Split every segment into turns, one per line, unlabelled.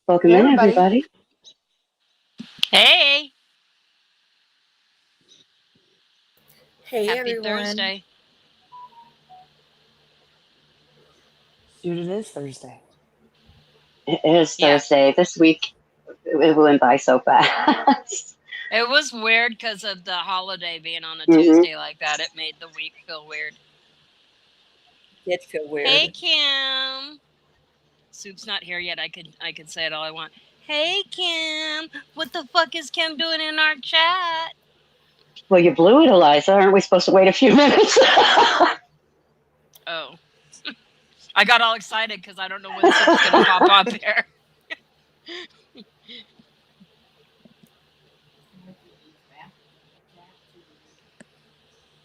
Welcome in, everybody.
Hey.
Hey,
Happy
everyone.
Thursday.
Dude, it is Thursday.
It is Thursday. This week, it went by so fast.
It was weird because of the holiday being on a Tuesday like that. It made the week feel weird.
It feel weird.
Hey, Kim. Soup's not here yet. I could say it all I want. Hey, Kim. What the fuck is Kim doing in our chat?
Well, you blew it, Eliza. Aren't we supposed to wait a few minutes?
Oh. I got all excited because I don't know when Soup's going to pop up here.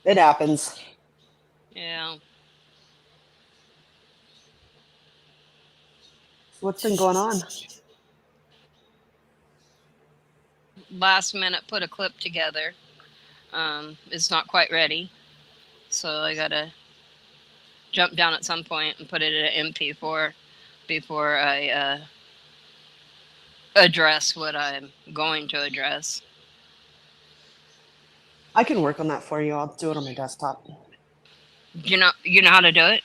It happens.
Yeah.
What's been going on?
Last minute put a clip together. It's not quite ready. So I got to jump down at some point and put it in MP4 before I address what I'm going to address.
I can work on that for you. I'll do it on my desktop.
You know how to do it?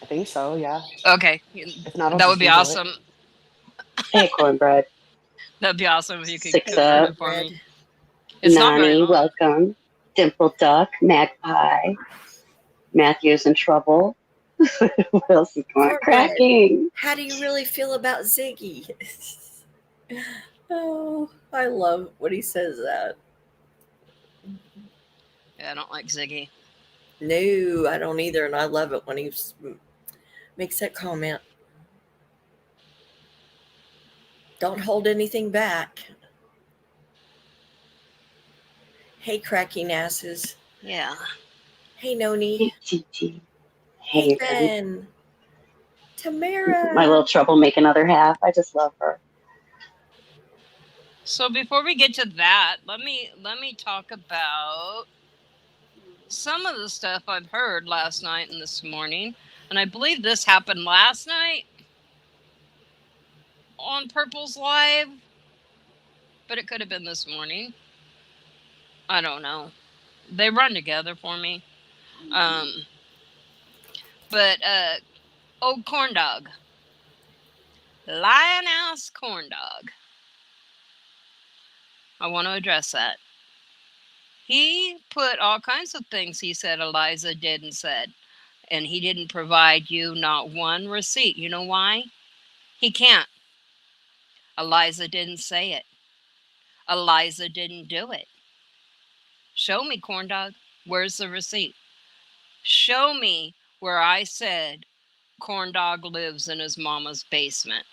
I think so, yeah.
Okay.
If not,
that would be awesome.
Hey, Cornbread.
That'd be awesome if you could
Six
do it for me. It's not very
Nani,
long.
welcome. Dimple Duck, Magpie. Matthew's in trouble. What else is going on? Cracking.
How do you really feel about Ziggy? Oh, I love when he says that.
Yeah, I don't like Ziggy.
No, I don't either, and I love it when he makes that comment. Don't hold anything back. Hey, cracking asses.
Yeah.
Hey, Noni.
Hey, Gigi. Hey,
Ben. Tamara.
My little troublemaking other half. I just love her.
So before we get to that, let me talk about some of the stuff I've heard last night and this morning. And I believe this happened last night on Purple's Live, but it could have been this morning. I don't know. They run together for me. But old corn dog. Lion-ass corn dog. I want to address that. He put all kinds of things he said Eliza did and said. And he didn't provide you not one receipt. You know why? He can't. Eliza didn't say it. Eliza didn't do it. Show me, corn dog. Where's the receipt? Show me where I said corn dog lives in his mama's basement.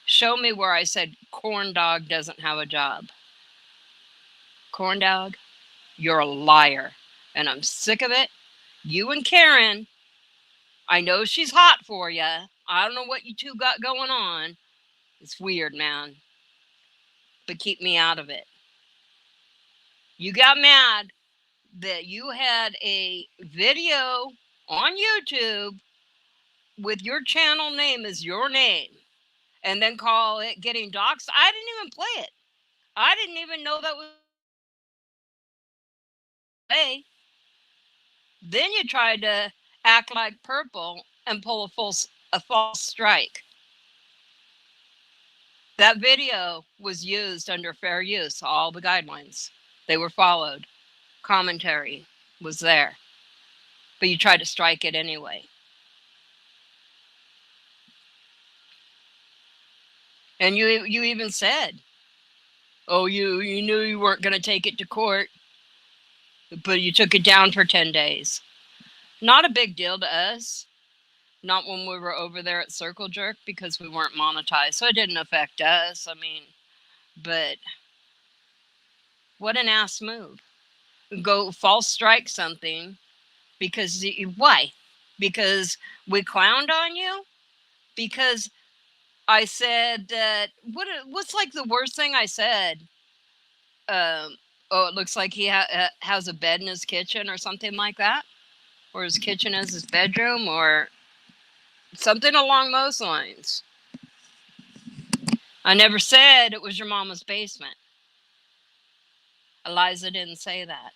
Show me where I said corn dog doesn't have a job. Corn dog, you're a liar. And I'm sick of it. You and Karen, I know she's hot for you. I don't know what you two got going on. It's weird, man. But keep me out of it. You got mad that you had a video on YouTube with your channel name as your name and then call it getting doxxed. I didn't even play it. I didn't even know that was play. Then you tried to act like purple and pull a false strike. That video was used under fair use, all the guidelines. They were followed. Commentary was there. But you tried to strike it anyway. And you even said, oh, you knew you weren't going to take it to court, but you took it down for 10 days. Not a big deal to us. Not when we were over there at Circle Jerk because we weren't monetized. So it didn't affect us. I mean, but what an ass move. Go false strike something because why? Because we clowned on you? Because I said that what's like the worst thing I said? Oh, it looks like he has a bed in his kitchen or something like that, or his kitchen is his bedroom, or something along those lines. I never said it was your mama's basement. Eliza didn't say that.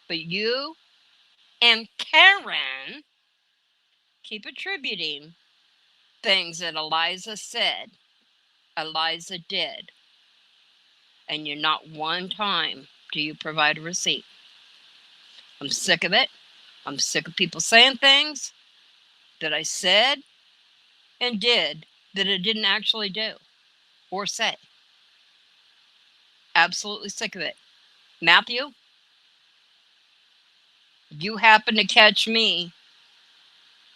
But you and Karen keep attributing things that Eliza said, Eliza did. And you're not one time do you provide a receipt. I'm sick of it. I'm sick of people saying things that I said and did that I didn't actually do or say. Absolutely sick of it. Matthew, you happen to catch me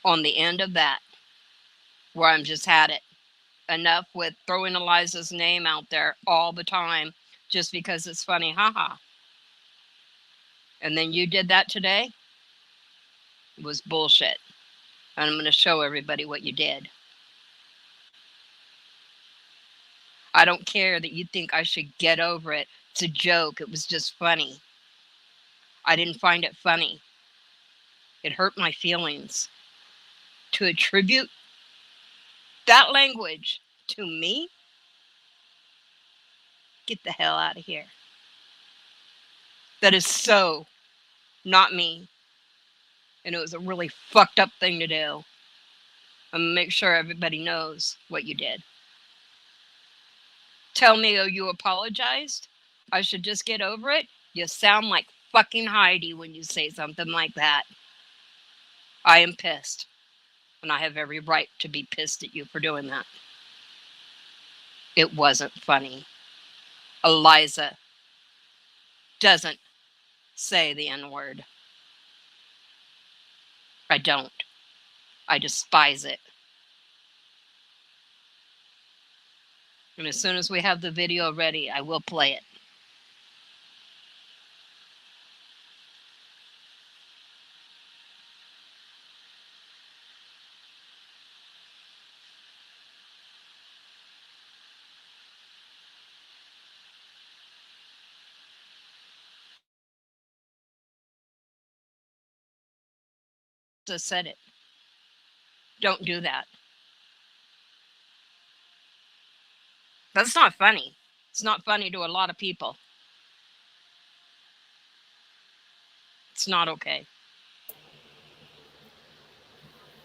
on the end of that, where I'm just had it. Enough with throwing Eliza's name out there all the time just because it's funny, haha. And then you did that today? It was bullshit. And I'm going to show everybody what you did. I don't care that you think I should get over it. It's a joke. It was just funny. I didn't find it funny. It hurt my feelings. To attribute that language to me? Get the hell out of here. That is so not me. And it was a really fucked up thing to do. I'm gonna make sure everybody knows what you did. Tell me, oh, you apologized? I should just get over it? You sound like fucking Heidi when you say something like that. I am pissed. And I have every right to be pissed at you for doing that. It wasn't funny. Eliza doesn't say the N-word. I don't. I despise it. And as soon as we have the video ready, I will play it. Just said it. Don't do that. That's not funny. It's not funny to a lot of people. It's not okay.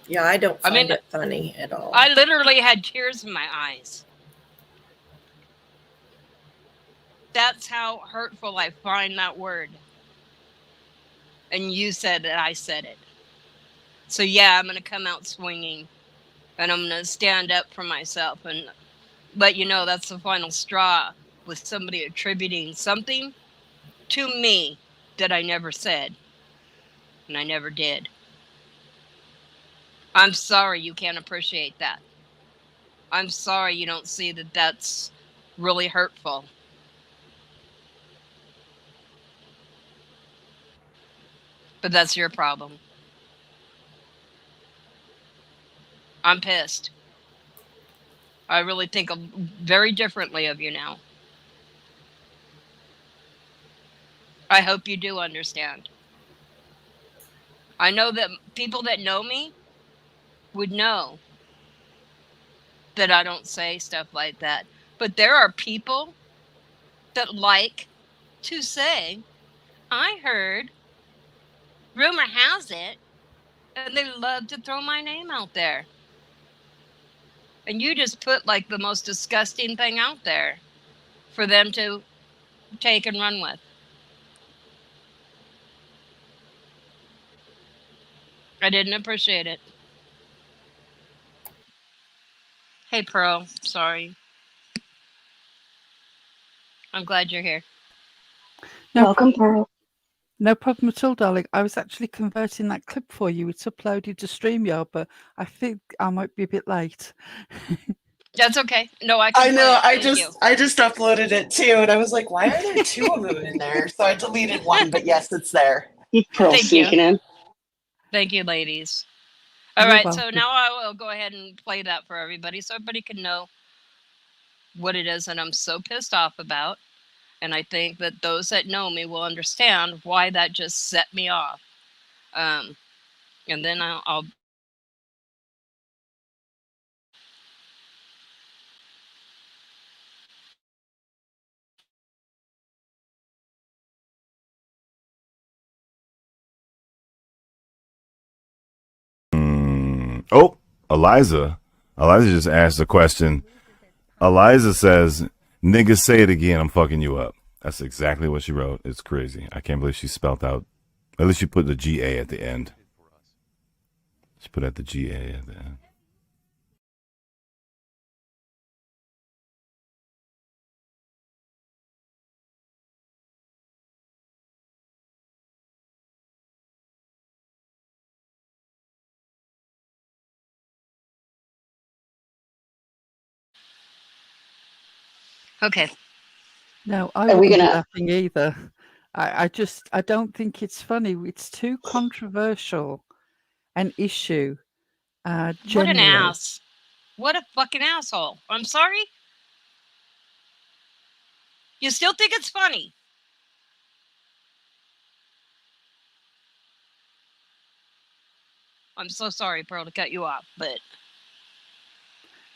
Yeah, I don't
I
find
mean,
it funny at all.
I literally had tears in my eyes. That's how hurtful I find that word. And you said that I said it. So yeah, I'm going to come out swinging. And I'm going to stand up for myself and let you know that's the final straw with somebody attributing something to me that I never said. And I never did. I'm sorry you can't appreciate that. I'm sorry you don't see that that's really But that's your problem. I'm pissed. I really think very differently of you now. I hope you do understand. I know that people that know me would know that I don't say stuff like that. But there are people that like to say, I heard, rumor has it, and they love to throw my name out there. And you just put like the most disgusting thing out there for them to take and run with. I didn't appreciate it. Hey, Pearl. Sorry. I'm glad you're here.
No,
Welcome, Pearl.
no problem at all, darling. I was actually converting that clip for you. It's uploaded to StreamYard, but I think I might be a bit late.
That's okay. No, I can
I
play
know.
it. Thank you.
I just uploaded it too, and I was like, why are there two of them in there? So I deleted one, but yes, it's there.
Pearl
Thank you.
sneaking in.
Thank you, ladies. All
You're
right, so
welcome.
now I will go ahead and play that for everybody so everybody can know what it is that I'm so pissed off about. And I think that those that know me will understand why that just set me off. And then I'll
Oh, Eliza. Eliza just asked a question. Eliza says, niggas say it again, I'm fucking you up. That's exactly what she wrote. It's crazy. I can't believe she spelled out. At least she put the GA at the end. She put at the GA at the end.
okay.
No, I
Are we
wouldn't be
gonna?
laughing either. I don't think it's funny. It's too controversial an issue.
What an
Generally,
ass. What a fucking asshole. I'm sorry. You still think it's funny? I'm so sorry, Pearl, to cut you off, but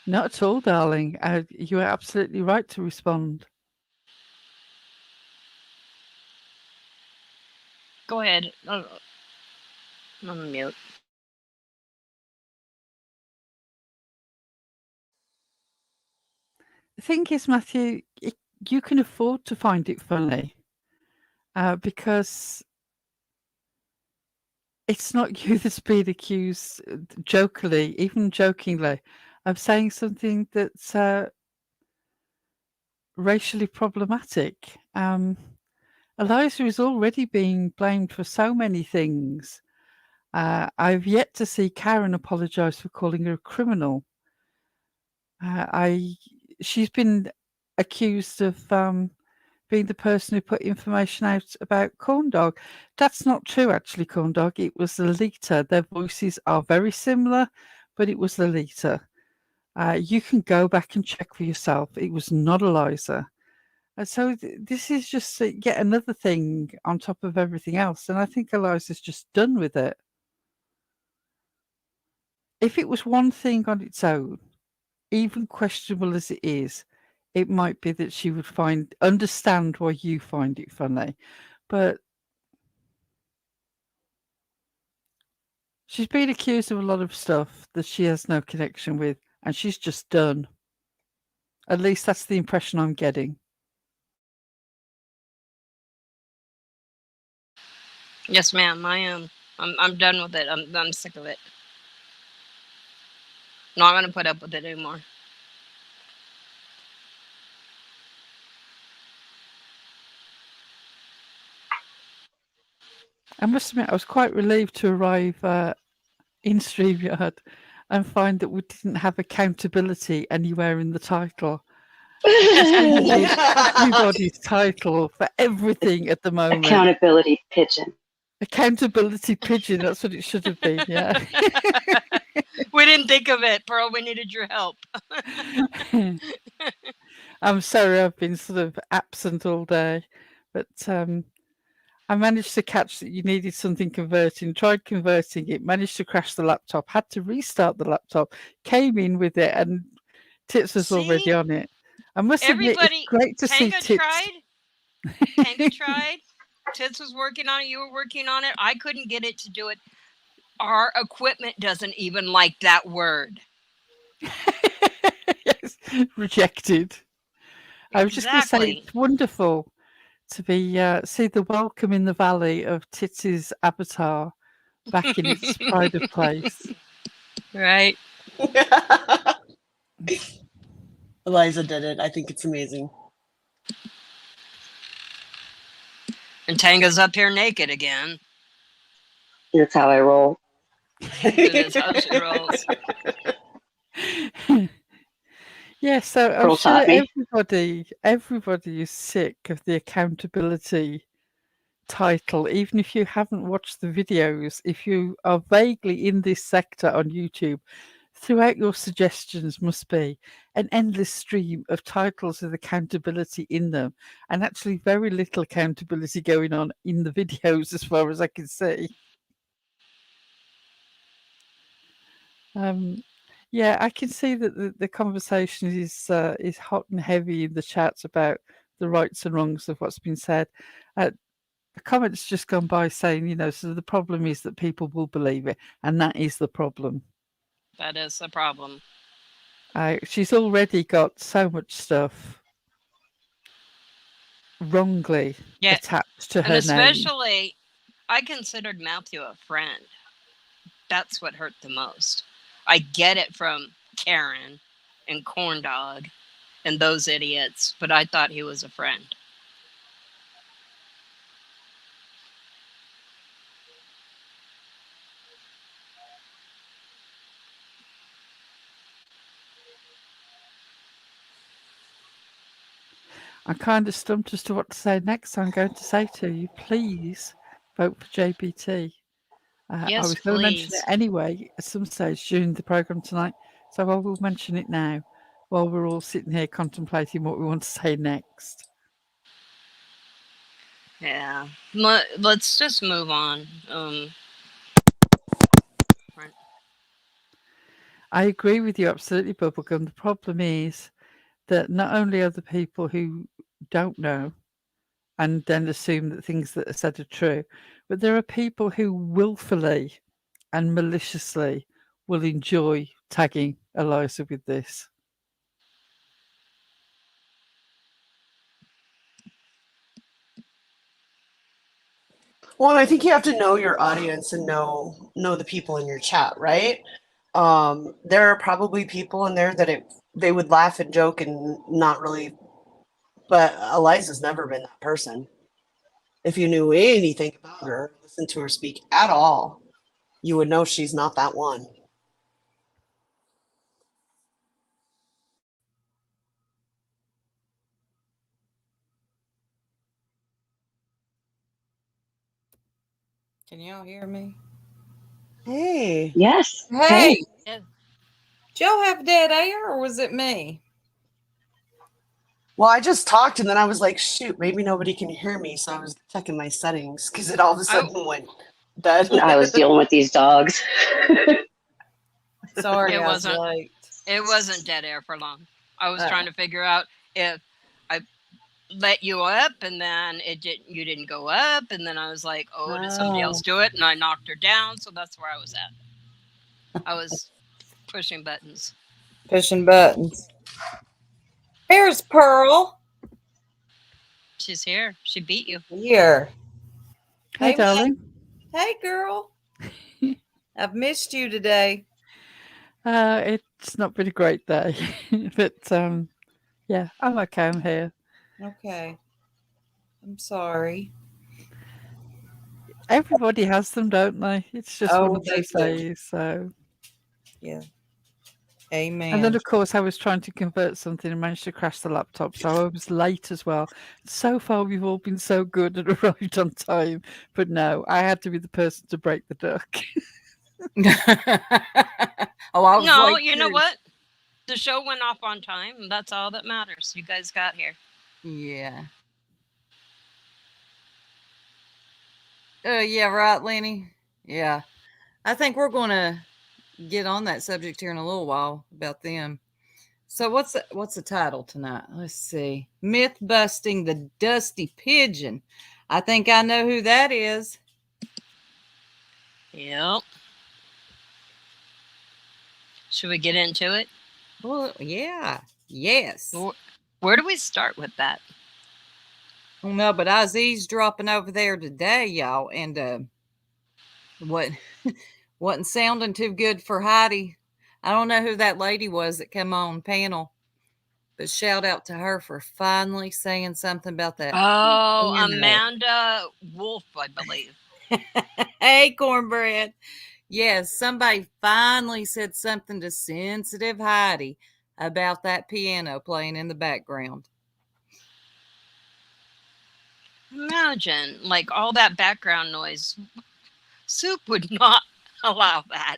not at all, darling. You are absolutely right to respond.
go ahead. I'm on mute.
The thing is, Matthew, you can afford to find it funny because it's not you that's been accused even jokingly, of saying something that's racially problematic. Eliza is already being blamed for so many things. I've yet to see Karen apologise for calling her a criminal. She's been accused of being the person who put information out about Corndog. That's not true, actually, Corndog. It was Lolita. Their voices are very similar, but it was Lolita. You can go back and check for yourself. It was not Eliza. So this is just yet another thing on top of everything else. And I think Eliza's just done with it. If it was one thing on its own, even questionable as it is, it might be that she would understand why you find it funny. But she's been accused of a lot of stuff that she has no connection with, and she's just done. At least that's the impression I'm getting.
Yes, ma'am. I am. I'm done with it. I'm sick of it. Not gonna put up with it anymore.
I must admit, I was quite relieved to arrive in StreamYard and find that we didn't have accountability anywhere in the title. Everybody's title for everything at the moment.
Accountability pigeon.
Accountability pigeon. That's what it should have been. Yeah.
We didn't think of it, Pearl. We needed your help.
I'm sorry, I've been sort of absent all day, but I managed to catch that you needed something converting. Tried converting it, managed to crash the laptop. Had to restart the laptop. Came in with it, and Tits was already
See?
on it. I must admit, it's
Everybody,
great to see
Tanga
Tits.
tried. Tanga tried. Tits was working on it. You were working on it. I couldn't get it to do it. Our equipment doesn't even like that word.
Yes, rejected. I was just going to say
Exactly.
it's wonderful to be see the welcome in the valley of Tits's avatar back in its pride of place.
Right.
Eliza did it. I think it's amazing.
And Tanga's up here naked again.
That's how I roll.
It is how she rolls.
Yeah, so I'm
Pearl
sure
taught me.
everybody is sick of the accountability title. Even if you haven't watched the videos, if you are vaguely in this sector on YouTube, throughout your suggestions must be an endless stream of titles with accountability in them, and actually very little accountability going on in the videos, as far as I can see. Yeah, I can see that the conversation is hot and heavy in the chats about the rights and wrongs of what's been said. The comments just gone by saying, so the problem is that people will believe it, and that is the problem.
That is the problem.
She's already got so much stuff wrongly attached to
And
her name.
especially, I considered Matthew a friend. That's what hurt the most. I get it from Karen and Corndog and those idiots, but I thought he was a friend.
I'm kind of stumped as to what to say next. I'm going to say to you, please vote for JBT. I
Yes,
was going to mention
please.
it anyway at some stage during the program tonight, so I will mention it now while we're all sitting here contemplating what we want to say next.
Yeah. Let's just move on. Right.
I agree with you absolutely, Bubblegum. The problem is that not only are the people who don't know and then assume that things that are said are true, but there are people who willfully and maliciously will enjoy tagging Eliza with this.
Well, I think you have to know your audience and know the people in your chat, right? There are probably people in there that they would laugh and joke and not really, but Eliza's never been that person. If you knew anything about her, listened to her speak at all, you would know she's not that one.
Can y'all hear me?
Hey.
Yes.
Hey,
Yeah.
did y'all have dead air or was it me?
Well, I just talked and then I was like, shoot, maybe nobody can hear me. So I was checking my settings because it all of a sudden went dead.
I was dealing with these dogs.
Sorry,
It
I was
wasn't.
late.
It wasn't dead air for long. I was trying to figure out if I let you up and then you didn't go up, and then I was like, oh, did somebody else do it? And I knocked her down, so that's where I was at. I was pushing buttons.
Pushing buttons. Here's Pearl.
She's here. She beat you.
Here.
Hey, darling.
Hey, girl. I've missed you today.
It's not been a great day, but yeah, I'm okay. I'm here.
Okay. I'm sorry.
Everybody has them, don't they? It's just one of
they
those
do.
days. So
Yeah. Amen.
And then, of course, I was trying to convert something and managed to crash the laptop. So I was late as well. So far, we've all been so good and arrived on time. But no, I had to be the person to break the duck.
Oh, I was
No,
late
you know
too.
what? The show went off on time, and that's all that matters. You guys got here.
Yeah. Yeah, right, Lenny. Yeah. I think we're going to get on that subject here in a little while about them. So what's the title tonight? Let's see. Myth busting the dusty pigeon. I think I know who that is.
Yep. Should we get into it?
Well, yeah. Yes.
Where do we start with that?
Oh, no, but I was eavesdropping over there today, y'all, and wasn't sounding too good for Heidi. I don't know who that lady was that came on panel, but shout out to her for finally saying something about that.
Oh,
piano.
Amanda Wolf, I believe.
Hey, cornbread. Yes, somebody finally said something to sensitive Heidi about that piano playing in the background.
Imagine, like, all that background noise. Soup would not allow that.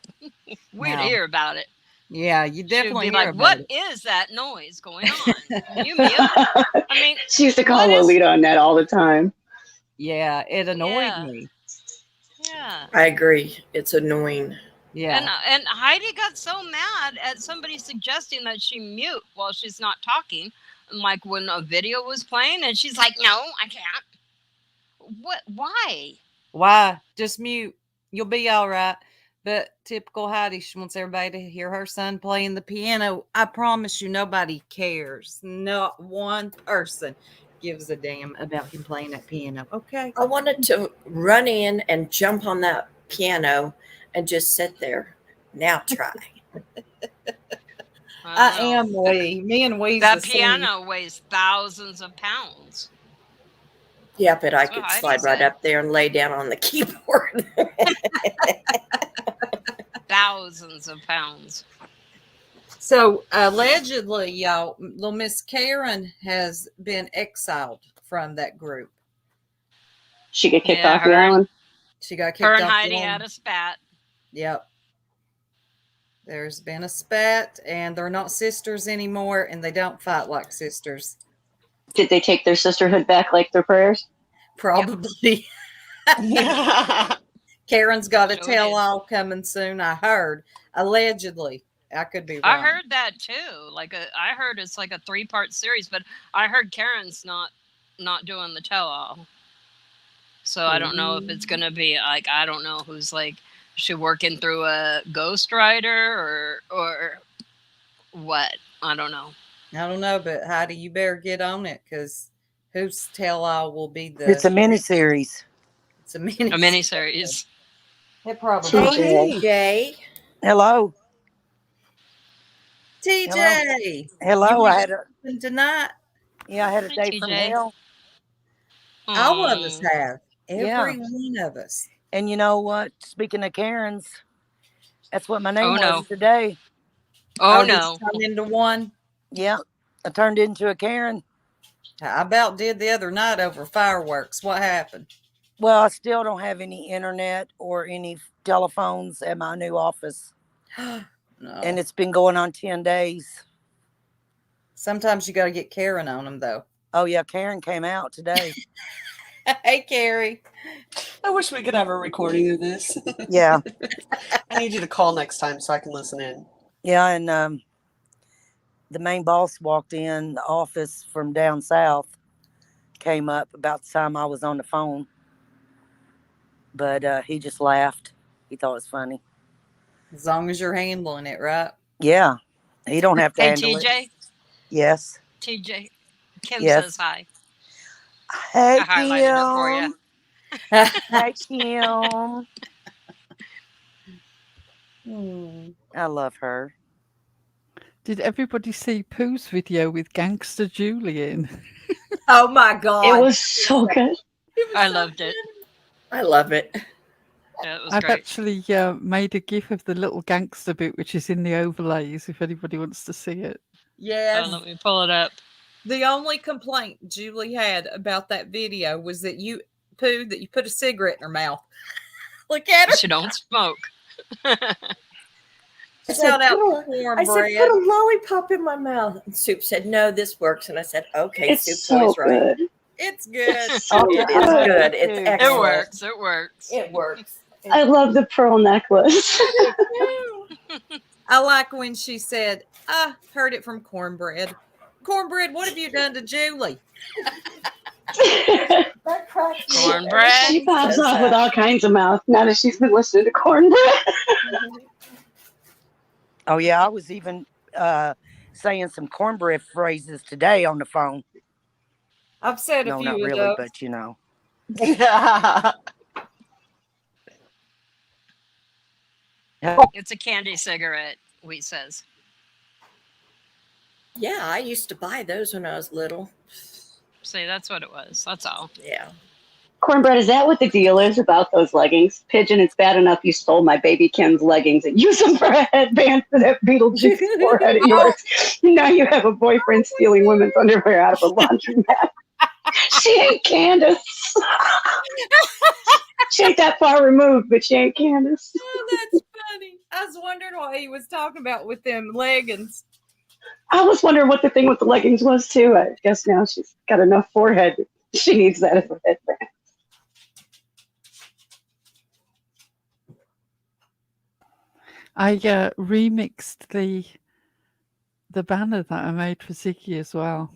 We'd
No.
hear about it.
Yeah, you
She'd
definitely
be
hear
like,
about
"What
it.
is that noise going on? Can you mute?" I mean,
She used to call
what is-
Lolita on that all the time.
Yeah, it annoyed
Yeah.
me.
yeah.
I agree. It's annoying.
Yeah.
And Heidi got so mad at somebody suggesting that she mute while she's not talking. And like when a video was playing, and she's like, "No, I can't." What? Why?
Why? Just mute. You'll be all right. But typical Heidi, she wants everybody to hear her son playing the piano. I promise you, nobody cares. Not one person gives a damn about him playing that piano. Okay.
I wanted to run in and jump on that piano and just sit there. Now try.
I
don't know.
am Wee. Me and Wee's
That
the same.
piano weighs thousands of pounds.
Yeah, but I
That's what
could
Heidi
slide right
said.
up there and lay down on the keyboard.
Thousands of pounds.
So allegedly, y'all, little Miss Karen has been exiled from that group.
She get kicked
Yeah,
off the
her and-
island.
She got kicked
Her and
off
Heidi
the
had
island.
a spat.
Yep. There's been a spat, and they're not sisters anymore, and they don't fight like sisters.
Did they take their sisterhood back like their prayers?
Probably.
Yeah.
Karen's got a
Sure
tell-all coming soon, I heard. Allegedly. I could be wrong.
I heard that too. I heard it's like a 3-part series, but I heard Karen's not doing the tell-all. So I don't know if it's gonna be like, I don't know who's like, is she working through a ghostwriter or what? I don't know.
I don't know, but Heidi, you better get on it, because whose tell-all will be the...
It's a miniseries.
It's a mini.
A miniseries.
It probably
TJ.
Jay,
Hello.
TJ.
Hello.
You
I had a
working tonight.
I had a
Hi,
day from
TJ.
hell.
All of us
Aw.
have. Every one of us.
And you know what? Speaking of Karens, that's what my name
Oh,
was
no.
today.
Oh
did
no.
you turn into one?
Yeah. I turned into a Karen.
I about did the other night over fireworks. What happened?
Well, I still don't have any internet or any telephones at my new office.
No.
And it's been going on 10 days.
Sometimes you got to get Karen on them, though.
Oh, yeah. Karen came out today.
Hey, Carrie.
I wish we could have a recording of this.
Yeah.
I need you to call next time so I can listen in.
Yeah. And the main boss walked in the office from down south, came up about the time I was on the phone. But he just laughed. He thought it was funny.
As long as you're handling it, right?
Yeah. He don't have to
Hey
handle
TJ.
it. Yes.
TJ. Kim
Yes.
says hi.
Hey,
I highlighted it for you.
Hey, Kim. I love her.
Did everybody see Pooh's video with Gangster Julian?
Oh, my God.
It was so good.
I loved it.
I love it.
Yeah, it was
I've
great.
actually made a GIF of the little gangster bit, which is in the overlays. If anybody wants to see it.
Yes.
Let me pull it up.
The only complaint Julie had about that video was that you put a cigarette in her mouth. Look at her.
She don't smoke.
I said,
Shout out
put
cornbread.
a lollipop in my mouth. And Soup said, no, this works. And I said, okay,
It's
Soup's
so
always right.
good.
It's good.
So
It is
good.
good. It's
It
excellent.
works. It works.
It works.
I love the pearl necklace.
I like when she said, I heard it from Cornbread. Cornbread, what have you done to Julie?
That cracks me up.
Cornbread.
She pops
Says
off
that.
with all kinds of mouth now that she's been listening to cornbread.
Oh yeah, I was even saying some cornbread phrases today on the phone.
I've said a
No,
few
not
of
really,
those.
but you know.
It's a candy cigarette, Wheat says.
Yeah, I used to buy those when I was little.
See, that's what it was. That's all.
Yeah.
Cornbread, is that what the deal is about those leggings? Pigeon, it's bad enough you stole my baby Ken's leggings and used them for a headband for that Beetlejuice forehead of yours. Now you have a boyfriend stealing women's underwear out of a laundromat. She ain't Candace. She ain't that far removed, but she ain't Candace.
Oh, that's funny. I was wondering what he was talking about with them leggings.
I was wondering what the thing with the leggings was too. I guess now she's got enough forehead. She needs that as a headband.
I remixed the banner that I made for Ziggy as well.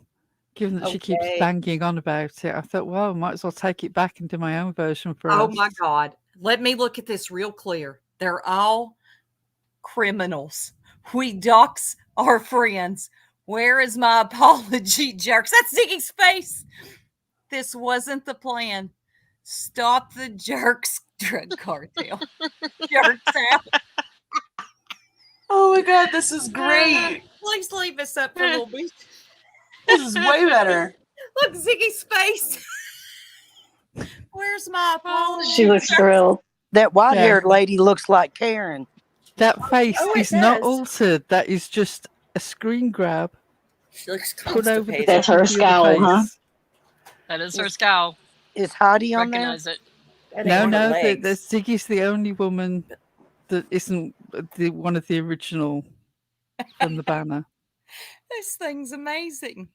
Given that she keeps
Okay.
banging on about it, I thought, well, I might as well take it back and do my own version for
Oh
us.
my God. Let me look at this real clear. They're all criminals. We dox our friends. Where is my apology, jerks? That's Ziggy's face. This wasn't the plan. Stop the jerks drug cartel. Jerks out.
Oh my god, this is great.
Please leave us up for a little bit.
This is way better.
Look, Ziggy's face. Where's my apology?
She looks thrilled.
That white-haired
Yeah.
lady looks like Karen.
That face
Oh, it
is not
does.
altered. That is just a screen grab
She looks
put over the
constipated.
That's
top
her
of the other
scowl, huh?
face.
That is her scowl.
Is Heidi on there?
Recognize it.
That ain't
No,
her
no,
legs.
the Ziggy's the only woman that isn't one of the original from the banner.
This thing's amazing.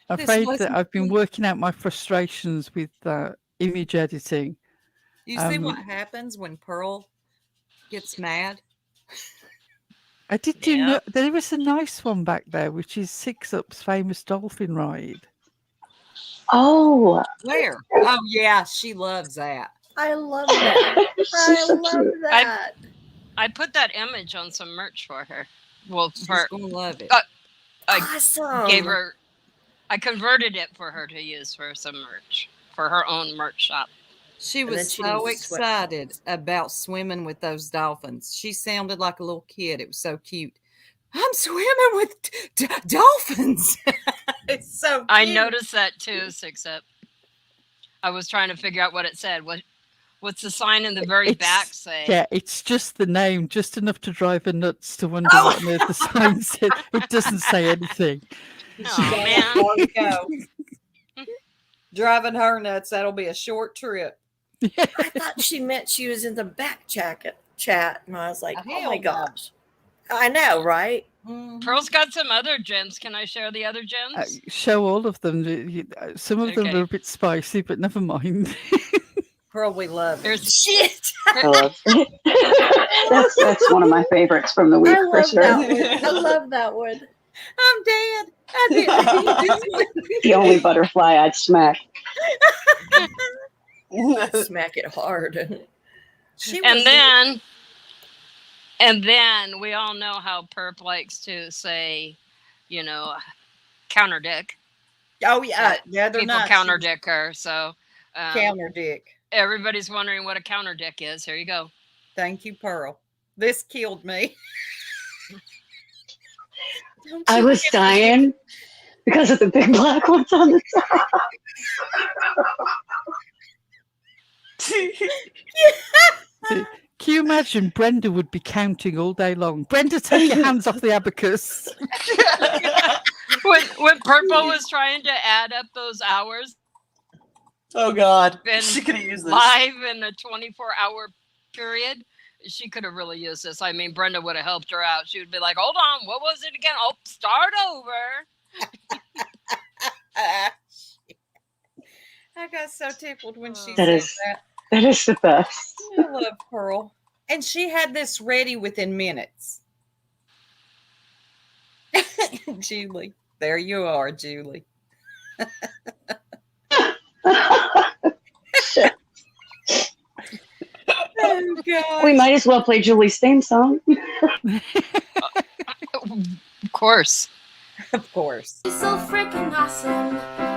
I'm
This
afraid
wasn't
that I've been
me.
working out my frustrations with image editing.
You see what
Um,
happens when Pearl gets mad?
I did do
Yeah.
there was a nice one back there, which is Six Up's famous dolphin ride.
Oh,
Where? Oh, yeah, she loves that.
I love that.
she's
I
so
love
cute.
that.
I put that image on some merch for her. Well,
She's
for
going to love it.
I
Awesome.
gave her. I converted it for her to use for some merch for her own merch shop.
She
And then
was
she
so
needs to swim.
excited about swimming with those dolphins. She sounded like a little kid. It was so cute. I'm swimming with dolphins. It's so cute.
I noticed that too, Six Up. I was trying to figure out what it said. What's the sign in the very back say?
Yeah, it's just the name, just enough to drive her nuts to wonder
Oh.
what on earth the sign said. It doesn't say anything.
Oh man.
There we go. Driving her nuts. That'll be a short trip.
I thought she meant she was in the back chat, and I was like, oh
Hell
my
no.
gosh. I know, right?
Mhm.
Pearl's got some other gems. Can I share the other gems?
Show all of them. Some of them
Okay.
are a bit spicy, but never mind.
Pearl, we love it.
There's
Shit.
I love it. That's one of my favorites from the week
I
for
love
sure.
that one. I love that one.
I'm dead. I didn't.
The only butterfly I'd smack.
Smack it hard. She
and
was-
then we all know how Perp likes to say, counter dick.
Oh yeah, yeah, they're
People
not
counter dick her. So
counter dick.
everybody's wondering what a counter dick is. Here you go.
Thank you, Pearl. This killed me. Don't
I
you
was
get-
dying because of the big black ones on the top.
Can you imagine Brenda would be counting all day long? Brenda, take your hands off the abacus.
When Purple was trying to add up those hours
Oh God,
and
she could have used this.
live in a 24-hour period, she could have really used this. I mean, Brenda would have helped her out. She would be like, hold on, what was it again? Oh, start over.
I got so tickled when she
That
said
is-
that.
That is the best.
I love Pearl. And she had this ready within minutes. Julie. There you are, Julie.
Shit.
Oh, God.
We might as well play Julie's theme song.
Of course.
Of course.
She's so freaking awesome.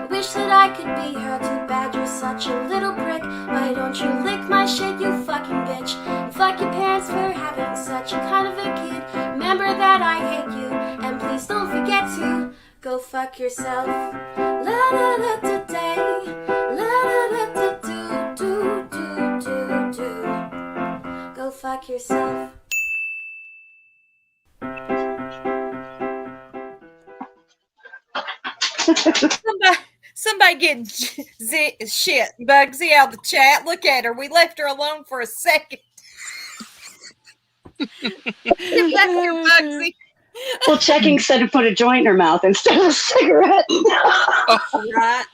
Wish that I could be her. Too bad you're such a little prick. Why don't you lick my shit, you fucking bitch? And fuck your parents for having such a kind of a kid. Remember that I hate you. And please don't forget to go fuck yourself. La da da da day. La da da da do do do do do. Go fuck yourself.
Somebody get shit Bugsy out of the chat. Look at her. We left her alone for a second. Get back here, Bugsy.
Well, checking said to put a joint in her mouth instead of a cigarette.
Right.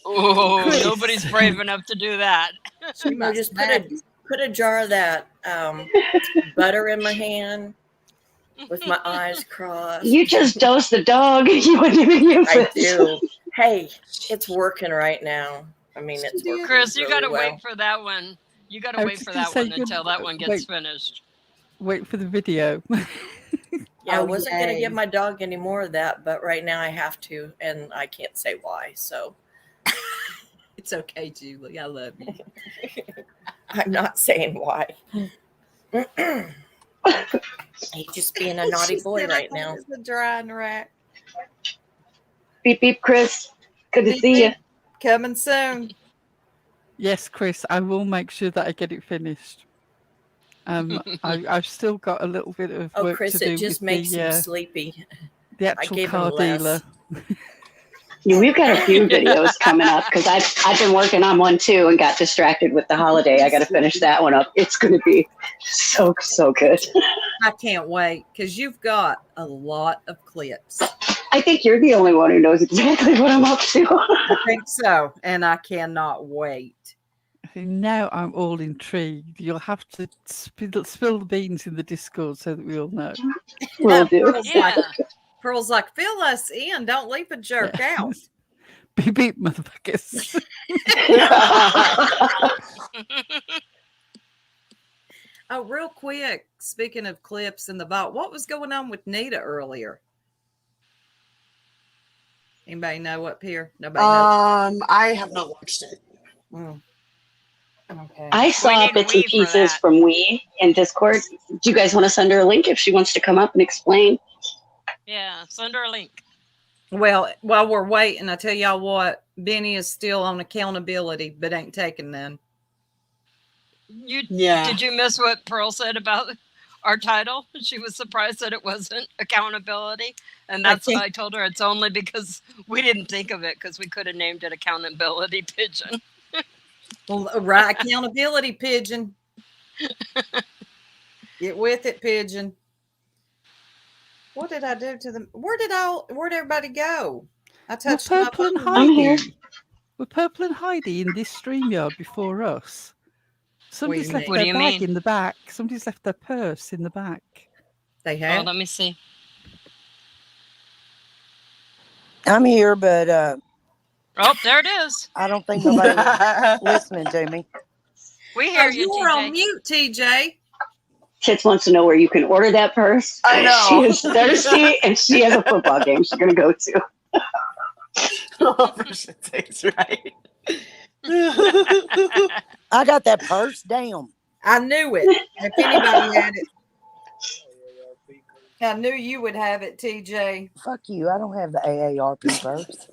Oh, nobody's brave enough to do that.
She must
Just
have.
put a jar of that butter in my hand with my eyes crossed.
You just dosed the dog. You wouldn't even use
I
it.
do. Hey, it's working right now. I mean, it's working.
Chris, you got to
really well.
wait for that one. You got
I
to
was
wait
just
for
gonna
that
say,
one
you-
until that one gets
wait.
finished.
Wait for the video.
Yeah, I wasn't going to
yay.
give my dog any more of that, but right now I have to, and I can't say why. So
It's okay, Julie. I love you.
I'm not saying why. He's just being a naughty
She
boy
said,
right
I
now.
thought it was a drying rack.
Beep, beep, Chris. Good to
Beep,
see you.
beep. Coming soon.
Yes, Chris, I will make sure that I get it finished. I've still got a little bit of
Oh,
work
Chris,
to do
it just
with
makes him
the
sleepy.
actual
gave him
car
less.
dealer.
Yeah, we've got a few videos coming up because I've been working on one too and got distracted with the holiday. I got to finish that one up. It's going to be so good.
I can't wait because you've got a lot of clips.
I think you're the only one who knows exactly what I'm up to.
I think so. And I cannot wait.
Now I'm all intrigued. You'll have to spill the beans in the Discord so that we all know.
Will do.
Pearl's like, fill us in. Don't leave a jerk
Yeah.
out.
Beep beep, motherfuckers.
Oh, real quick. Speaking of clips in the vault, what was going on with Nita earlier? Anybody know what, Pierre? Nobody knows.
I have not watched it.
Mm. Okay.
I
We
saw
need
bits
Wee
and
for
pieces
that.
from Wee in Discord. Do you guys want to send her a link if she wants to come up and explain?
Yeah, send her a link.
Well, while we're waiting, I tell y'all what, Benny is still on accountability, but ain't taking none.
Did you miss what Pearl said about our title? She was surprised that it wasn't accountability. And that's why I told her it's only because we didn't think of it because we could have named it Accountability Pigeon.
Well, right, accountability, Pigeon. Get with it, Pigeon. What did I do to them? Where'd everybody go? I touched my
Purple and
phone.
I'm here.
Heidi. Were Purple and Heidi in this StreamYard before us? Somebody's left
What do
their
you
bag
mean?
in the back. Somebody's left their purse in the back.
They
Oh,
have.
let me see.
I'm here, but
Oh, there it is.
I don't think nobody's listening to me.
We
Oh,
hear you,
you were on
TJ.
mute, TJ.
Tits wants to know where you can order that purse.
I know.
She is thirsty and she has a football game she's going to go to.
Oh, for shit's sakes, right?
I got that purse. Damn.
I knew it. If anybody had it, I knew you would have it, TJ.
Fuck you. I don't have the AARP purse.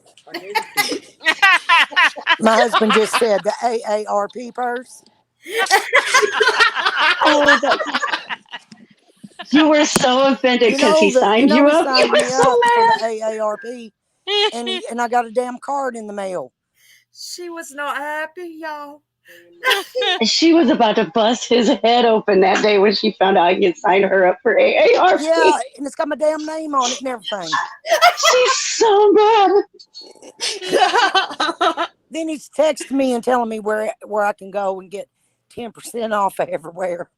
My husband just said the AARP purse.
Oh, you were so offended because he signed you
he
up. You
signed
were
me
so
up for
mad.
the AARP, and I got a damn card in the mail.
She was not happy, y'all.
She was about to bust his head open that day when she found out he had signed her up for AARP.
Yeah, and it's got my damn name on it and everything.
She's so mad.
Then he's texting me and telling me where I can go and get 10% off everywhere.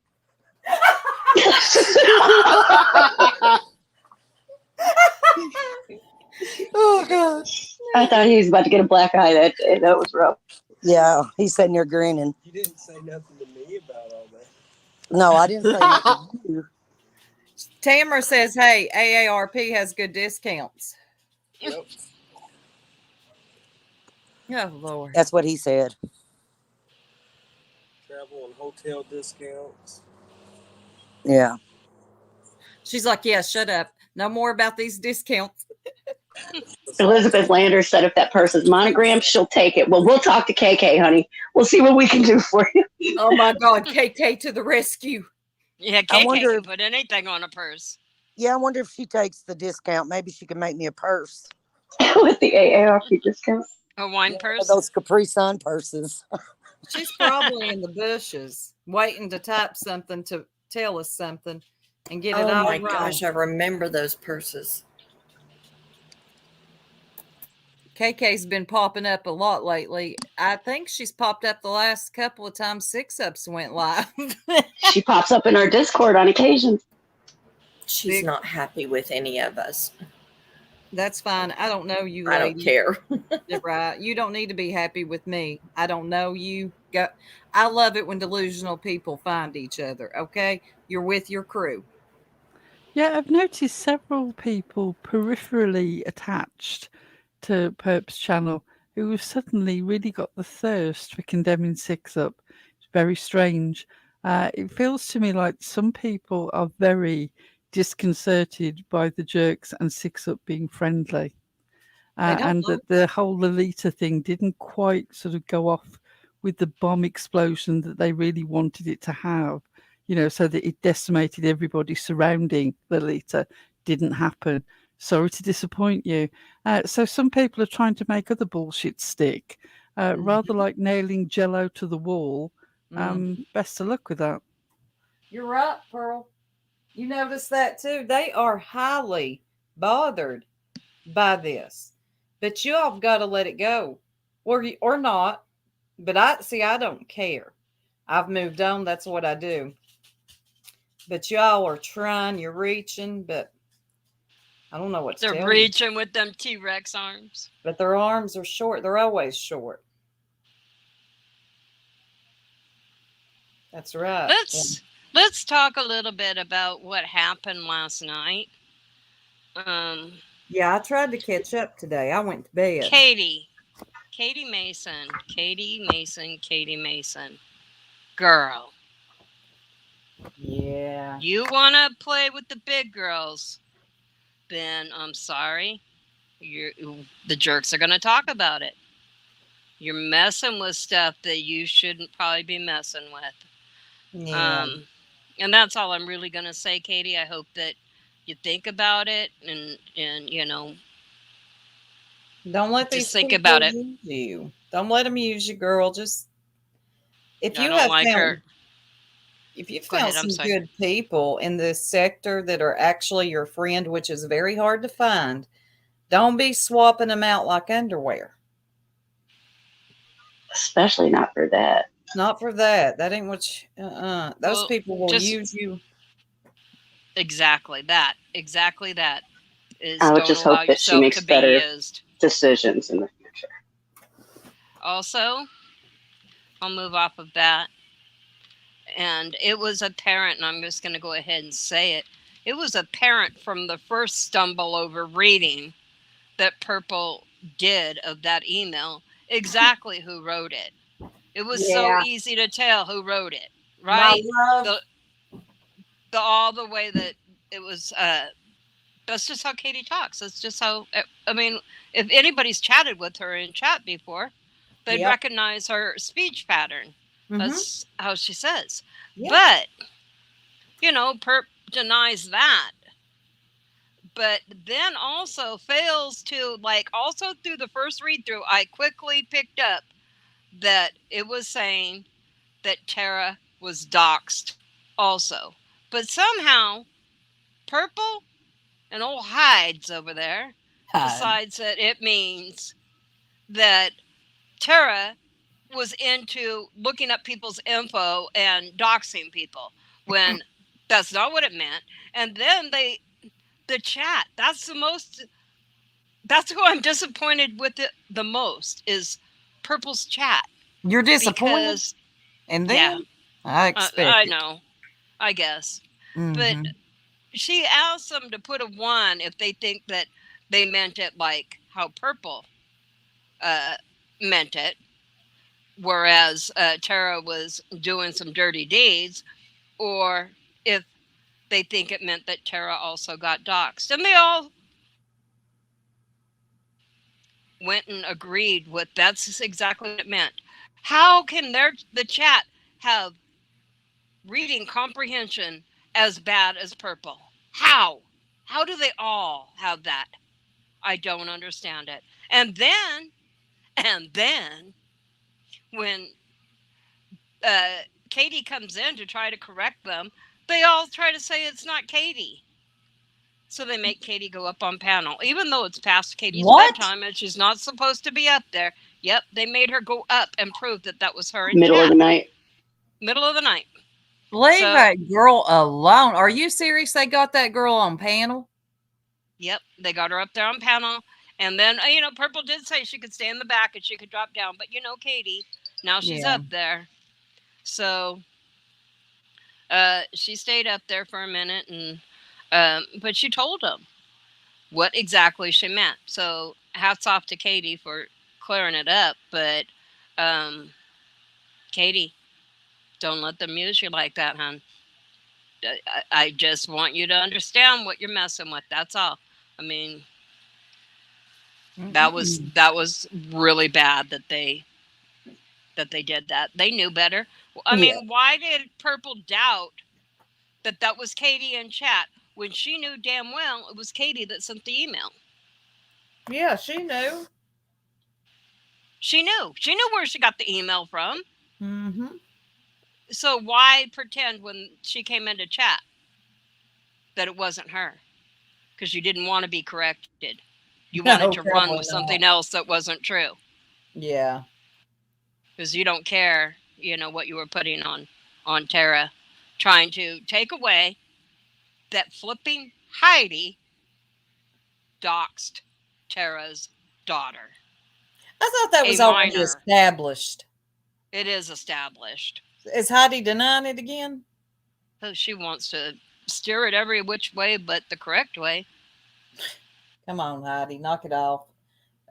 Oh God.
I thought he was about to get a black eye that day. That was rough.
Yeah, he's sitting there grinning.
You didn't say nothing to me about all that.
No, I didn't say nothing to you.
Tamara says, hey, AARP has good discounts.
Yep.
Oh, Lord.
That's what he said.
Travel and hotel discounts.
Yeah.
She's like, yeah, shut up. No more about these discounts.
Elizabeth Landers said if that person's monogram, she'll take it. Well, we'll talk to KK, honey. We'll see what we can do for you.
Oh, my God. KK to the rescue.
Yeah,
I
KK
wonder
can
if-
put anything on a purse.
Yeah, I wonder if she takes the discount. Maybe she can make me a purse.
With the AARP discount.
A wine
One
purse.
of those Capri Sun purses.
She's probably in the bushes waiting to type something to tell us something and get it
Oh
all
my
wrong.
gosh, I remember those purses.
KK's been popping up a lot lately. I think she's popped up the last couple of times 6-Ups went live.
She pops up in our Discord on occasion.
She's not happy with any of us.
That's fine. I don't know you,
I
lady.
don't care.
Right. You don't need to be happy with me. I don't know you. I love it when delusional people find each other. Okay. You're with your crew.
Yeah, I've noticed several people peripherally attached to Perp's channel who have suddenly really got the thirst for condemning 6-Up. It's very strange. It feels to me like some people are very disconcerted by the Jerks and 6-Up being friendly. And that the whole Lolita thing didn't quite sort of go off with the bomb explosion that they really wanted it to have, so that it decimated everybody surrounding Lolita. Didn't happen. Sorry to disappoint you. So some people are trying to make other bullshit stick, rather like nailing Jello to the wall. Best of luck with that.
You're right, Pearl. You notice that too. They are highly bothered by this, but you all have got to let it go, or not. But I don't care. I've moved on. That's what I do. But y'all are trying. You're reaching, but I don't know what to tell you.
They're reaching with them T-Rex arms.
But their arms are short. They're always short. That's right.
Let's talk a little bit about what happened last night.
Yeah, I tried to catch up today. I went to bed.
Katie Mason. Girl.
Yeah.
You want to play with the big girls, then I'm sorry. The Jerks are going to talk about it. You're messing with stuff that you shouldn't probably be messing with.
Yeah.
And that's all I'm really going to say, Katie. I hope that you think about it and
don't let these
just think
people
about it.
use you. Don't let them use you, girl. Just if
I
you
don't
have
like
found,
her.
if you've
Go
found
ahead, I'm
some
sorry.
good people in this sector that are actually your friend, which is very hard to find, don't be swapping them out like underwear.
Especially not for that.
Not for that. That ain't what those
Well,
people will
just-
use you.
Exactly that. Is
I would
don't
just
allow
hope that she
yourself
makes
to be
better
used.
decisions in the future.
Also, I'll move off of that. And it was apparent, and I'm just going to go ahead and say it. It was apparent from the first stumble over reading that Purple did of that email exactly who wrote it. It was so easy to tell who wrote it, right?
My love.
All the way that it was. That's just how Katie talks. That's just how. I mean, if anybody's chatted with her in chat before, they'd recognize her speech pattern.
Mhm.
That's how she says.
Yeah.
But, Perp denies that. But then also fails to, also through the first read through, I quickly picked up that it was saying that Tara was doxxed also. But somehow, Purple and old Hides over there decides that it means that Tara was into looking up people's info and doxing people when that's not what it meant. And then the chat, that's who I'm disappointed with it the most is Purple's chat.
You're disappointed?
Because,
And
yeah,
then I expect
I
it.
know, I guess. But
Mhm.
she asked them to put a 1 if they think that they meant it like how Purple meant it, whereas Tara was doing some dirty deeds, or if they think it meant that Tara also got doxxed. And they all went and agreed with that's exactly what it meant. How can the chat have reading comprehension as bad as Purple? How? How do they all have that? I don't understand it. And then when Katie comes in to try to correct them, they all try to say it's not Katie. So they make Katie go up on panel, even though it's past Katie's bedtime and she's not supposed to be up there. Yep, they made her go up and prove that was her in
Middle
chat.
of the night.
Middle of the night.
Leave that girl alone. Are you serious? They got that girl on panel?
Yep, they got her up there on panel. And then, Purple did say she could stay in the back and she could drop down. But, Katie, now she's up there. So she stayed up there for a minute. But she told them what exactly she meant. So hats off to Katie for clearing it up. But, Katie, don't let them use you like that, hon. I just want you to understand what you're messing with. That's all. I mean, that was really bad that they did that. They knew better. I mean, why did Purple doubt that was Katie in chat when she knew damn well it was Katie that sent the email?
Yeah, she knew.
She knew where she got the email from.
Mm-hmm.
So why pretend when she came into chat that it wasn't her? Because you didn't want to be corrected. You wanted to run with something else that wasn't true.
Yeah.
Because you don't care, what you were putting on Tara, trying to take away that flipping Heidi doxed Tara's daughter.
I thought that was already established.
It is established.
Is Heidi denying it again?
So she wants to steer it every which way but the correct way.
Come on, Heidi, knock it off.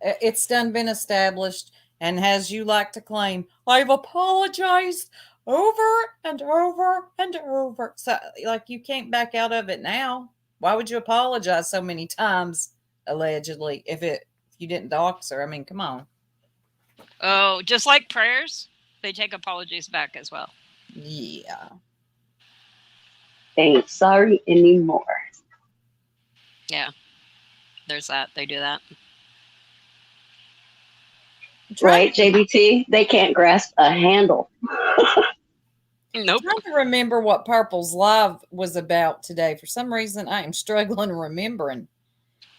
It's done been established, and as you like to claim, I've apologized over and over and over. So, you can't back out of it now. Why would you apologize so many times, allegedly, if you didn't dox her? I mean, come on.
Oh, just like prayers, they take apologies back as well.
Yeah.
Ain't sorry anymore.
Yeah. There's that. They do that.
Right, JBT? They can't grasp a handle.
Nope.
I'm trying to remember what Purple's live was about today. For some reason, I am struggling remembering.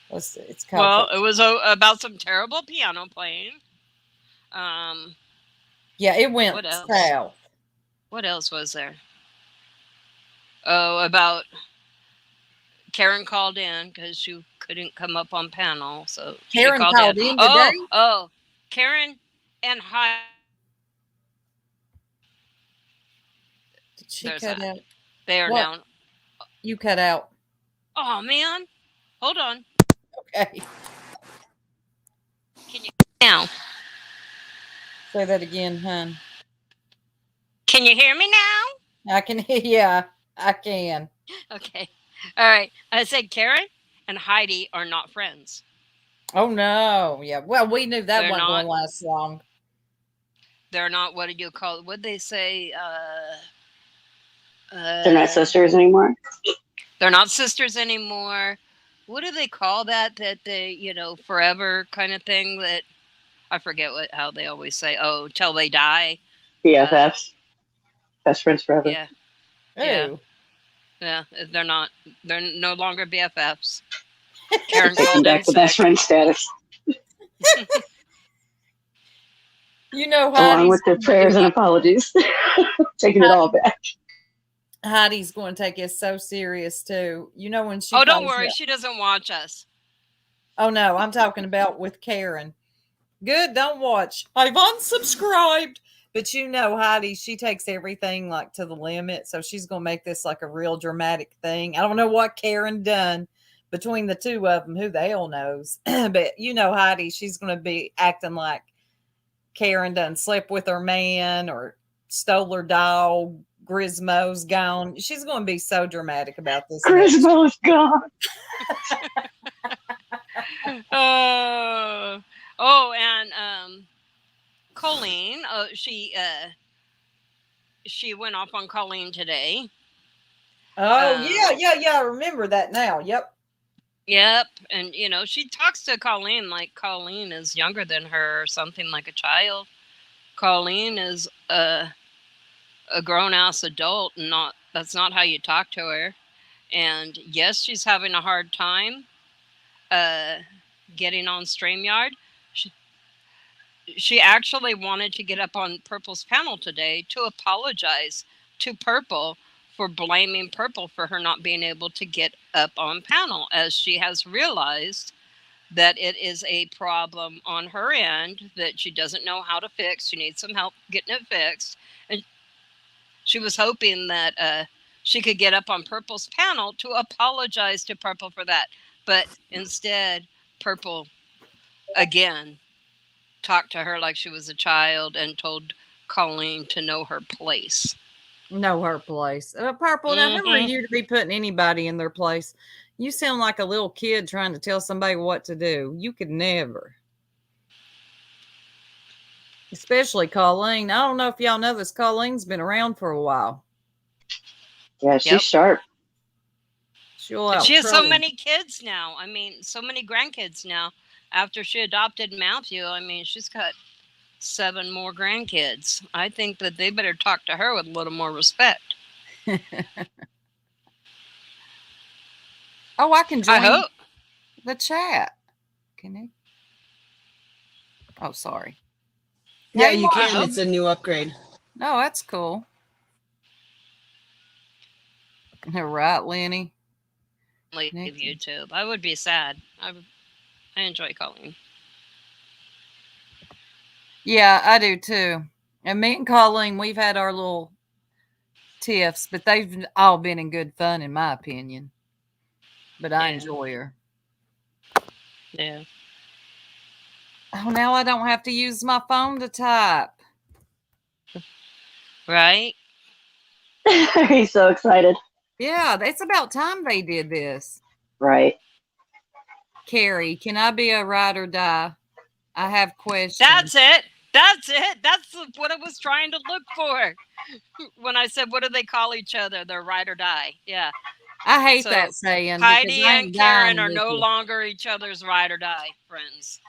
Let's see. It's called.
Well, it was about some terrible piano playing.
Yeah, it went south.
What else was there? Oh, about Karen called in because she couldn't come up on panel. So
Karen called in today?
Oh, Karen and Heidi.
Did she cut out?
They are down.
You cut out.
Oh, man. Hold on.
Okay.
Can you now?
Say that again, hon.
Can you hear me now?
I can hear. Yeah, I can.
Okay. All right. I said Karen and Heidi are not friends.
Oh, no. Yeah. Well, we knew that
They're
wasn't
not.
going to last long.
they're not, what did you call it? What'd they say?
They're not sisters anymore.
They're not sisters anymore. What do they call that? That they, forever kind of thing. That I forget how they always say. Oh, till they die.
BFFs, best friends forever.
Yeah, yeah,
Ooh.
yeah. They're not. They're no longer BFFs. Karen
Taking
called in
back the best
sick.
friend status,
You know,
along with their
Heidi's
prayers and apologies. Taking it all back.
Heidi's going to take it so serious too. You know when she.
Oh, don't
calls
worry.
you-
She doesn't watch us.
Oh no, I'm talking about with Karen. Good, don't watch. I've unsubscribed. But you know, Heidi, she takes everything like to the limit. So she's going to make this like a real dramatic thing. I don't know what Karen done between the two of them. Who the hell knows? But you know, Heidi, she's going to be acting like Karen done slept with her man or stole her dog. Grismo's gone. She's going to be so dramatic about this.
Grismo's gone.
And Colleen, she went off on Colleen today.
Oh, yeah. I remember that now. Yep.
And she talks to Colleen like Colleen is younger than her or something, like a child. Colleen is a grown-ass adult, and that's not how you talk to her. And yes, she's having a hard time getting on StreamYard. She actually wanted to get up on Purple's panel today to apologize to Purple for blaming Purple for her not being able to get up on panel, as she has realized that it is a problem on her end that she doesn't know how to fix. She needs some help getting it fixed. And she was hoping that she could get up on Purple's panel to apologize to Purple for that. But instead, Purple, again, talked to her like she was a child and told Colleen to know her place.
Know her place. Purple, now who are you to be putting anybody in their place? You sound like a little kid trying to tell somebody what to do. You could never. Especially Colleen. I don't know if y'all know this. Colleen's been around for a while.
Yeah, she's sharp.
She has so many kids now. I mean, so many grandkids now. After she adopted Matthew, I mean, she's got 7 more grandkids. I think that they better talk to her with a little more respect.
Oh, I can join
I hope.
the chat. Can I? Oh, sorry.
Yeah,
Hey,
you can.
Marshall.
It's a new upgrade.
Oh, that's cool. All right, Lenny.
Leave YouTube. I would be sad. I enjoy Colleen.
Yeah, I do too. And me and Colleen, we've had our little tiffs, but they've all been in good fun, in my opinion. But I enjoy her.
Yeah.
Oh, now I don't have to use my phone to type.
Right?
He's so excited.
Yeah, it's about time they did this.
Right.
Carrie, can I be a ride or die? I have questions.
That's it. That's what I was trying to look for. When I said, what do they call each other? They're ride or die. Yeah.
I hate that saying.
Heidi and Karen are
with
no
you.
longer each other's ride or die friends.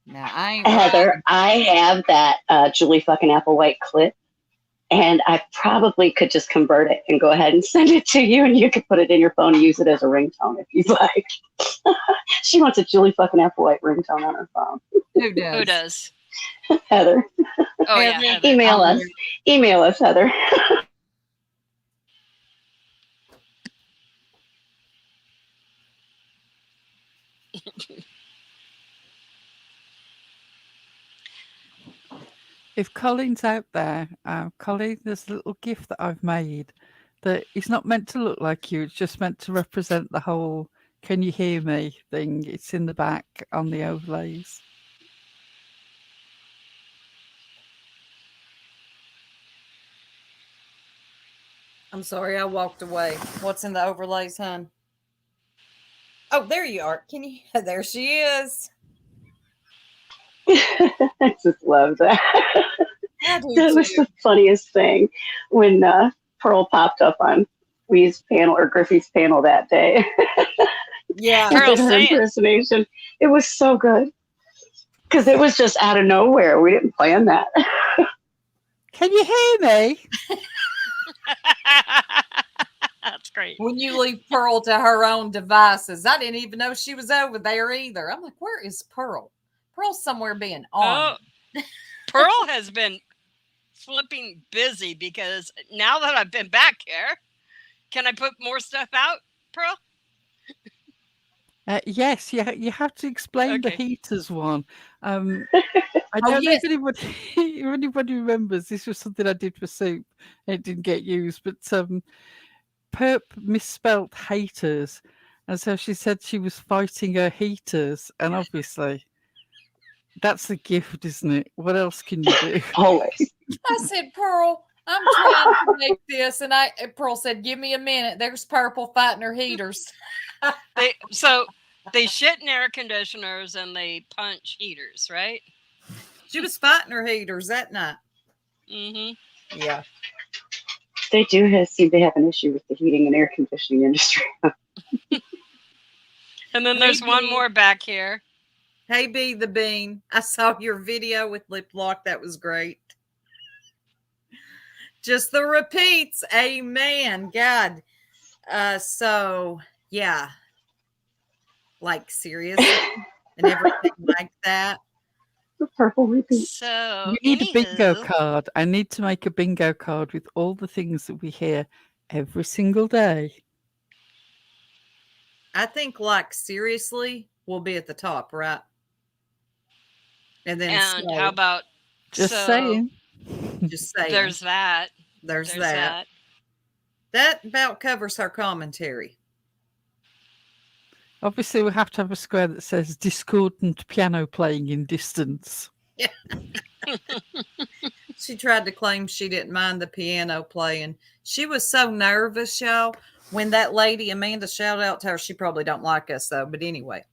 No, I ain't.
Heather, I have that Julie fucking Applewhite clip, and I probably could just convert it and go ahead and send it to you, and you could put it in your phone and use it as a ringtone if you'd like. She wants a Julie fucking Applewhite ringtone on her phone.
Who does?
Who does?
Heather.
Oh, yeah. Heather.
Email us. Email us, Heather.
If Colin's out there, Colin, there's a little gift that I've made that it's not meant to look like you. It's just meant to represent the whole "can you hear me" thing. It's in the back on the overlays.
I'm sorry, I walked away. What's in the overlays, hon? Oh, there you are. Can you? There she is.
I just love that.
I do
That was
too.
the funniest thing when Pearl popped up on Wee's panel or Griffey's panel that day
Yeah.
and
Pearl,
did her
say it.
impersonation. It was so good because it was just out of nowhere. We didn't plan that.
Can you hear me?
That's great.
When you leave Pearl to her own devices, I didn't even know she was over there either. I'm like, where is Pearl? Pearl's somewhere being on.
Oh, Pearl has been flipping busy because now that I've been back here, can I put more stuff out, Pearl?
Yes, you have to explain the
Okay.
heaters one. I
Oh,
don't know
yes.
if anybody remembers. This was something I did for soup. And it didn't get used, but Perp misspelt haters, and so she said she was fighting her heaters, and obviously that's a gift, isn't it? What else can you do?
Always.
I said, Pearl, I'm trying to make this. And Pearl said, give me a minute. There's Purple fighting her heaters.
They shit in air conditioners and they punch heaters, right?
She was fighting her heaters that night.
Mm-hmm.
Yeah.
They do seem to have an issue with the heating and air conditioning industry.
And then there's one more back here.
Hey, B the Bean. I saw your video with Lip Lock. That was great. Just the repeats. Amen. God. So, yeah. Like, seriously. And everything like that.
The purple repeat.
So
We need a bingo
anywho,
card. I need to make a bingo card with all the things that we hear every single day.
I think, like, seriously, we'll be at the top, right? And then
and
so,
how about
Just
so
saying.
just saying.
there's that.
There's
There's
that. That about covers her commentary.
Obviously, we have to have a square that says discordant piano playing in distance.
She tried to claim she didn't mind the piano playing. She was so nervous, y'all. When that lady, Amanda, shouted out to her, she probably don't like us, though. But anyway,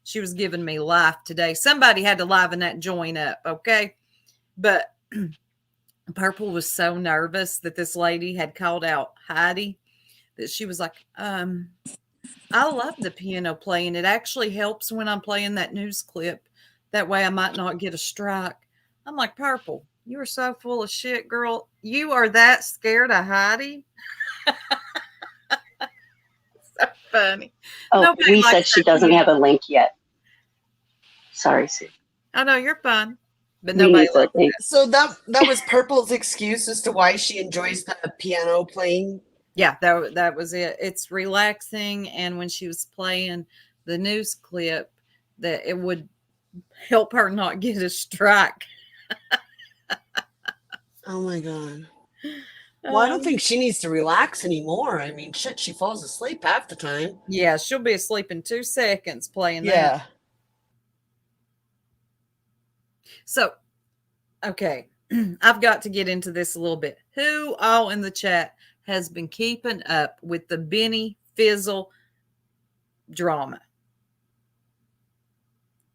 she was giving me life today. Somebody had to liven that joint up, okay? But Purple was so nervous that this lady had called out Heidi that she was like, I love the piano playing. It actually helps when I'm playing that news clip. That way I might not get a strike. I'm like, Purple, you are so full of shit, girl. You are that scared of Heidi? So funny.
Oh,
Nobody
we
likes
said she
that
doesn't
piano.
have a link yet. Sorry, Sue.
I know you're fun, but
We
nobody
need the
likes
link.
So that was Purple's excuse as to why she enjoys the piano playing.
Yeah, that was it. It's relaxing, and when she was playing the news clip, that it would help her not get a strike.
Oh my god. Well, I don't think she needs to relax anymore. I mean, shit, she falls asleep half the time.
Yeah, she'll be asleep in 2 seconds playing that.
Yeah.
So, okay, I've got to get into this a little bit. Who all in the chat has been keeping up with the Benny Fizzle drama?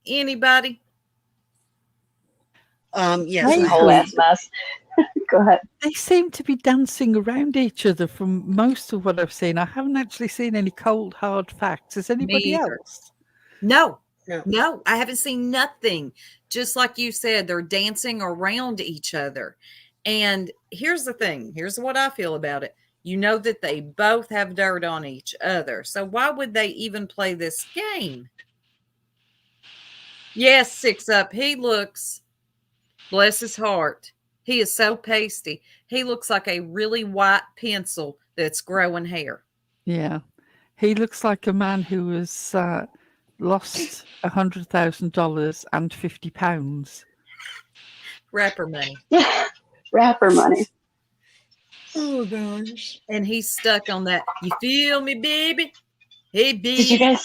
Anybody?
Yes.
Hey,
The whole ass mess. Go ahead.
They seem to be dancing around each other from most of what I've seen. I haven't actually seen any cold, hard facts. Has anybody
either.
else?
No, I haven't seen nothing. Just like you said, they're dancing around each other. And here's the thing. Here's what I feel about it. You know that they both have dirt on each other. So why would they even play this game? Yes, 6 Up. He looks, bless his heart, he is so pasty. He looks like a really white pencil that's growing hair.
Yeah. He looks like a man who has lost $100,000 and £50.
Rapper money.
Rapper money.
Oh gosh.
And he's stuck on that. You feel me, baby? Hey, baby.
Did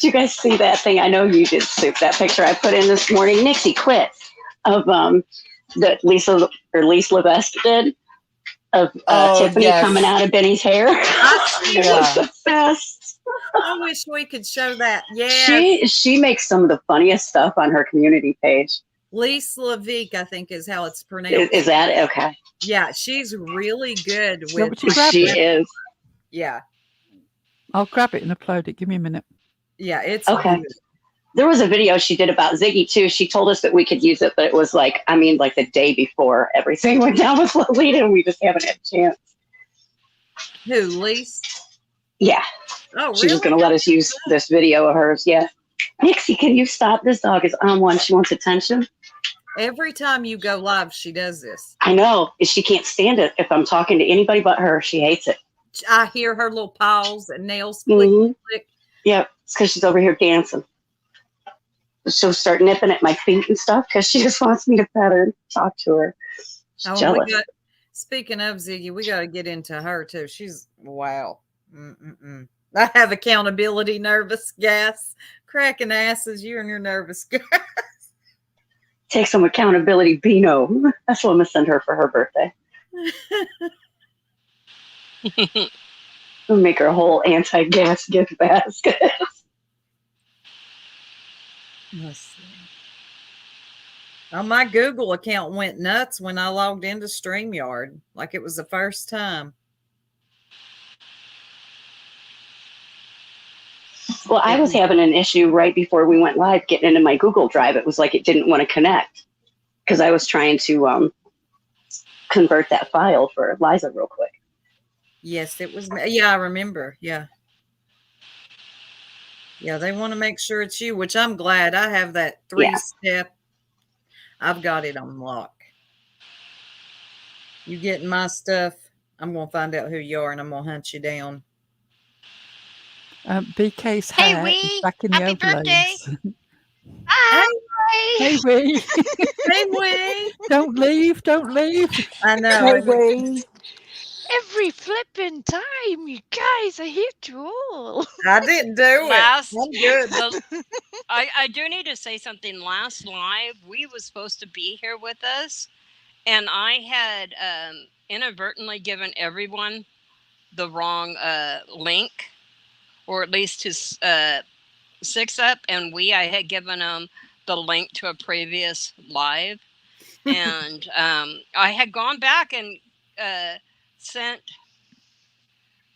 you guys see that thing? I know you did, Soup. That picture I put in this morning. Nixie quit of that Lisa Levesque did of Tiffany
yes.
coming out of Benny's hair. It was the best.
I wish we could show that. Yeah.
She makes some of the funniest stuff on her community page.
Lise Lavique, I think is how it's pronounced.
Is that okay?
Yeah, she's really good
You want
with.
me to grab
She
it?
is.
Yeah,
I'll grab it and upload it. Give me a minute.
yeah, it's
Okay.
good.
There was a video she did about Ziggy too. She told us that we could use it, but it was like, I mean, like the day before everything went down with Lolita, and we just haven't had a chance.
Who, Lise?
Yeah,
Oh,
she was
really?
going to let us use this video of hers. Yeah. Nixie, can you stop? This dog is on one. She wants attention.
Every time you go live, she does this.
I know. She can't stand it. If I'm talking to anybody but her, she hates it.
I hear her little paws and nails click,
Mhm.
click.
Yeah, it's because she's over here dancing. She'll start nipping at my feet and stuff because she just wants me to pet her and talk to her. She's jealous.
Speaking of Ziggy, we got to get into her too. She's wow. I have accountability nervous gas, cracking asses. You and your nervous gas.
Take some accountability, Beano. That's what I'm going to send her for her birthday. We'll make her a whole anti-gas gift basket.
Let's see. Oh, my Google account went nuts when I logged into StreamYard, like it was the first time.
Well, I was having an issue right before we went live getting into my Google Drive. It was like it didn't want to connect because I was trying to convert that file for Liza real quick.
Yes, it was. Yeah, I remember. Yeah. Yeah, they want to make sure it's you, which I'm glad. I have that 3-step. I've got it on lock. You getting my stuff? I'm going to find out who you are and I'm going to hunt you down.
BK's
Hey,
hair is
Wee.
back in
Happy
the overlays.
Hi.
Hey, Wee.
Hey, Wee.
Don't leave. Don't leave.
I know.
Every flipping time, you guys, I hate you all.
I didn't do
Last,
it. I'm good.
I do need to say something. Last live, we was supposed to be here with us, and I had inadvertently given everyone the wrong link, or at least to Six Up, and I had given them the link to a previous live, and I had gone back and sent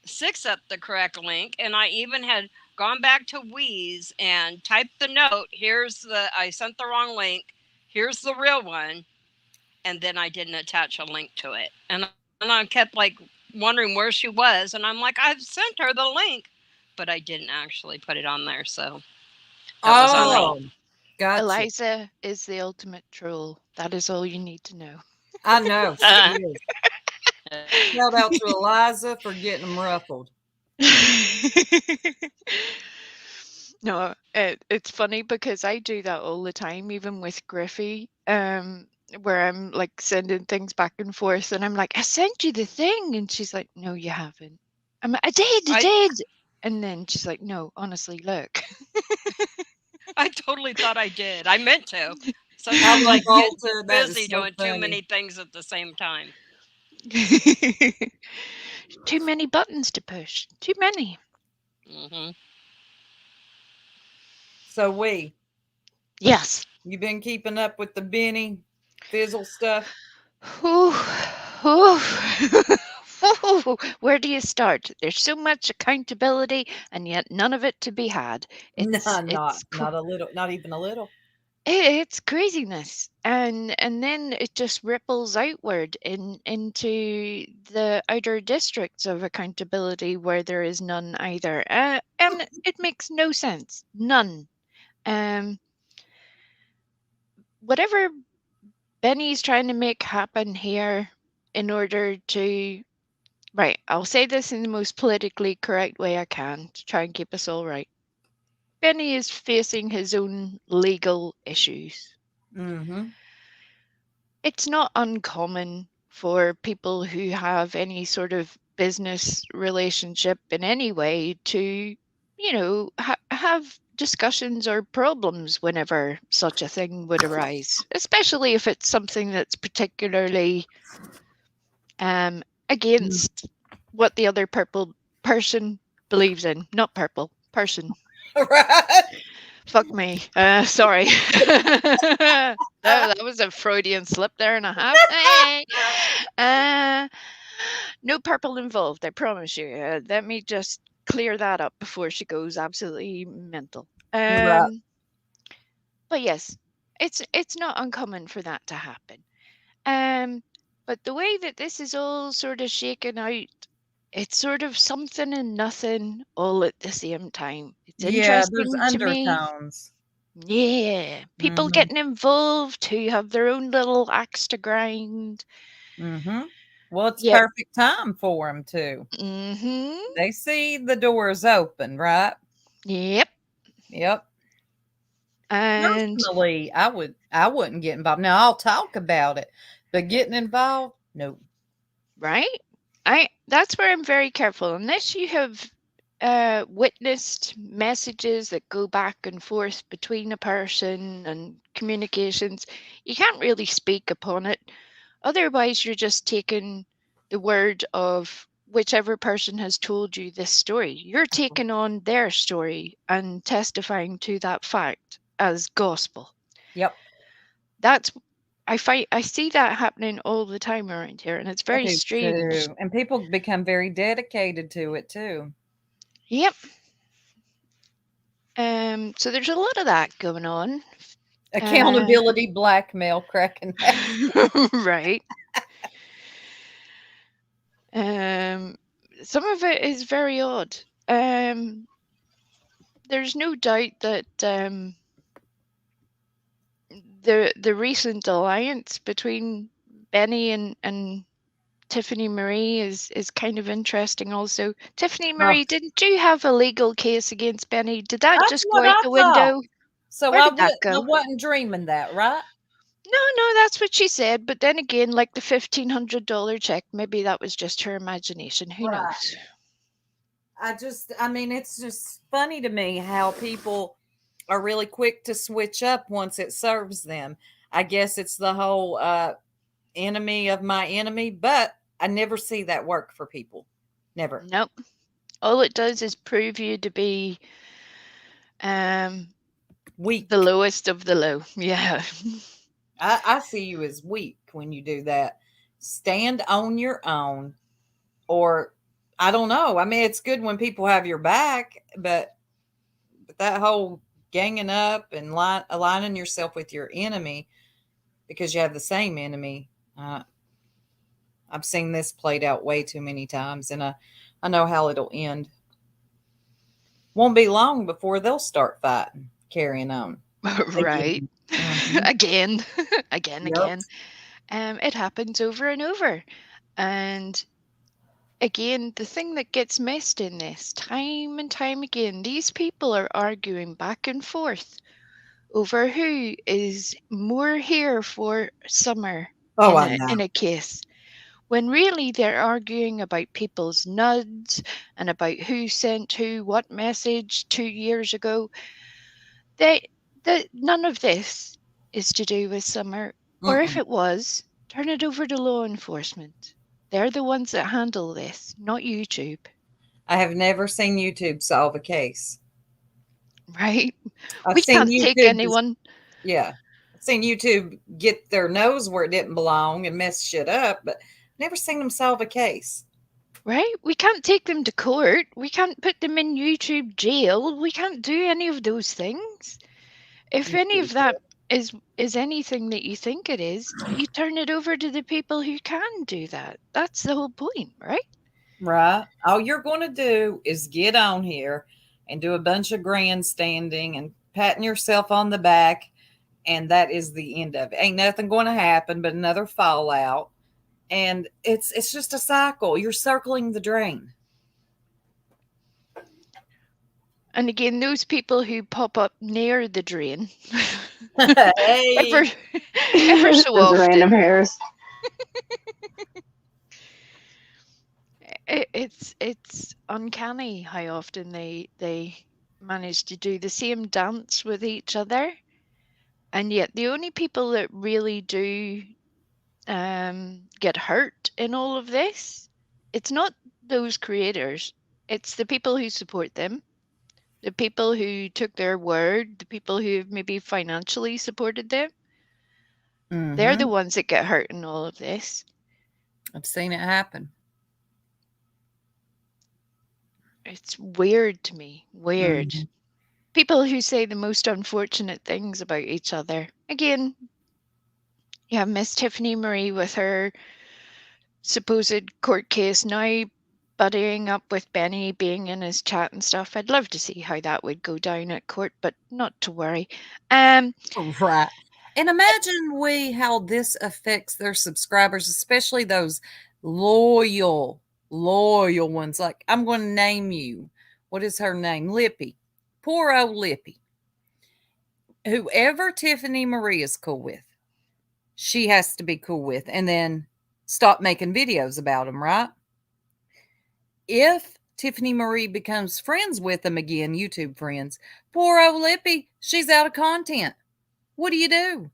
Six Up the correct link, and I even had gone back to Wheeze and typed the note. I sent the wrong link. Here's the real one, and then I didn't attach a link to it, and I kept like wondering where she was, and I'm like, I've sent her the link, but I didn't actually put it on there, so that was on me.
Gotcha.
Eliza is the ultimate troll. That is all you need to know.
I know. She is. Shout out to Eliza for getting them ruffled.
No, it's funny because I do that all the time, even with Griffey, where I'm like sending things back and forth, and I'm like, I sent you the thing, and she's like, no, you haven't. I'm like, I did. And then she's like, no, honestly, look.
I totally thought I did. I meant to. Sometimes I get busy doing too many things at the same time.
Too many buttons to push. Too many.
Mm-hmm.
So
yes,
you been keeping up with the Benny Fizzle stuff?
Where do you start? There's so much accountability, and yet none of it to be had.
Not a little, not even a little.
It's craziness, and then it just ripples outward into the outer districts of accountability where there is none either, and it makes no sense, none. Whatever Benny's trying to make happen here, in order to, right, I'll say this in the most politically correct way I can to try and keep us all right. Benny is facing his own legal issues.
Mm-hmm.
It's not uncommon for people who have any sort of business relationship in any way to, have discussions or problems whenever such a thing would arise, especially if it's something that's particularly against what the other person believes in. Not person.
Right.
Fuck me. Sorry. That was a Freudian slip there and a half. Hey. No purple involved, I promise you. Let me just clear that up before she goes absolutely mental.
Right.
But yes, it's not uncommon for that to happen. But the way that this is all sort of shaken out, it's sort of something and nothing all at the same time. It's
Yeah, there's
interesting to me.
undertones.
Yeah, people
Mhm.
getting involved who have their own little axe to grind.
Well, it's
Yep.
perfect time for them too.
Mm-hmm.
They see the doors open, right?
Yep.
Yep.
And
Personally, I wouldn't get involved. Now I'll talk about it, but getting involved, no.
right, that's where I'm very careful. Unless you have witnessed messages that go back and forth between a person and communications, you can't really speak upon it. Otherwise, you're just taking the word of whichever person has told you this story. You're taking on their story and testifying to that fact as gospel.
Yep.
That's I see that happening all the time around here, and it's
I
very
do
strange.
too. And people become very dedicated to it too.
Yep. So there's a lot of that going on.
Accountability, blackmail, cracking that.
Right. Some of it is very odd. There's no doubt that the recent alliance between Benny and Tiffany Marie is kind of interesting also. Tiffany Marie, didn't you have a legal case against Benny? Did that
That's
just go
what
out
I
the
thought.
window?
So
Where
I
did that go?
wasn't dreaming that, right?
No, that's what she said. But then again, like the $1,500 check, maybe that was just her imagination. Who
Right.
knows?
I mean, it's just funny to me how people are really quick to switch up once it serves them. I guess it's the whole enemy of my enemy, but I never see that work for people. Never.
Nope. All it does is prove you to be
Weak.
the lowest of the low. Yeah.
I see you as weak when you do that. Stand on your own, or I don't know. I mean, it's good when people have your back, but that whole ganging up and aligning yourself with your enemy because you have the same enemy. I've seen this played out way too many times, and I know how it'll end. Won't be long before they'll start fighting, carrying on.
Right. Again.
Yep.
Again. It happens over and over. And again, the thing that gets missed in this time and time again, these people are arguing back and forth over who is more here for Summer
Oh, I
in
know.
a case, when really they're arguing about people's nuds and about who sent who what message 2 years ago. None of this is to do with Summer, or if it was, turn it over to law enforcement. They're the ones that handle this, not YouTube.
I have never seen YouTube solve a case.
Right?
I've
We
seen
can't take
YouTube
anyone.
Yeah. I've seen YouTube get their nose where it didn't belong and mess shit up, but never seen them solve a case.
Right? We can't take them to court. We can't put them in YouTube jail. We can't do any of those things. If any of that is anything that you think it is, you turn it over to the people who can do that. That's the whole point, right?
Right. All you're going to do is get on here and do a bunch of grandstanding and patting yourself on the back, and that is the end of it. Ain't nothing going to happen but another fallout, and it's just a cycle. You're circling the drain.
And again, those people who pop up near the drain,
Hey.
ever so
Those
often,
random hairs.
it's uncanny how often they manage to do the same dance with each other, and yet the only people that really do get hurt in all of this, it's not those creators, it's the people who support them, The people who took their word, the people who maybe financially supported them, they're the ones that get hurt in all of this.
I've seen it happen.
It's weird to me. Weird. People who say the most unfortunate things about each other. Again, you have Miss Tiffany Marie with her supposed court case now buddying up with Benny, being in his chat and stuff. I'd love to see how that would go down at court, but not to worry.
Right. And imagine how this affects their subscribers, especially those loyal ones. Like, I'm going to name you. What is her name? Lippy. Poor old Lippy. Whoever Tiffany Marie is cool with, she has to be cool with, and then stop making videos about them, right? If Tiffany Marie becomes friends with them again, YouTube friends, poor old Lippy, she's out of content. What do you do?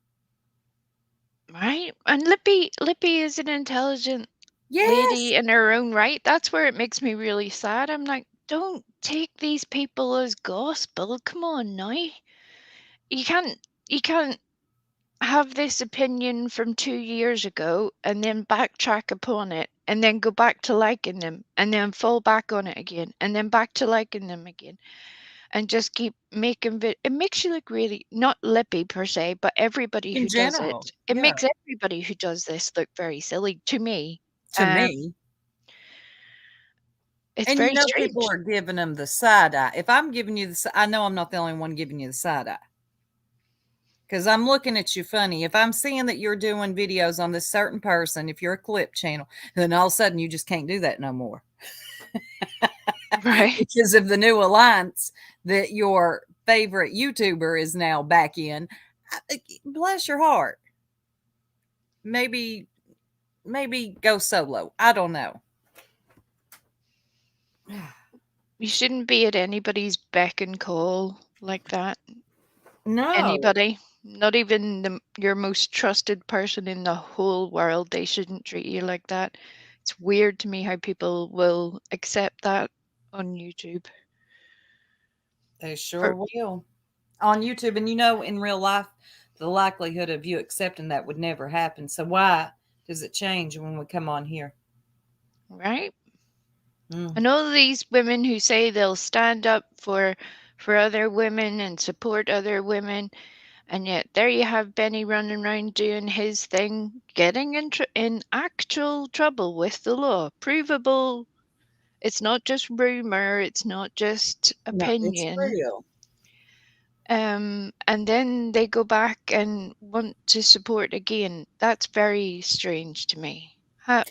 Right? And Lippy is an intelligent lady
Yes.
in her own right. That's where it makes me really sad. I'm like, don't take these people as gospel. Come on now. You can't have this opinion from 2 years ago and then backtrack upon it and then go back to liking them and then fall back on it again and then back to liking them again and just keep making it makes you look really not lippy per se, but everybody
In
who does it.
general,
It
yeah.
makes everybody who does this look very silly to me.
To me.
It's
And
very
you know,
strange.
people are giving them the side eye. If I'm giving you I know I'm not the only one giving you the side eye. Because I'm looking at you funny. If I'm seeing that you're doing videos on this certain person, if you're a clip channel, then all of a sudden you just can't do that no more.
Right.
Because of the new alliance that your favorite YouTuber is now back in. Bless your heart. Maybe go solo. I don't know.
You shouldn't be at anybody's beck and call like that.
No.
Anybody, not even your most trusted person in the whole world, they shouldn't treat you like that. It's weird to me how people will accept that on YouTube.
They sure will. On YouTube, and you know, in real life, the likelihood of you accepting that would never happen. So why does it change when we come on here?
Right? And all of these women who say they'll stand up for other women and support other women, and yet there you have Benny running around doing his thing, getting in actual trouble with the law. Provable. It's not just rumor. It's not just opinion.
No, it's real.
And then they go back and want to support again. That's very strange to me.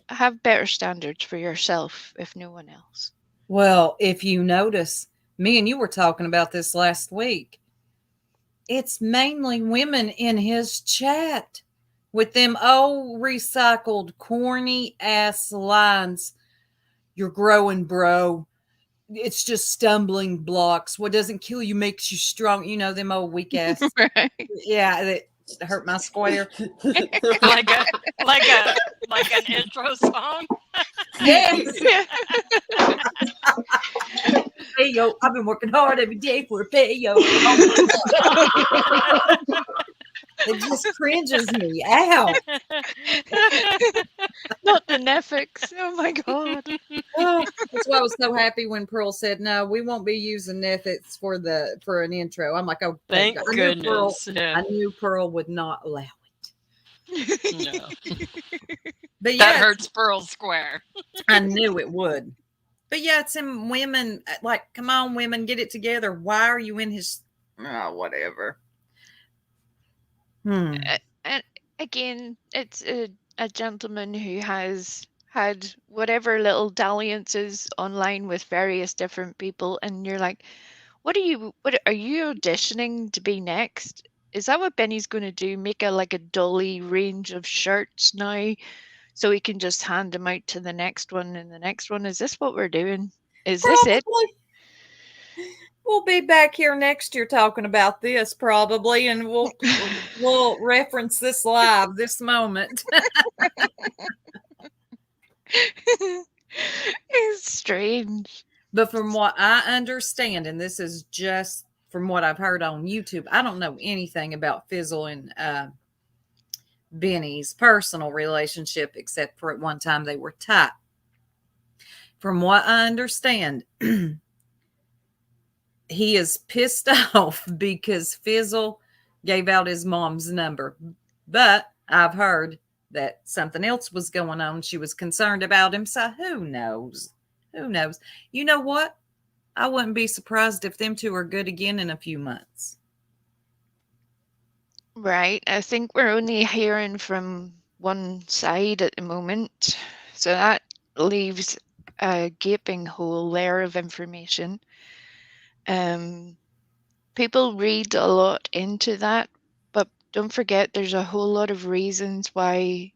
Have better standards for yourself, if no one else.
Well, if you notice, me and you were talking about this last week. It's mainly women in his chat with them old recycled corny ass lines. You're growing, bro. It's just stumbling blocks. What doesn't kill you makes you strong. You know, them old weak ass.
Right.
Yeah, that hurt my square.
like an intro song.
Yes. Hey yo, I've been working hard every day for a pay yo. It just cringes me out.
Not the Netflix. Oh my god.
Oh, that's why I was so happy when Pearl said, "No, we won't be using Netflix for an intro." I'm like, "Oh,
thank goodness."
I knew Pearl would not allow it.
No.
But yeah,
That hurts Pearl Square.
I knew it would. But yeah, it's in women. Like, come on, women, get it together. Why are you in his? Oh, whatever.
And again, it's a gentleman who has had whatever little dalliances online with various different people, and you're like, what are you auditioning to be next? Is that what Benny's going to do? Make a dolly range of shirts now, so he can just hand them out to the next one and the next one? Is this what we're doing? Is this it?
We'll be back here next year talking about this probably, and we'll reference this live this moment.
It's strange.
But from what I understand, and this is just from what I've heard on YouTube, I don't know anything about Fizzle and Benny's personal relationship, except for at one time they were tight. From what I understand, he is pissed off because Fizzle gave out his mom's number. But I've heard that something else was going on. She was concerned about him. So who knows? Who knows? You know what? I wouldn't be surprised if them two are good again in a few months.
Right. I think we're only hearing from one side at the moment. So that leaves a gaping hole there of information. People read a lot into that, but don't forget there's a whole lot of reasons why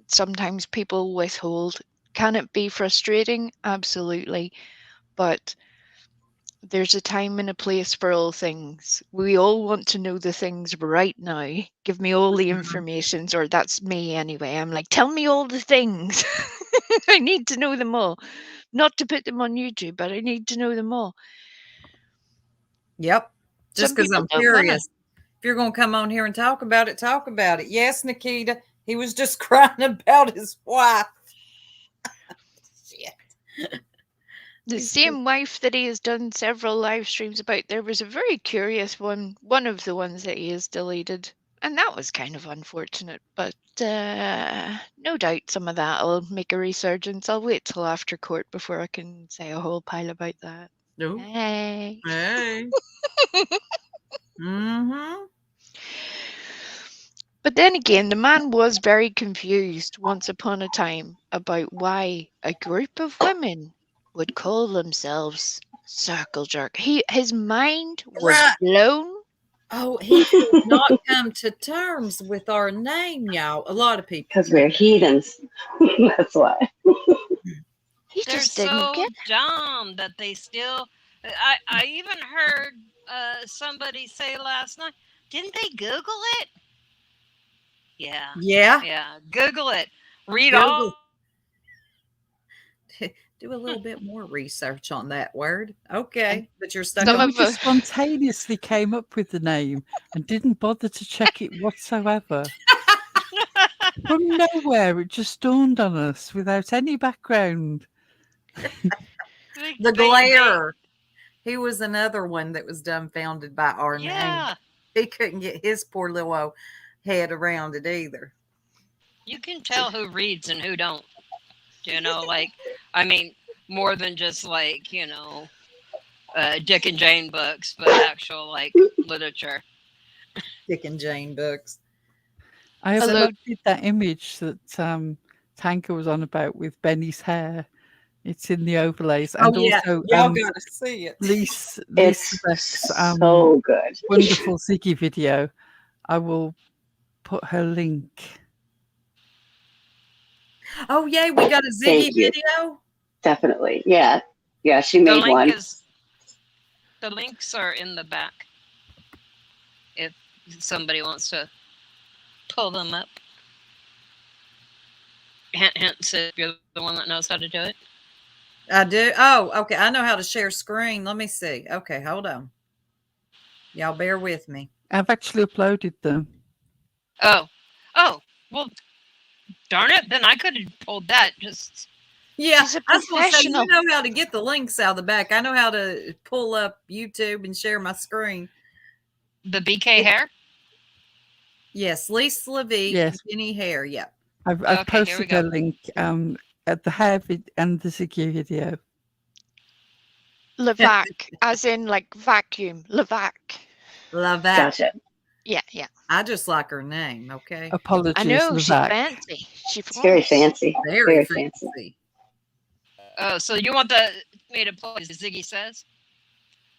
sometimes people withhold. Can it be frustrating? Absolutely. But there's a time and a place for all things. We all want to know the things right now. Give me all the information, or that's me anyway. I'm like, tell me all the things. I need to know them all. Not to put them on YouTube, but I need to know them all.
Yep. Just
Some
because
people
I'm
don't wanna.
curious. If you're going to come on here and talk about it, talk about it. Yes, Nikita. He was just crying about his wife. Shit.
The same wife that he has done several live streams about. There was a very curious one of the ones that he has deleted, and that was kind of unfortunate, but no doubt some of that will make a resurgence. I'll wait till after court before I can say a whole pile about that.
No.
Hey.
Hey. Mm-hmm.
But then again, the man was very confused once upon a time about why a group of women would call themselves circle jerk. His mind was
Right.
blown.
Oh, he could not come to terms with our name, y'all. A lot of people.
Because we're heathens. That's why.
He
They're
just didn't
so
get
dumb that they still. I even heard somebody say last night, didn't they Google it? Yeah.
Yeah.
Yeah. Google it. Read
Google.
all.
Do a little bit more research on that word. Okay. But you're stuck
Some
on
We
of
just spontaneously came up with the name and didn't bother to check it whatsoever. From nowhere, it just dawned on us without any background.
the glare. He was another one that was dumbfounded by our name.
Yeah.
He couldn't get his poor little old head around it either.
You can tell who reads and who don't. You know, like, I mean, more than just like, you know, Dick and Jane books, but actual like literature.
Dick and Jane books.
I have
Hello.
uploaded that image that Tanker was on about with Benny's hair. It's in the overlays. And
yeah.
also
Y'all gotta see it.
Lisa
It's
Beck's
so good.
wonderful Ziggy video. I will put her link.
Oh yeah, we got a Ziggy
Thank you.
video.
Definitely. Yeah. Yeah, she
The
made
link
one.
the links are in the back. If somebody wants to pull them up. Hence, if you're the one that knows how to do it.
I do. Oh, okay. I know how to share screen. Let me see. Okay, hold on. Y'all bear with me.
I've actually uploaded them.
Oh, well, darn it. Then I could have pulled that. Just
Yeah,
She's a
I was going to say, you
professional.
know how to get the links out of the back. I know how to pull up YouTube and share my screen.
the BK hair.
Yes, Lisa Levy,
Yes.
Jenny Hare. Yeah.
I've
Okay, here we
posted a
go.
link at the hair and the Ziggy video.
Levac, as in like vacuum. Levac.
Love that.
Gotcha.
Yeah.
I just like her name. Okay.
Apologies,
I know, she's
Levac.
fancy.
It's very fancy.
Very
fancy.
fancy.
Oh, so you want me to play Ziggy Says?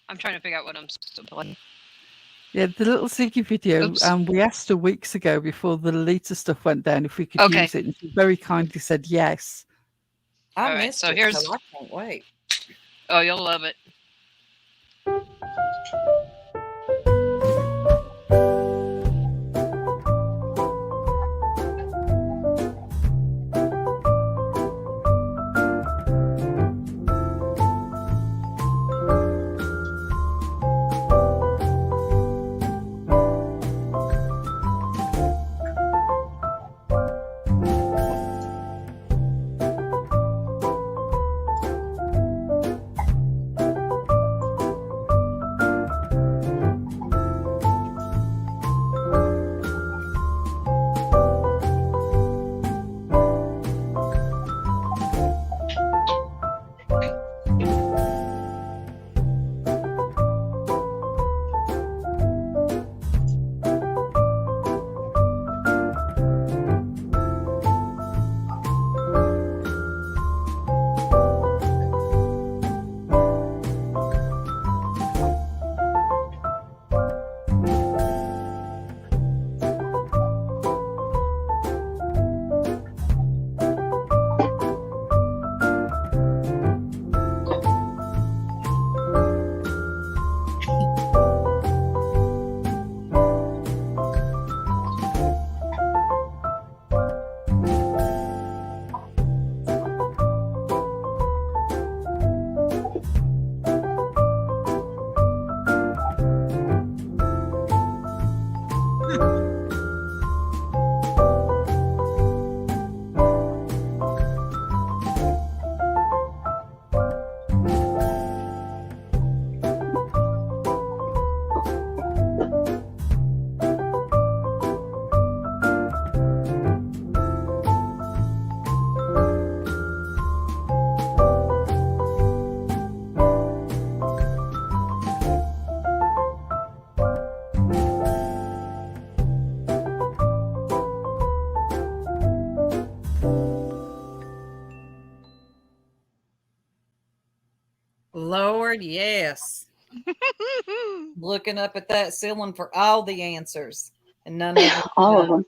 I'm trying to figure out what I'm supposed to play.
Yeah, the little Ziggy video,
Oops.
we asked her weeks ago before the Lolita stuff went down if we could
Okay.
use it, and she very kindly said yes.
I
All right,
missed
so
it,
here's-
so I can't wait.
Oh, you'll love it.
Lord, yes. Looking up at that ceiling for all the answers, and none of them.
All of them.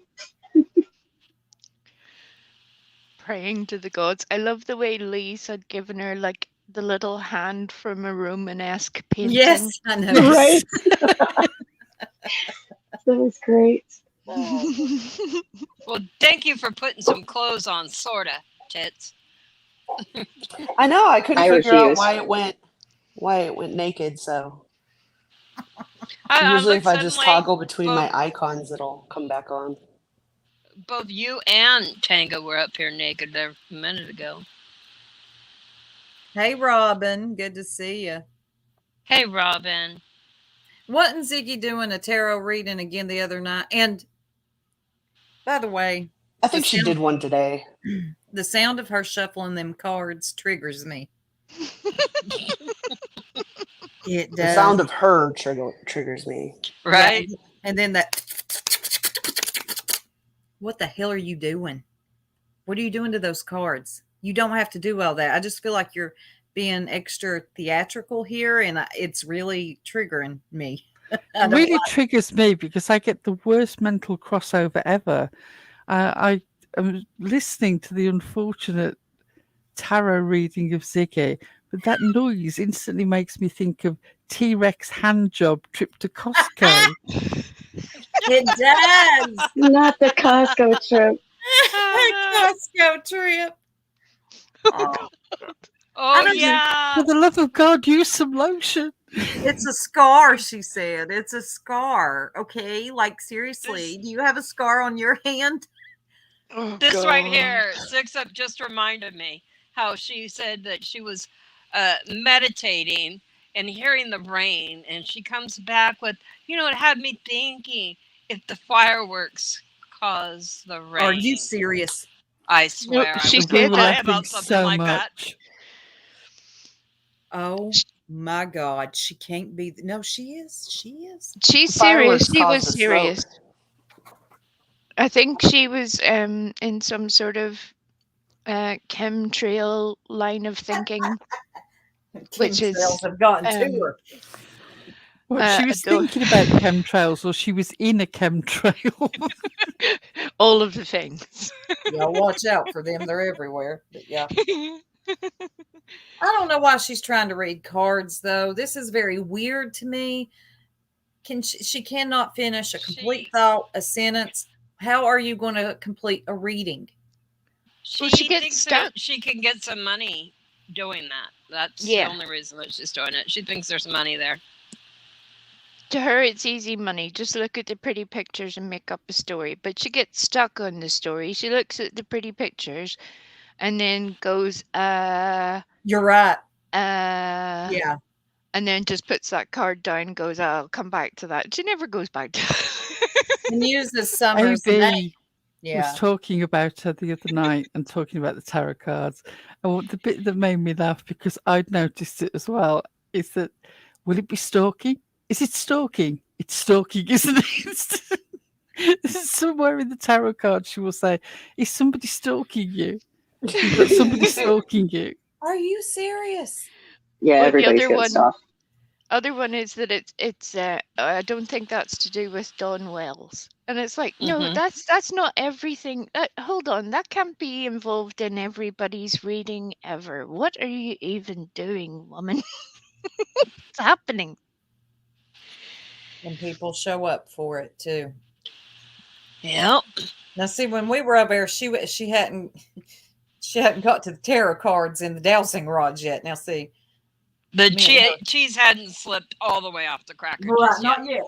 Praying to the gods. I love the way Lise had given her like the little hand from a Romanesque painting.
Yes, I know.
Right? That was great.
Well, thank you for putting some clothes on, sorta, Tits.
I know. I couldn't
I
figure out
refuse.
why it went naked. So
I
usually,
looked
if I just
suddenly,
toggle between my icons, it'll come back on.
both you and Tanga were up here naked there a minute ago.
Hey, Robin. Good to see you.
Hey, Robin.
Wasn't Ziggy doing a tarot reading again the other night? And by the way,
I think she did one today.
the sound of her shuffling them cards triggers me. It does.
The sound of her triggers me.
Right?
Yeah, and then that. What the hell are you doing? What are you doing to those cards? You don't have to do all that. I just feel like you're being extra theatrical here, and it's really triggering me.
It really triggers me because I get the worst mental crossover ever. I am listening to the unfortunate tarot reading of Ziggy, but that noise instantly makes me think of T-Rex hand job trip to Costco.
It does.
Not the Costco trip.
Costco trip.
Oh, yeah.
For the love of God, use some lotion.
It's a scar, she said. It's a scar. Okay, like seriously, do you have a scar on your hand?
This right here, Six Up just reminded me how she said that she was meditating and hearing the rain, and she comes back with, it had me thinking if the fireworks cause the rain.
Are you serious?
I swear, I
she
was
said
gonna lie
that.
about something like that.
Oh my God, she can't be. No, she is. She is.
She's
Fireworks
serious. She
cause
was
the
serious.
smoke.
I think she was in some sort of chemtrail line of thinking, which is
Chemtrails have gotten to her.
What, she was thinking about chemtrails, or she was in a chemtrail?
all of the things.
Y'all watch out for them. They're everywhere. But yeah. I don't know why she's trying to read cards, though. This is very weird to me. She cannot finish a complete thought, a sentence. How are you going to complete a reading?
She
gets
thinks
stuck.
that she can get some money doing that. That's
Yeah.
the only reason that she's doing it. She thinks there's money there.
To her, it's easy money. Just look at the pretty pictures and make up a story. But she gets stuck on the story. She looks at the pretty pictures and then goes,
You're right.
yeah. And then just puts that card down and goes, I'll come back to that. She never goes back to that.
And uses summer's
AB
name. Yeah.
was talking about her the other night and talking about the tarot cards. And the bit that made me laugh, because I'd noticed it as well, is that, will it be stalking? Is it stalking? It's stalking, isn't it? Somewhere in the tarot card she will say, is somebody stalking you? You've got somebody stalking you.
Are you serious?
Yeah,
Or the
everybody's
other
got
one-
stuff.
Other one is that it's I don't think that's to do with Dawn Wells. And it's like, no,
Mhm.
that's not everything. Hold on, that can't be involved in everybody's reading ever. What are you even doing, woman? What's happening?
And people show up for it too.
Yep.
Now, see, when we were over there, she hadn't got to the tarot cards in the dowsing rods yet. Now, see,
The
Me and her.
cheese hadn't slipped all the way off the cracker
right,
just yet.
not yet.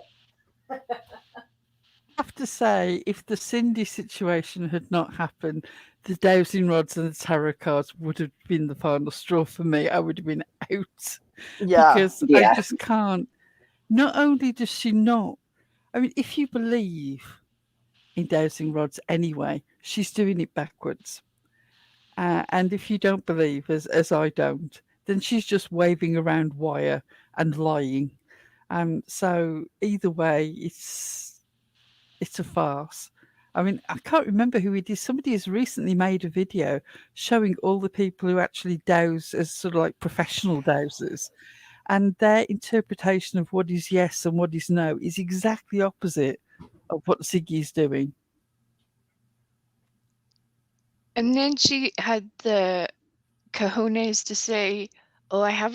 I have to say, if the Cindy situation had not happened, the dowsing rods and the tarot cards would have been the final straw for me. I would have been out.
Yeah.
Because
Yeah.
I just can't. Not only does she not, I mean, if you believe in dowsing rods anyway, she's doing it backwards. And if you don't believe, as I don't, then she's just waving around wire and lying. So either way, it's a farce. I mean, I can't remember who it is. Somebody has recently made a video showing all the people who actually douse as sort of like professional dowsers, and their interpretation of what is yes and what is no is exactly opposite of what Ziggy's doing.
And then she had the cojones to say, "Oh, I have."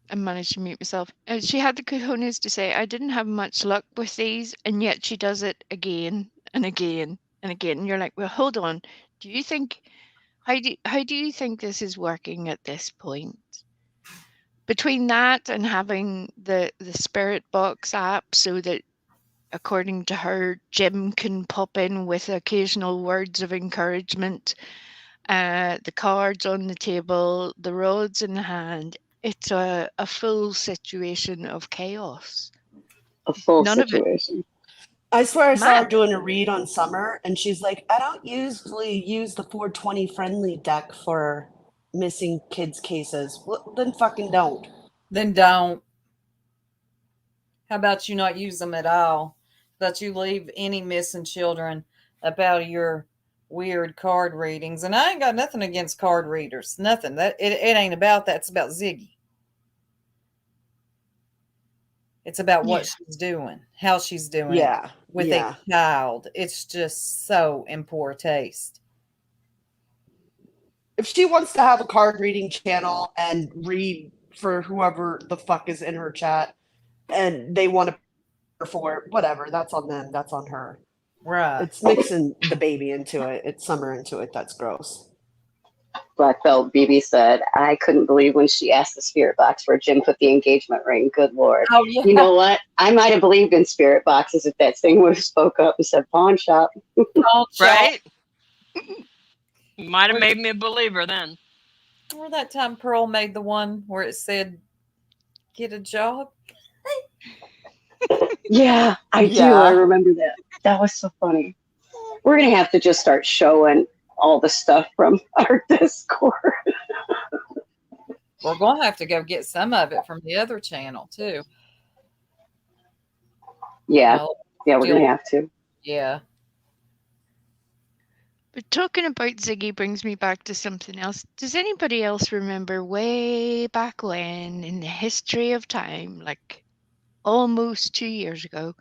I managed to mute myself. She had the cojones to say, "I didn't have much luck with these," and yet she does it again and again and again. And you're like, "Well, hold on. Do you think? How do you think this is working at this point?" Between that and having the Spirit Box app, so that according to her, Jim can pop in with occasional words of encouragement, the cards on the table, the rods in hand. It's a full situation of chaos.
A full
None of it.
situation.
I swear I saw her
Mad.
doing a read on Summer, and she's like, I don't usually use the 420 friendly deck for missing kids' cases. Well, then fucking don't.
Then don't. How about you not use them at all? How about you leave any missing children up out of your weird card readings? And I ain't got nothing against card readers. Nothing. That it ain't about that. It's about Ziggy. It's about what she's doing, how she's doing it with a child. It's just so in poor taste.
If she wants to have a card reading channel and read for whoever the fuck is in her chat, and they want to pay her for it, whatever, that's on them. That's on her.
Right.
It's mixing the baby into it. It's Summer into it. That's gross.
Black Belt BB said, I couldn't believe when she asked the spirit box where Jim put the engagement ring. Good Lord.
Oh, yeah.
You know what? I might have believed in spirit boxes if that thing would have spoke up and said pawn shop.
Right? Might have made me a believer then.
Or that time Pearl made the one where it said, get a job.
Yeah, I do. I remember that. That was so funny. We're going to have to just start showing all the stuff from our Discord.
We're going to have to go get some of it from the other channel, too.
Yeah. Yeah, we're going to have to.
Yeah.
But talking about Ziggy brings me back to something else. Does anybody else remember way back when in the history of time, like almost 2 years ago,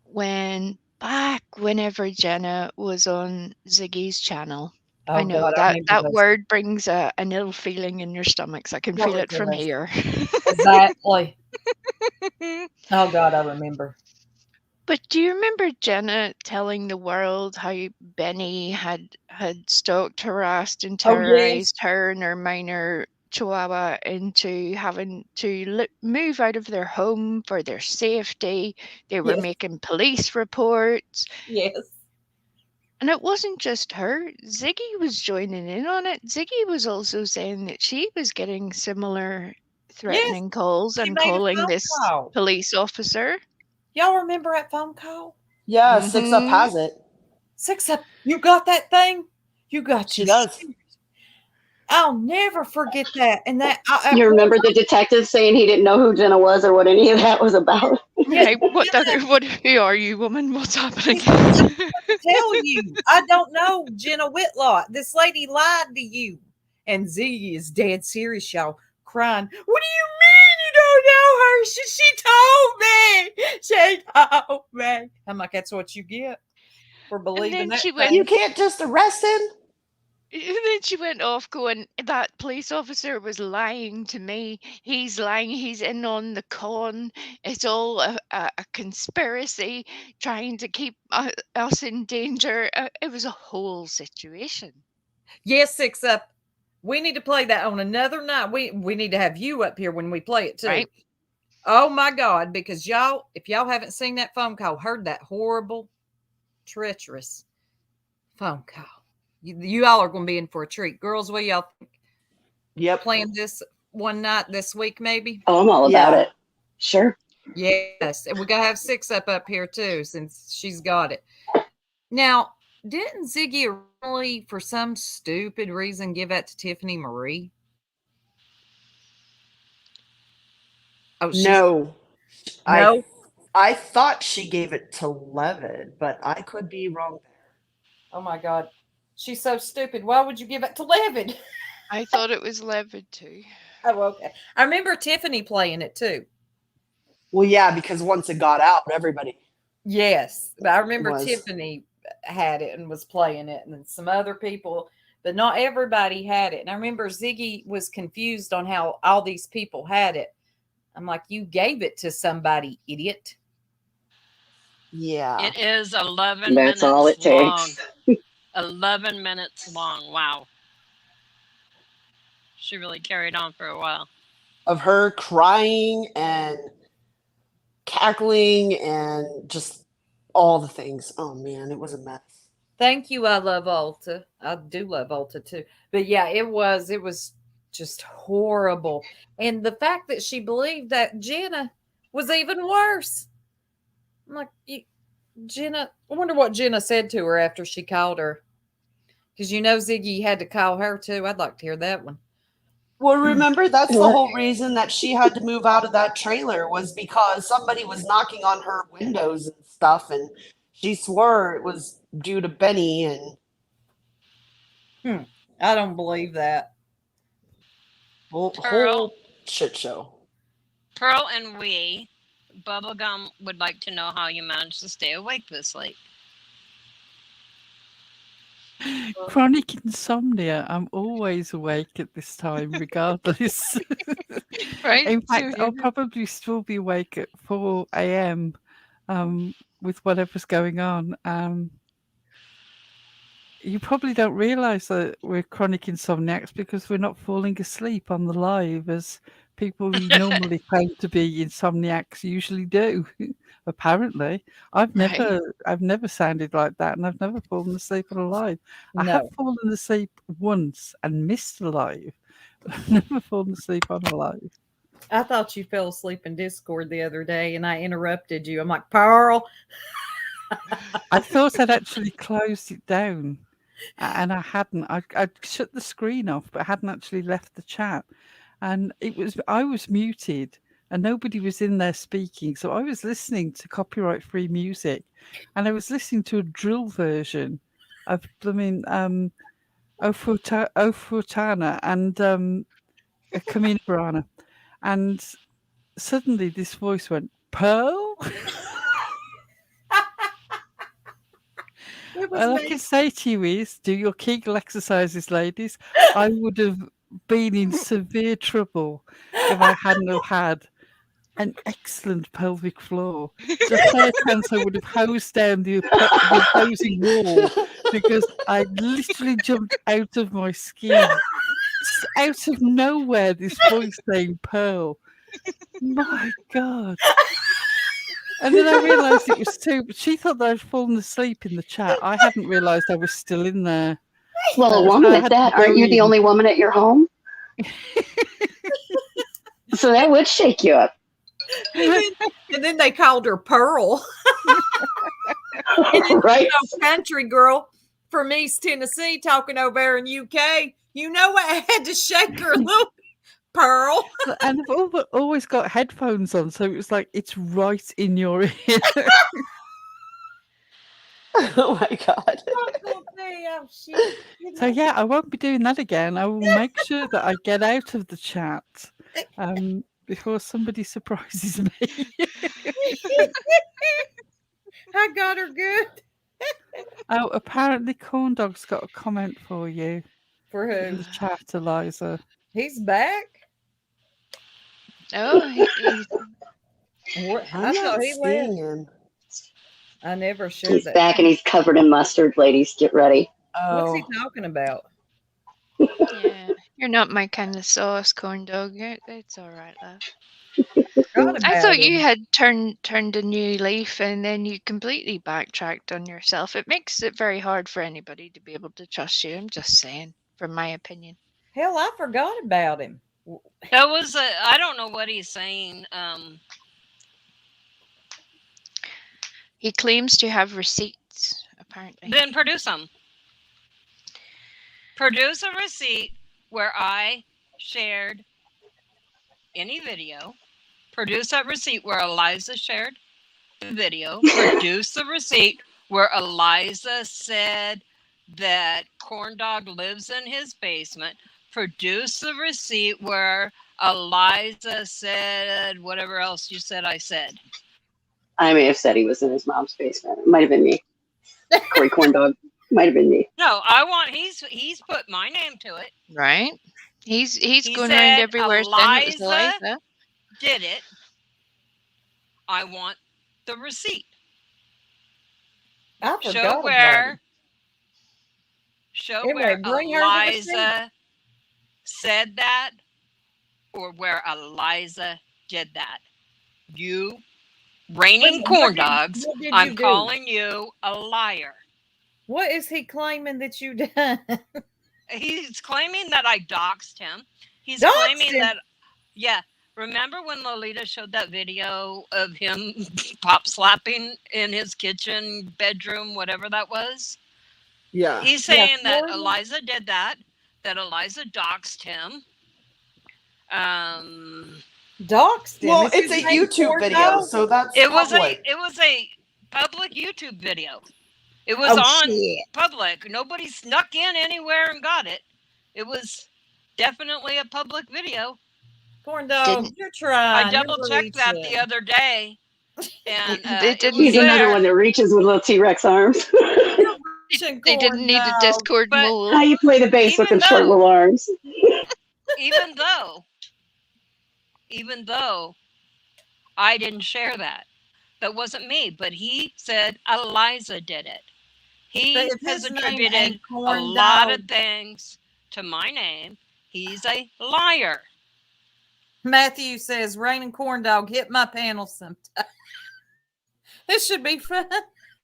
whenever Jenna was on Ziggy's channel?
Oh,
I know
God,
that word brings an ill feeling in your stomachs. I can feel it from here.
Exactly. Oh, God, I remember.
But do you remember Jenna telling the world how Benny had stalked, harassed, and terrorized her and her minor chihuahua into having to move out of their home for their safety? They were making police reports.
Yes.
And it wasn't just her. Ziggy was joining in on it. Ziggy was also saying that she was getting similar threatening calls and calling this police officer.
Y'all remember that phone call?
Yeah, 6 Up has it.
6 Up, you got that thing? You got
She does.
I'll never forget that. And that
you remember the detective saying he didn't know who Jenna was or what any of that was about?
Okay, who are you, woman? What's happening?
Tell you, I don't know Jenna Whitlock. This lady lied to you. And Z is dead serious, y'all, crying. What do you mean you don't know her? She told me. I'm like, that's what you get for believing that.
You can't just arrest him.
And then she went off going, that police officer was lying to me. He's lying. He's in on the con. It's all a conspiracy trying to keep us in danger. It was a whole situation.
Yes, 6 Up. We need to play that on another night. We need to have you up here when we play it too.
Right.
Oh my God, because y'all, if y'all haven't seen that phone call, heard that horrible, treacherous phone call. You all are going to be in for a treat. Girls, what y'all think?
Yep.
Playing this one night this week, maybe?
Oh, I'm all about it. Sure.
Yes. And we got to have 6 Up here too, since she's got it. Now, didn't Ziggy originally, for some stupid reason, give that to Tiffany Marie?
Oh, no.
No.
I thought she gave it to Levin, but I could be wrong there.
Oh my God. She's so stupid. Why would you give it to Levin?
I thought it was Levin too.
Oh, okay. I remember Tiffany playing it too.
Well, yeah, because once it got out, everybody.
Yes. But I remember
Was.
Tiffany had it and was playing it, and then some other people, but not everybody had it. And I remember Ziggy was confused on how all these people had it. I'm like, you gave it to somebody, idiot.
Yeah.
It is 11
That's
minutes
all it
long.
takes.
11 minutes long. Wow. She really carried on for a while.
Of her crying and cackling and just all the things. Oh man, it was a mess.
Thank you. I love Alta. I do love Alta too. But yeah, it was just horrible. And the fact that she believed that Jenna was even worse. I'm like, Jenna, I wonder what Jenna said to her after she called her. Because Ziggy had to call her too. I'd like to hear that one.
Well, remember, that's the whole reason that she had to move out of that trailer was because somebody was knocking on her windows and stuff, and she swore it was due to Benny. And
I don't believe that.
Whole shit show.
Pearl and Bubblegum would like to know how you managed to stay awake this late.
Chronic insomnia. I'm always awake at this time, regardless.
Right.
In fact, I'll probably still be awake at 4 a.m. With whatever's going on. You probably don't realise that we're chronic insomniacs because we're not falling asleep on the live as people who normally claim to be insomniacs usually do. Apparently, I've never sounded like that, and I've never fallen asleep on a live. I have fallen asleep once and missed a live, but I've never fallen asleep on a live.
I thought you fell asleep in Discord the other day, and I interrupted you. I'm like, Pearl.
I thought I'd actually closed it down, and I hadn't. I'd shut the screen off, but I hadn't actually left the chat. And I was muted, and nobody was in there speaking. So I was listening to copyright-free music, and I was listening to a drill version of Ofutana and Kamina Barana. And suddenly this voice went, Pearl? All I can say to you is, do your Kegel exercises, ladies. I would have been in severe trouble if I hadn't have had an excellent pelvic floor. The fair chance I would have hosed down the opposing wall because I literally jumped out of my skin. Out of nowhere, this voice saying Pearl. My God. And then I realised it was two, but she thought that I'd fallen asleep in the chat. I hadn't realised I was still in there.
Well, along with that, aren't you the only woman at your home? So that would shake you up.
And then they called her Pearl. And then,
right.
Country girl from East Tennessee talking over there in UK. You know what? I had to shake her a little Pearl.
And I've always got headphones on, so it was like it's right in your ear.
Oh my God.
So yeah, I won't be doing that again. I will make sure that I get out of the chat before somebody surprises me.
I got her good.
Oh, apparently Corn Dog's got a comment for you.
For who?
In the chat, Eliza.
He's back.
Oh,
I thought he left. I never shared
He's
that.
back and he's covered in mustard, ladies. Get ready.
What's he talking about?
yeah, you're not my kind of sauce, Corn Dog. It's all right, love. I thought you had turned a new leaf and then you completely backtracked on yourself. It makes it very hard for anybody to be able to trust you. I'm just saying, from my opinion.
Hell, I forgot about him.
That was I don't know what he's saying.
He claims to have receipts, apparently.
Then produce them. Produce a receipt where I shared any video. Produce that receipt where Eliza shared the video, produce the receipt where Eliza said that Corndog lives in his basement. Produce the receipt where Eliza said whatever else you said I said.
I may have said he was in his mom's basement. It might have been me. Corey Corndog. Might have been me.
No, I want he's put my name to it.
Right? He's
He
going around
said
everywhere saying it was Eliza.
did it. I want the receipt.
I forgot
Show
about
where
Anyway, bring her the receipt.
Eliza said that or where Eliza did that. You raining
Listen,
corn dogs,
what did
I'm
you do?
calling you a liar.
What is he claiming that you done?
He's claiming that I doxed him. He's
Doxed
claiming
him?
that, yeah. Remember when Lolita showed that video of him pop slapping in his kitchen, bedroom, whatever that was?
Yeah.
He's saying that
Florida?
Eliza did that Eliza doxed him.
Doxed him.
Well,
Is
it's
his
a
name
YouTube
Corn
video,
Dog?
so that's
It was
public.
a public YouTube video. It was on
shit.
public. Nobody snuck in anywhere and got it. It was definitely a public video.
Corn Dog,
Didn't-
you're trying.
I double checked that the other day, and
They
it
didn't
was
He's
need
another
there.
one that reaches with little T-Rex arms.
They didn't need a Discord
But-
mole.
How you play the bass with them short little arms?
Even though I didn't share that wasn't me, but he said Eliza did it. He
But if
has
his name
attributed
ain't
a
Corn
lot
Dog-
of things to my name. He's a liar.
Matthew says, Rain and Corn Dog, hit my panel sometime. This should be fun.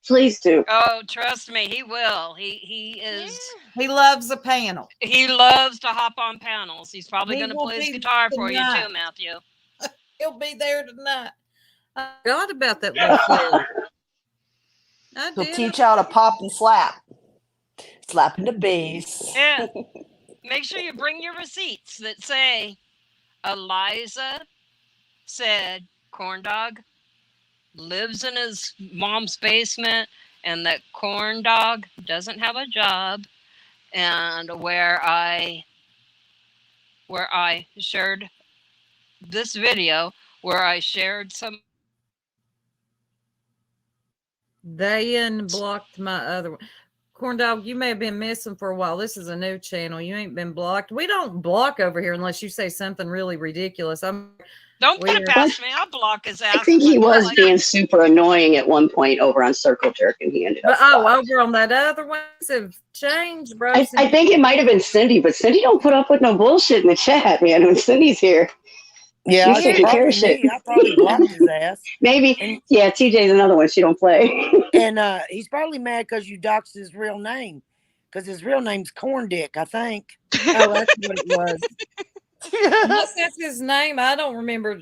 Please do.
Oh, trust me, he will. He is.
He loves a panel.
He loves to hop on panels. He's probably
He
going to
will
play his
be
guitar for you
tonight.
too, Matthew.
He'll be there tonight. I forgot about that little fella. I
He'll
did.
teach how to pop and slap. Slapping the bass.
Yeah. Make sure you bring your receipts that say Eliza said Corn Dog lives in his mom's basement and that Corn Dog doesn't have a job, and where I shared this video where I shared some.
They blocked my other one. Corn Dog, you may have been missing for a while. This is a new channel. You ain't been blocked. We don't block over here unless you say something really ridiculous.
Don't put it past me. I'll block his ass.
I think he was
Like,
being super annoying at one point over on Circle Jerk, and he ended up.
But
blocked.
over on that other one, have changed, bro.
I think it might have been Cindy, but Cindy don't put up with no bullshit in the chat, man. When Cindy's here,
Yeah,
she's taking care of shit.
I probably blocked his ass.
Maybe,
And-
yeah. TJ's another one. She don't play.
And he's probably mad because you doxed his real name. Because his real name's Corn Dick, I think.
Oh, that's what it was. Unless that's his name, I don't remember.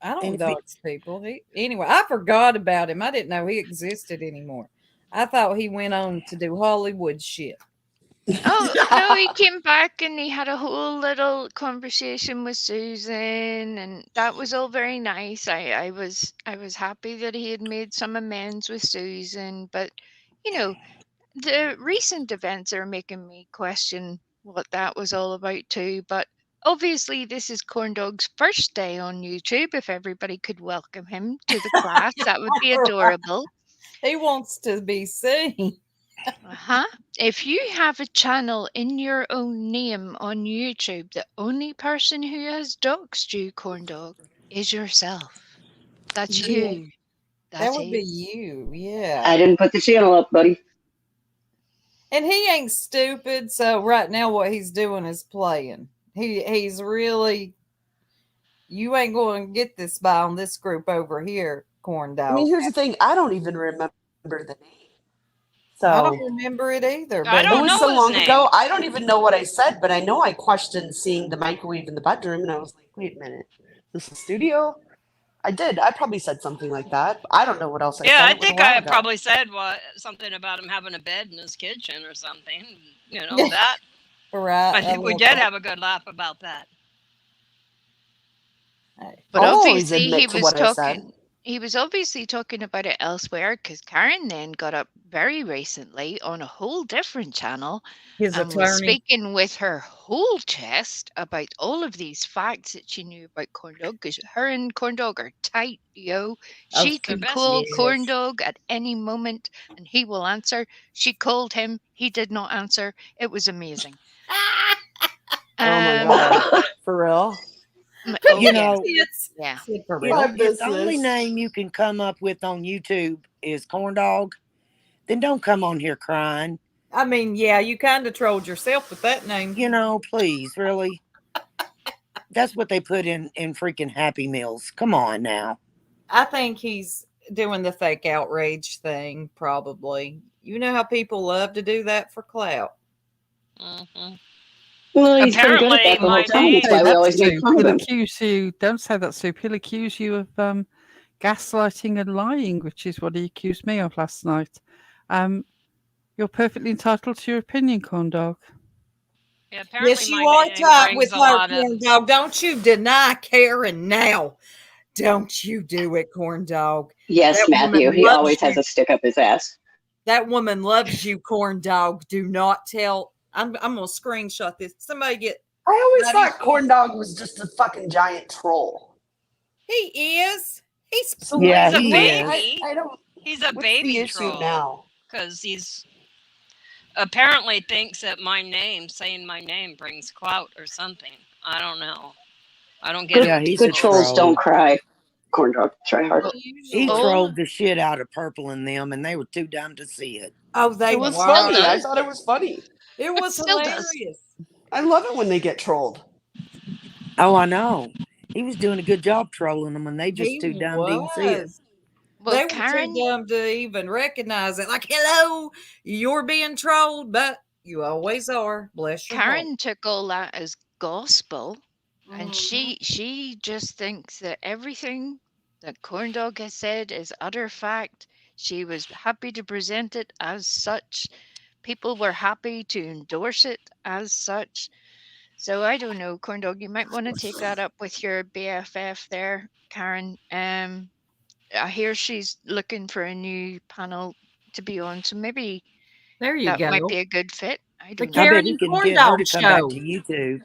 I don't
And if
dox people. Anyway, I forgot about him. I didn't know he existed anymore. I thought he went on to do Hollywood shit.
Oh no, he came back and he had a whole little conversation with Susan, and that was all very nice. I was happy that he had made some amends with Susan, but you know, the recent events are making me question what that was all about too. But obviously, this is Corn Dog's first day on YouTube. If everybody could welcome him to the class, that would be adorable.
He wants to be seen.
Uh-huh. If you have a channel in your own name on YouTube, the only person who has doxed you, Corn Dog, is yourself. That's
Yeah.
you.
That
That's
would
it.
be you, yeah.
I didn't put the channel up, buddy.
And he ain't stupid, so right now what he's doing is playing. He's really, you ain't going to get this by on this group over here, Corn Dog.
I mean, here's the thing. I don't even remember the name.
I
So
don't remember it either.
I
But
don't
it was
know
so
his
long
name.
ago. I don't even know what I said, but I know I questioned seeing the microwave in the bedroom, and I was like, "Wait a minute, this is a studio?" I did. I probably said something like that. I don't know what else I
Yeah,
said.
I
It was a
think
while
I
ago.
probably said something about him having a bed in his kitchen or something. You know that.
right,
I think we did have a good laugh about that.
But
I'll always
obviously he
admit to
was
what I said.
talking. he was obviously talking about it elsewhere because Karen then got up very recently on a whole different channel
His
and was
attorney.
speaking with her whole chest about all of these facts that she knew about Corndog because her and Corndog are tight, yo. She
They're
can
best
call
buds.
Corndog at any moment and he will answer. She called him. He did not answer. It was amazing.
Oh my
Um,
god. For real?
oh,
You
yeah.
know,
It's
Yeah.
for
if,
real.
My
if the only
business.
name you can come up with on YouTube is corn dog, then don't come on here crying.
I mean, yeah, you kind of trolled yourself with that name.
You know, please, really. That's what they put in freaking Happy Meals. Come on now.
I think he's doing the fake outrage thing, probably. You know how people love to do that for clout.
Mhm.
Well, he's been good at
Apparently,
that the whole
my
time. That's
Say
why we
name.
that,
always make
Sue.
fun of
He'll
him.
accuse you. Don't say that, Sue. He'll accuse you of gaslighting and lying, which is what he accused me of last night. You're perfectly entitled to your opinion, corn dog.
Yeah, apparently,
Yes, you
my
are
name
tight
brings
with
a
her,
lot of.
corn dog. Don't you deny Karen now. Don't you do it, corn dog.
Yes,
That
Matthew.
woman
He
loves
always has
you.
a stick up his ass.
That woman loves you, corn dog. Do not tell. I'm gonna screenshot this. Somebody get.
I always
Maddie.
thought Corn Dog was just a fucking giant troll.
He is. He's
So
Yeah,
He's a
he is.
baby.
I don't.
He's a
What's the
baby
issue
troll
now?
because he's apparently thinks that saying my name, brings clout or something. I don't know. I don't get
Good,
it
Yeah,
with these
he's a
good trolls
trolls.
don't
troll.
cry. Corn dog, try hard.
Well,
He
usually.
trolled the shit out of Purple and them, and they were too dumb to see it.
Oh, they
It was
were.
still
funny. I
does.
thought it was funny.
It was
Still does.
hilarious.
I love it when they get trolled.
Oh, I know. He was doing a good job trolling them, and they just
He
too dumb to even see it.
was.
Well,
They were too
Karen,
dumb to even recognize it. Like, hello, you're being trolled, but you always are. Bless your heart.
Karen took all that as gospel, and
Mhm.
she just thinks that everything that Corndog has said is utter fact. She was happy to present it as such. People were happy to endorse it as such. So I don't know, Corndog, you might want to take that up with your BFF there, Karen. I hear she's looking for a new panel to be on, so maybe
There you
that might
go.
be a good fit. I
The
don't know.
I
Karen
bet he
and
can
Corn
get her
Dog
to come back to
Show.
YouTube.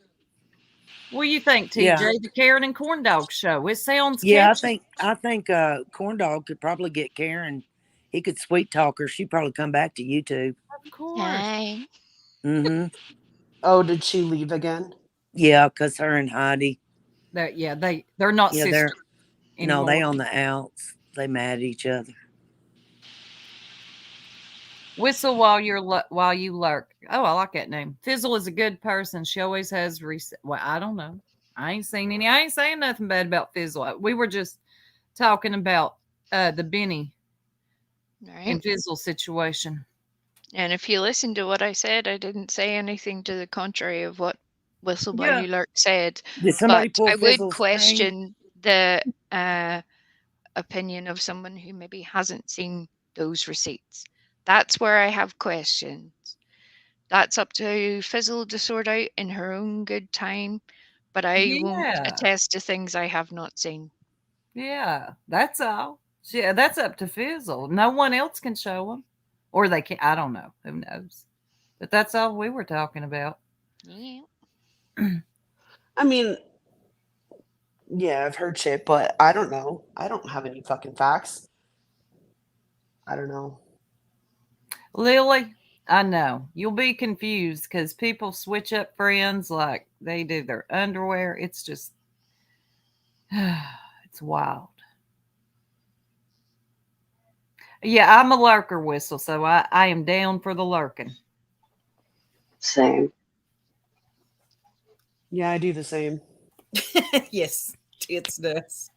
What do you think, TJ?
Yeah.
The Karen and Corn Dog Show. It sounds
Yeah,
catchy.
I think Corn Dog could probably get Karen. He could sweet talk her. She'd probably come back to YouTube.
Of course.
Hi.
Mm-hmm.
Oh, did she leave again?
Yeah, because her and Heidi.
They're not
Yeah,
sisters
no,
anymore.
they on the outs. They mad at each other.
Whistle while you lurk. Oh, I like that name. Fizzle is a good person. She always has well, I don't know. I ain't saying nothing bad about Fizzle. We were just talking about the Benny
Right.
and Fizzle situation.
And if you listen to what I said, I didn't say anything to the contrary of what Whistle While
Yeah.
You Lurk said.
Did somebody
But
pull
I would
Fizzle's thing?
question the opinion of someone who maybe hasn't seen those receipts. That's where I have questions. That's up to Fizzle to sort out in her own good time, but I won't
Yeah.
attest to things I have not seen.
Yeah, that's all. Yeah, that's up to Fizzle. No one else can show them. Or they can. I don't know. Who knows? But that's all we were talking about.
Yeah.
I mean, yeah, I've heard shit, but I don't know. I don't have any fucking facts. I don't know.
Lily, I know. You'll be confused because people switch up friends like they do their underwear. It's just, it's wild. Yeah, I'm a lurker, Whistle, so I am down for the lurking.
Same.
Yeah, I do the same.
Yes, it's does.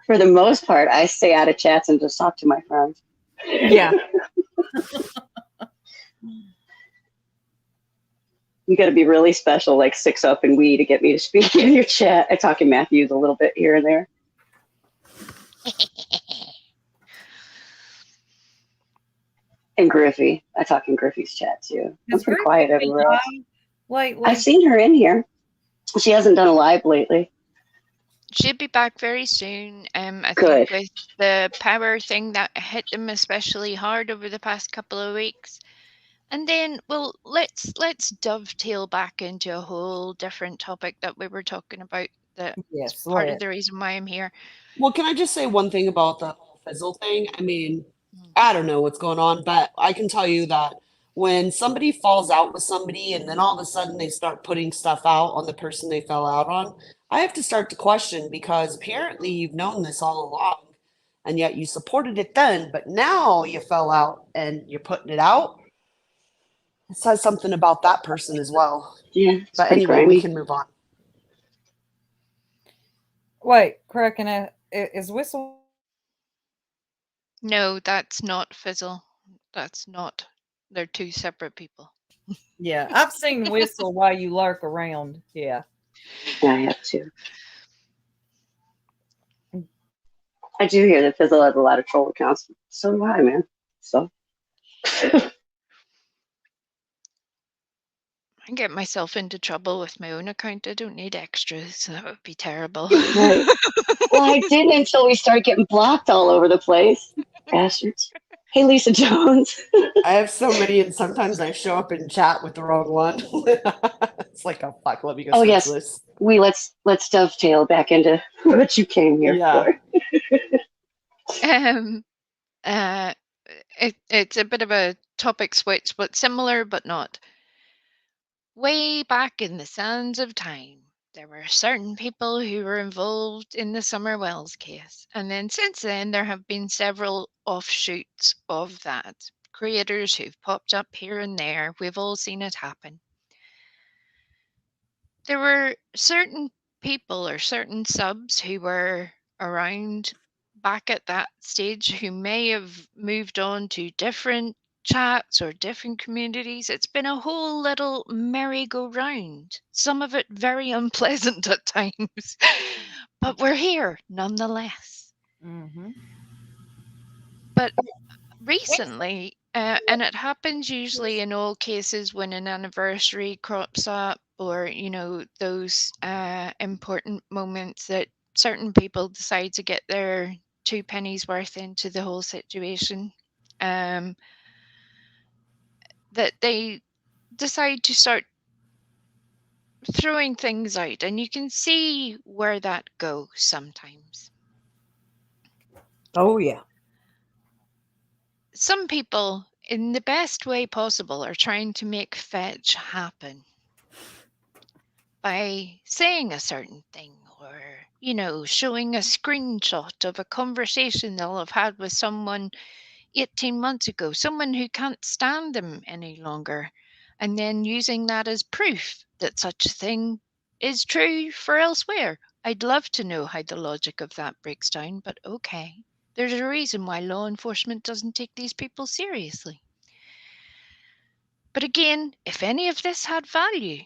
For the most part, I stay out of chats and just talk to my friends.
Yeah.
You got to be really special, like 6 up and we, to get me to speak in your chat. I talk in Matthews a little bit here and there. And Griffey. I talk in Griffey's chat too. I'm pretty quiet everywhere else.
Lately.
I've seen her in here. She hasn't done a live lately.
She'll be back very soon. I
Good.
think with the power thing that hit them especially hard over the past couple of weeks. And then, well, let's dovetail back into a whole different topic that we were talking about. That's
Yes,
part of
let.
the reason why I'm here.
Well, can I just say one thing about the whole fizzle thing? I mean,
Mm.
I don't know what's going on, but I can tell you that when somebody falls out with somebody and then all of a sudden they start putting stuff out on the person they fell out on, I have to start to question because apparently you've known this all along and yet you supported it then, but now you fell out and you're putting it out. It says something about that person as well.
Yeah, it's
But
pretty
anyway, we
grimy.
can move on.
Wait, Kraken, is Whistle?
No, that's not Fizzle. That's not. They're two separate people.
Yeah, I've seen Whistle while you lurk around. Yeah.
Yeah, I have to. I do hear that Fizzle has a lot of troll accounts. So do I, man. So.
I get myself into trouble with my own account. I don't need extras. So that would be terrible.
Right. Well, I didn't until we started getting blocked all over the place. Bastards. Hey, Lisa Jones.
I have so many, and sometimes I show up in chat with the wrong one. It's like, oh fuck, let me go
Oh
switch
yes,
this.
let's dovetail back into what you came here
Yeah.
for.
um, it's a bit of a topic switch, but similar, but not. Way back in the sands of time, there were certain people who were involved in the Summer Wells case. And then since then, there have been several offshoots of that. Creators who've popped up here and there. We've all seen it happen. There were certain people or certain subs who were around back at that stage who may have moved on to different chats or different communities. It's been a whole little merry-go-round, some of it very unpleasant at times, but we're here nonetheless.
Mm-hmm.
But recently, and it happens usually in all cases when an anniversary crops up or, those important moments that certain people decide to get their two pennies worth into the whole situation, that they decide to start throwing things out, and you can see where that goes sometimes.
Oh yeah.
Some people, in the best way possible, are trying to make fetch happen by saying a certain thing or, showing a screenshot of a conversation they'll have had with someone 18 months ago, someone who can't stand them any longer, and then using that as proof that such a thing is true for elsewhere. I'd love to know how the logic of that breaks down, but okay. There's a reason why law enforcement doesn't take these people seriously. But again, if any of this had value,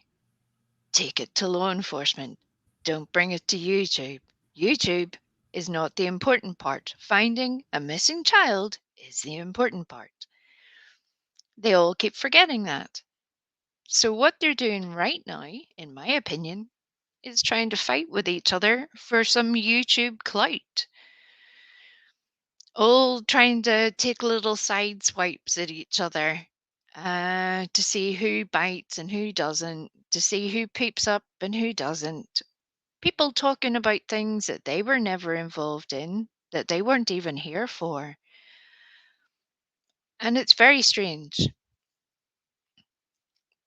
take it to law enforcement. Don't bring it to YouTube. YouTube is not the important part. Finding a missing child is the important part. They all keep forgetting that. So what they're doing right now, in my opinion, is trying to fight with each other for some YouTube clout. All trying to take little side swipes at each other to see who bites and who doesn't, to see who peeps up and who doesn't. People talking about things that they were never involved in, that they weren't even here for. And it's very strange.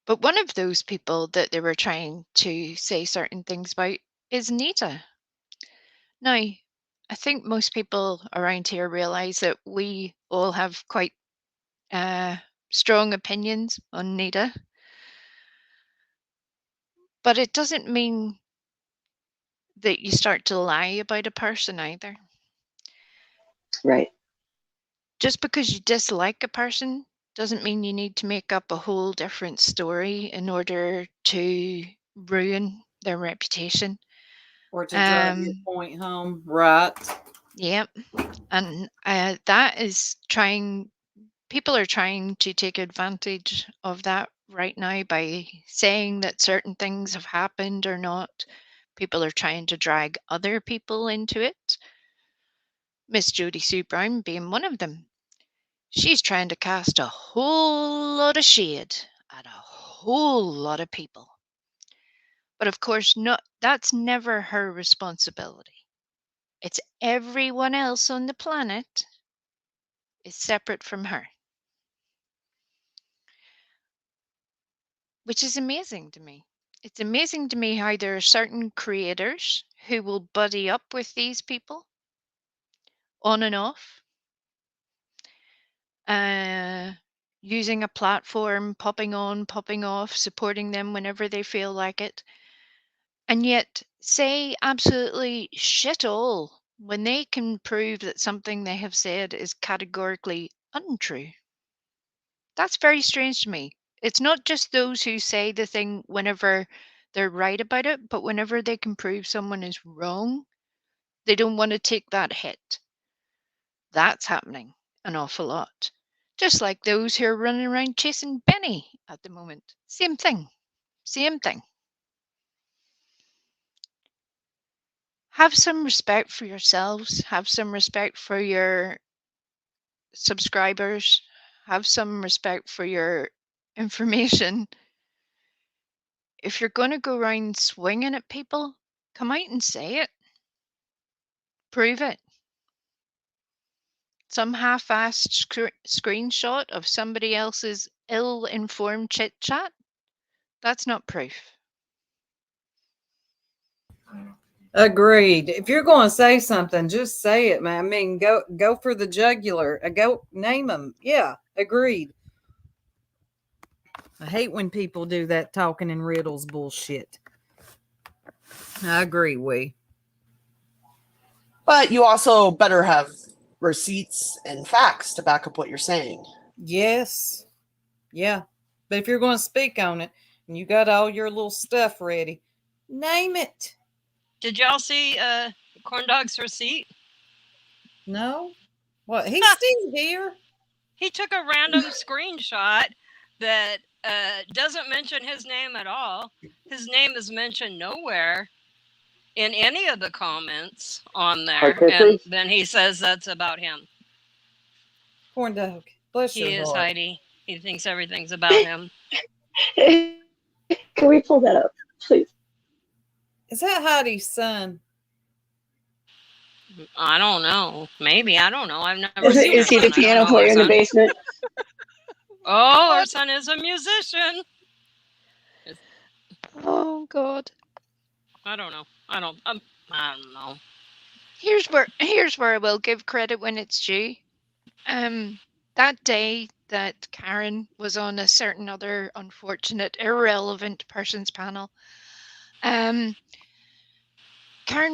But one of those people that they were trying to say certain things about is Nita. Now, I think most people around here realize that we all have quite strong opinions on Nita. But it doesn't mean that you start to lie about a person either.
Right.
Just because you dislike a person doesn't mean you need to make up a whole different story in order to ruin their reputation.
Or to drive your point home, right?
Yep. And that is people are trying to take advantage of that right now by saying that certain things have happened or not, People are trying to drag other people into it. Miss Jodie Sue Brown being one of them. She's trying to cast a whole lot of shade at a whole lot of people. But of course, that's never her responsibility. It's everyone else on the planet is separate from her. Which is amazing to me. It's amazing to me how there are certain creators who will buddy up with these people on and off, using a platform, popping on, popping off, supporting them whenever they feel like it, and yet say absolutely shit all when they can prove that something they have said is categorically untrue. That's very strange to me. It's not just those who say the thing whenever they're right about it, but whenever they can prove someone is wrong, they don't want to take that hit. That's happening an awful lot. Just like those who are running around chasing Benny at the moment. Same thing. Same thing. Have some respect for yourselves. Have some respect for your subscribers. Have some respect for your information. If you're going to go around swinging at people, come out and say it. Prove it. Some half-assed screenshot of somebody else's ill-informed chit-chat, that's not proof.
Agreed. If you're going to say something, just say it, man. I mean, go for the jugular. Go name them. Yeah, agreed. I hate when people do that talking in riddles bullshit. I agree,
But you also better have receipts and facts to back up what you're saying.
Yes. Yeah. But if you're going to speak on it and you got all your little stuff ready, name it.
Did y'all see Corn Dog's receipt?
No? What? He's still here.
He took a random screenshot that doesn't mention his name at all. His name is mentioned nowhere in any of the comments on there. And then he says that's about him.
Corn Dog. Bless your
He is
heart.
Heidi. He thinks everything's about him.
Can we pull that up, please?
Is that Heidi's son?
I don't know. Maybe. I don't know. I've never seen
Is he
her
the
son. I don't
piano
know
player
her
in the
son.
basement?
Oh, our son is a musician.
Oh God.
I don't know. I don't know.
Here's where I will give credit when it's due. That day that Karen was on a certain other unfortunate, irrelevant person's panel, Karen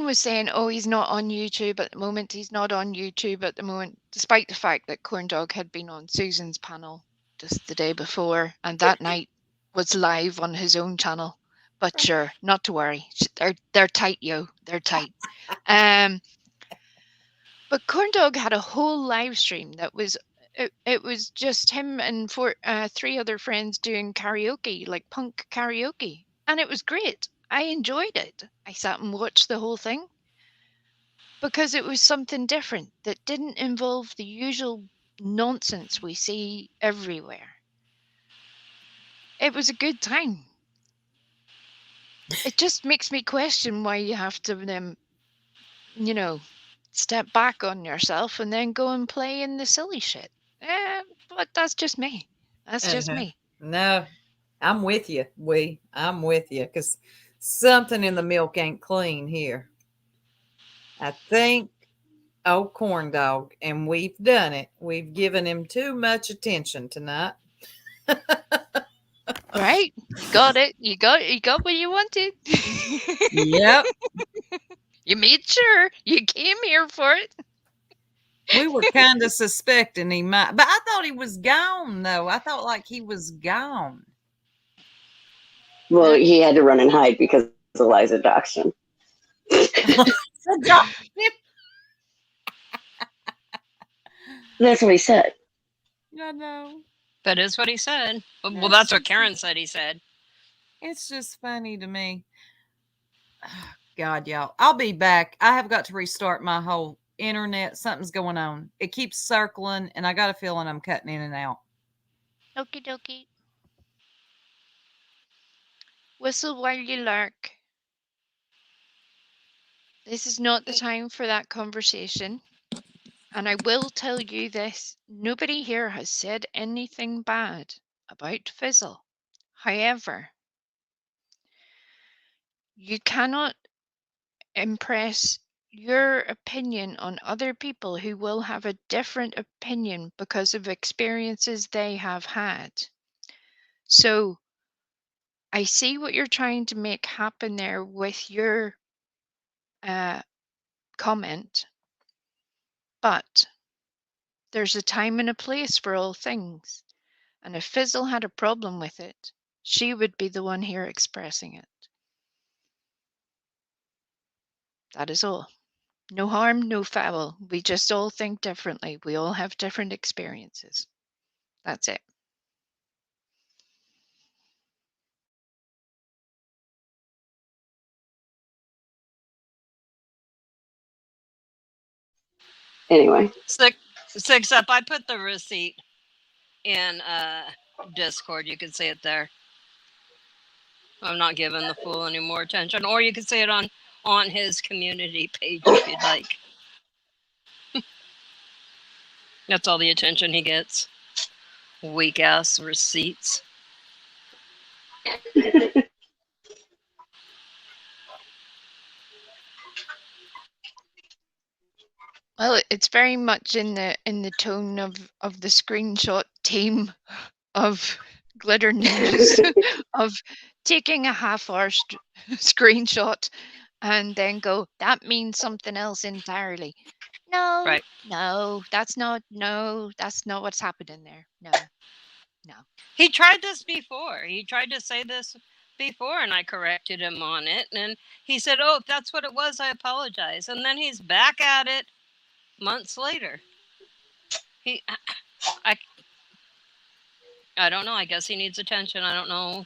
was saying, oh, he's not on YouTube at the moment. He's not on YouTube at the moment, despite the fact that Corn Dog had been on Susan's panel just the day before, and that night was live on his own channel. But sure, not to worry. They're tight, yo. They're tight. But Corn Dog had a whole live stream that was it was just him and three other friends doing karaoke, like punk karaoke, and it was great. I enjoyed it. I sat and watched the whole thing because it was something different that didn't involve the usual nonsense we see everywhere. It was a good time. It just makes me question why you have to step back on yourself and then go and play in the silly shit. But that's just me. That's just me.
No, I'm with you, I'm with you, because something in the milk ain't clean here. I think old Corn Dog, and we've done it. We've given him too much attention tonight.
Right? You got it. You got what you wanted.
Yep.
You made sure you came here for it.
We were kind of suspecting he might, but I thought he was gone, though. I thought like he was gone.
Well, he had to run and hide because of Eliza doxed him. That's what he said.
I know.
That is what he said. Well, that's what Karen said he said.
It's just funny to me. Oh, God, y'all. I'll be back. I have got to restart my whole internet. Something's going on. It keeps circling, and I got a feeling I'm cutting in and out.
Okie dokie. Whistle while you lurk. This is not the time for that conversation. And I will tell you this, nobody here has said anything bad about Fizzle. However, you cannot impress your opinion on other people who will have a different opinion because of experiences they have had. So I see what you're trying to make happen there with your comment, but there's a time and a place for all things. And if Fizzle had a problem with it, she would be the one here expressing it. That is all. No harm, no foul. We just all think differently. We all have different experiences. That's it.
Anyway,
Six up. I put the receipt in Discord. You can see it there. I'm not giving the fool any more attention. Or you can see it on his community page if you'd like. That's all the attention he gets. Weak ass receipts.
Well, it's very much in the tone of the screenshot team of Glitter Ninjas of taking a half-hour screenshot and then go, that means something else entirely. No,
Right.
no, that's not what's happening there. No.
He tried this before. He tried to say this before, and I corrected him on it. And he said, "Oh, if that's what it was, I apologize." And then he's back at it months later. I don't know. I guess he needs attention. I don't know.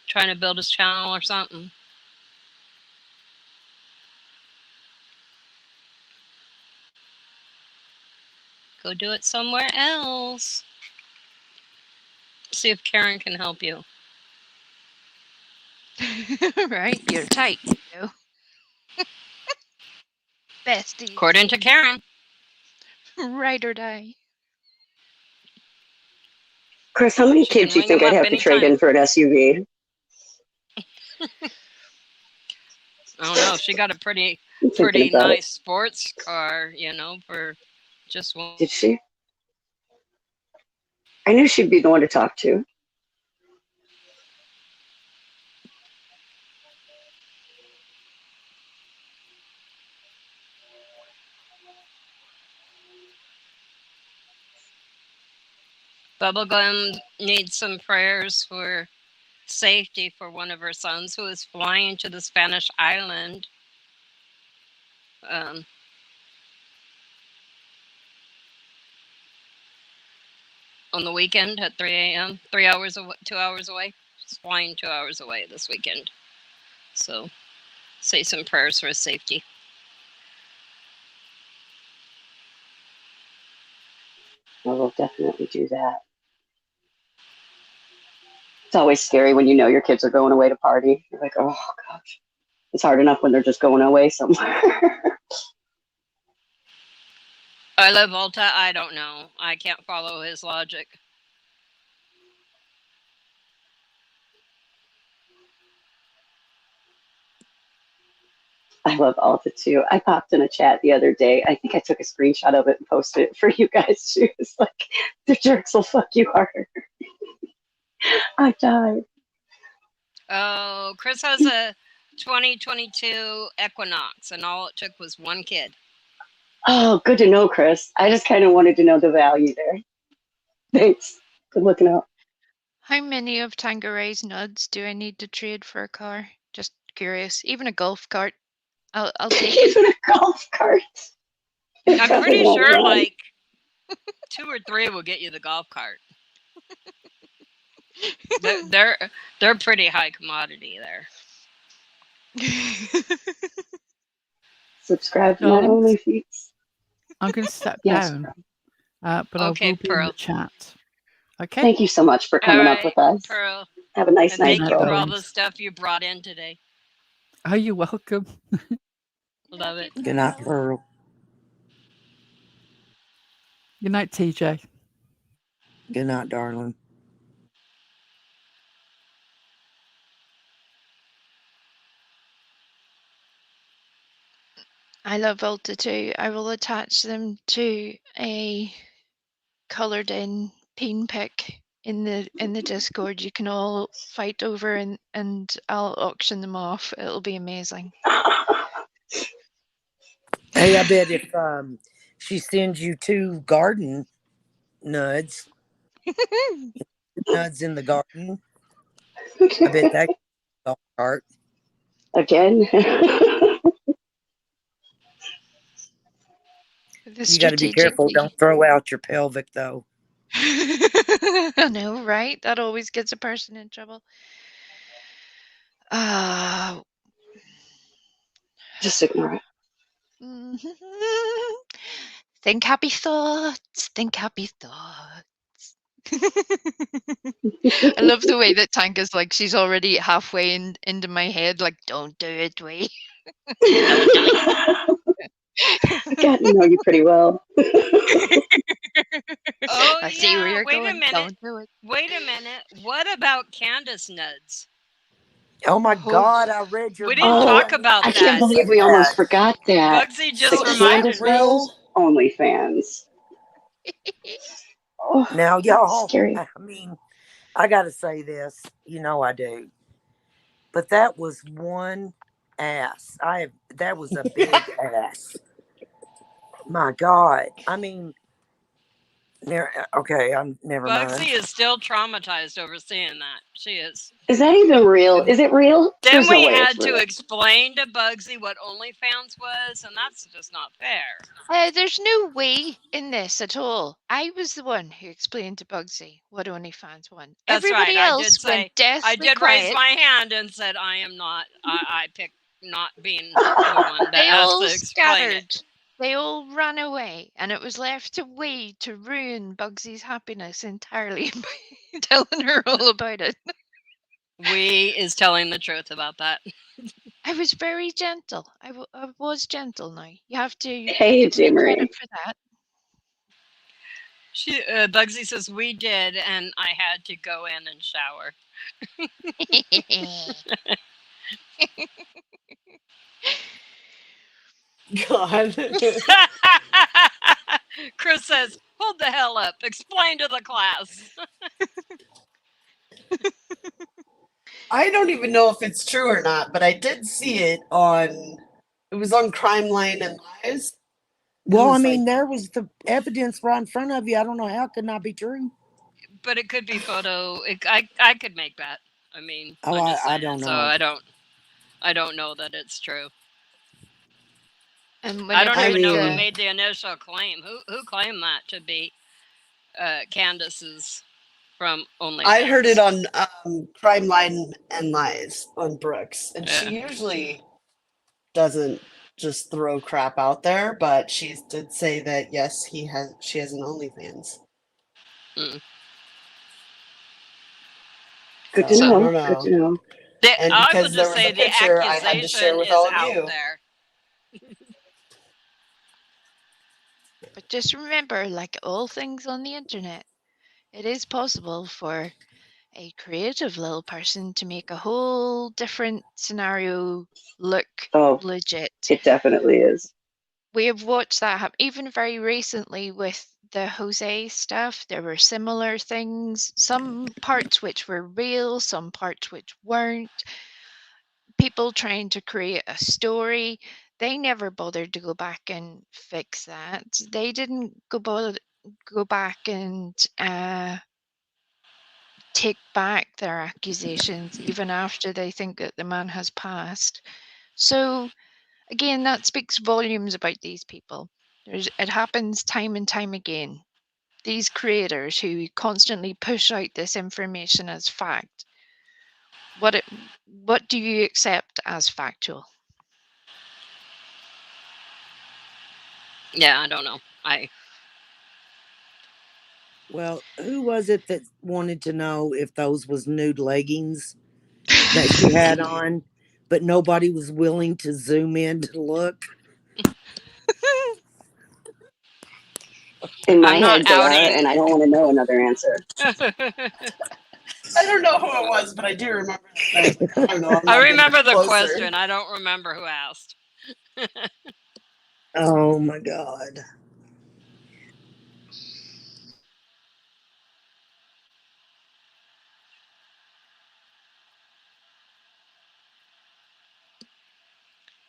Trying to build his channel or something. Go do it somewhere else. See if Karen can help you.
Right? You're tight, you know. Bestie.
According to Karen.
Ride or die.
Chris, how many
She can
kids do you
ring
think
him
I'd
up
have to trade
anytime.
in for an SUV?
I don't know. She got a pretty
Thinking about
nice sports car, for just one.
Did she? I knew she'd be the one to talk to.
Bubblegum needs some prayers for safety for one of her sons who is flying to the Spanish island. On the weekend at 3 a.m. 3 hours away, 2 hours away. She's flying 2 hours away this weekend. So say some prayers for his safety.
I will definitely do that. It's always scary when you know your kids are going away to party. You're like, oh, gosh. It's hard enough when they're just going away somewhere.
I love Volta. I don't know. I can't follow his logic.
I love Alta too. I popped in a chat the other day. I think I took a screenshot of it and posted it for you guys. She was like, the jerks will fuck you harder. I died.
Oh, Chris has a 2022 Equinox, and all it took was one kid.
Oh, good to know, Chris. I just kind of wanted to know the value there. Thanks. Good looking out.
How many of Tangeray's nuds do I need to trade for a car? Just curious. Even a golf cart. I'll take it.
Even a golf cart.
I'm pretty sure like 2 or 3 will get you the golf cart. They're pretty high commodity there.
Subscribe to my
Darling,
only feeds.
I'm going to step
Yes.
down, but I
Okay,
will be in the
Pearl.
chat. Okay?
Thank you so much for
All
coming up
right,
with us.
Pearl.
Have a nice
And
night,
thank
night,
you
Pearl.
for all
darlings.
the stuff you brought in today.
Oh, you're welcome.
Love it.
Good night, Pearl.
Good night, TJ.
Good night, darling.
I love Ulta too. I will attach them to a coloured in peen pick in the Discord. You can all fight over and I'll auction them off. It'll be amazing.
Hey, I bet if she sends you 2 garden nuds in the garden, I bet that golf cart.
Again.
The
You got to be careful.
strategically.
Don't throw out your pelvic, though.
I know, right? That always gets a person in trouble.
Just ignore it.
Think happy thoughts. Think happy thoughts. I love the way that Tank is like, she's already halfway into my head, like, don't do it, Wee. Don't do it.
I've gotten to know you pretty well.
Oh,
I see where
yeah.
you're
Wait a
going.
minute.
Don't do it.
Wait a minute. What about Candace Nuds?
Oh my God! I read your.
We didn't
Oh,
talk about
I can't
that.
believe we almost forgot that.
Bugsy
The
just
is that
reminded
Candace
me.
real?
Girls OnlyFans. Oh,
Now, y'all.
scary.
I mean, I got to say this. You know I do. But that was one ass. That was a big ass. My God. I mean, okay, I'm never mind.
Bugsy is still traumatized over seeing that. She is.
Is that even real? Is it real?
Then
There's no
we
way
had
it's
to
real.
explain to Bugsy what OnlyFans was, and that's just not fair.
There's no way in this at all. I was the one who explained to Bugsy what OnlyFans won.
That's
Everybody
right.
else went deathly
I did
quiet.
raise my hand and said I am not. I picked not being the one that
They
has
all
to explain
scattered.
it.
They all ran away, and it was left to Wee to ruin Bugsy's happiness entirely by telling her all about it.
We is telling the truth about that.
I was very gentle. I was gentle now. You have to
Hey,
give me
Jimmery.
credit for that.
Bugsy says we did, and I had to go in and shower.
God.
Kriss says, hold the hell up. Explain to the class.
I don't even know if it's true or not, but I did see it was on Crime Line and Lies.
Well, I
was
mean,
like-
there was the evidence right in front of you. I don't know how it could not be true.
But it could be photo. I could make that. I mean,
Oh,
I'm just
I
saying,
don't
so
know.
I don't know that it's true.
And
I don't even know who
mean-
made the initial claim. Who claimed that to be Candace's from OnlyFans?
I heard it on Crime Line and Lies on Brooks, and she usually doesn't just throw crap out there, but she did say that yes, she has an OnlyFans.
Mm.
Good to
So,
know.
I don't know.
Good to know.
And
I
because
will
there
just
was
say
a
the
picture I had to share
accusation
with
is
all of
out
you.
there.
But just remember, like all things on the internet, it is possible for a creative little person to make a whole different scenario look legit.
It definitely is.
We have watched that happen even very recently with the Jose stuff. There were similar things, some parts which were real, some parts which weren't. People trying to create a story. They never bothered to go back and fix that. They didn't go back and take back their accusations even after they think that the man has passed. So again, that speaks volumes about these people. It happens time and time again. These creators who constantly push out this information as fact. what do you accept as factual?
Yeah, I don't know.
Well, who was it that wanted to know if those was nude leggings that she had on, but nobody was willing to zoom in to look?
In my
I'm not
head, they are,
outing.
and I don't want to know another answer.
I don't know who it was, but I do remember that. I was like, I don't know. I'm
I
not getting
remember the
closer.
question. I don't remember who asked.
Oh my God.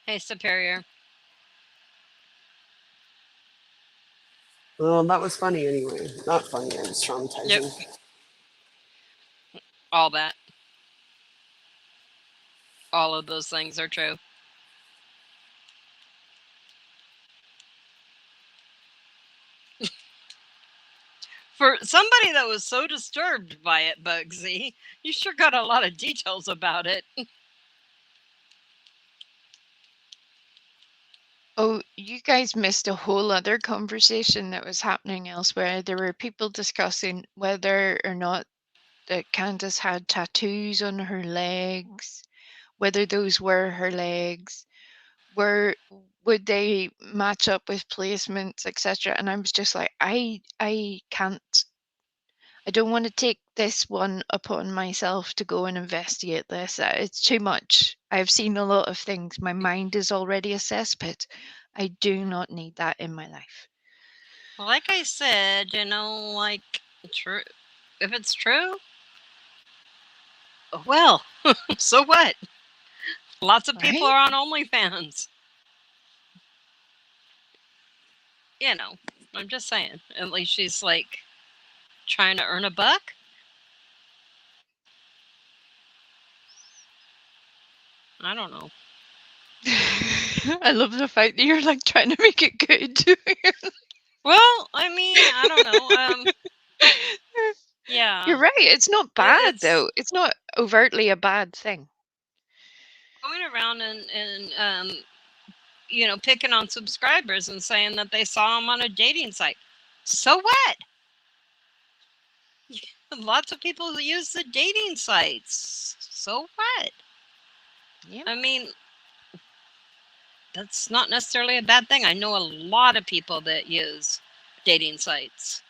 Hey, Superior.
Well, that was funny anyway. Not funny, it was
Yep.
traumatizing.
All that. All of those things are true. For somebody that was so disturbed by it, Bugsy, you sure got a lot of details about it.
Oh, you guys missed a whole other conversation that was happening elsewhere. There were people discussing whether or not that Candace had tattoos on her legs, whether those were her legs, would they match up with placements, etc. And I was just like, I can't. I don't want to take this one upon myself to go and investigate this. It's too much. I've seen a lot of things. My mind is already a cesspit. I do not need that in my life.
Like I said, true. If it's true, well, so what? Lots of people
Right?
are on OnlyFans. I'm just saying. At least she's like trying to earn a buck. I don't know.
I love the fact that you're like trying to make it good.
Well, I don't know. Yeah.
You're right. It's not bad
It's
though. It's not overtly a bad thing.
going around and picking on subscribers and saying that they saw them on a dating site. So what? Lots of people use the dating sites. So what?
Yeah.
That's not necessarily a bad thing. I know a lot of people that use dating sites.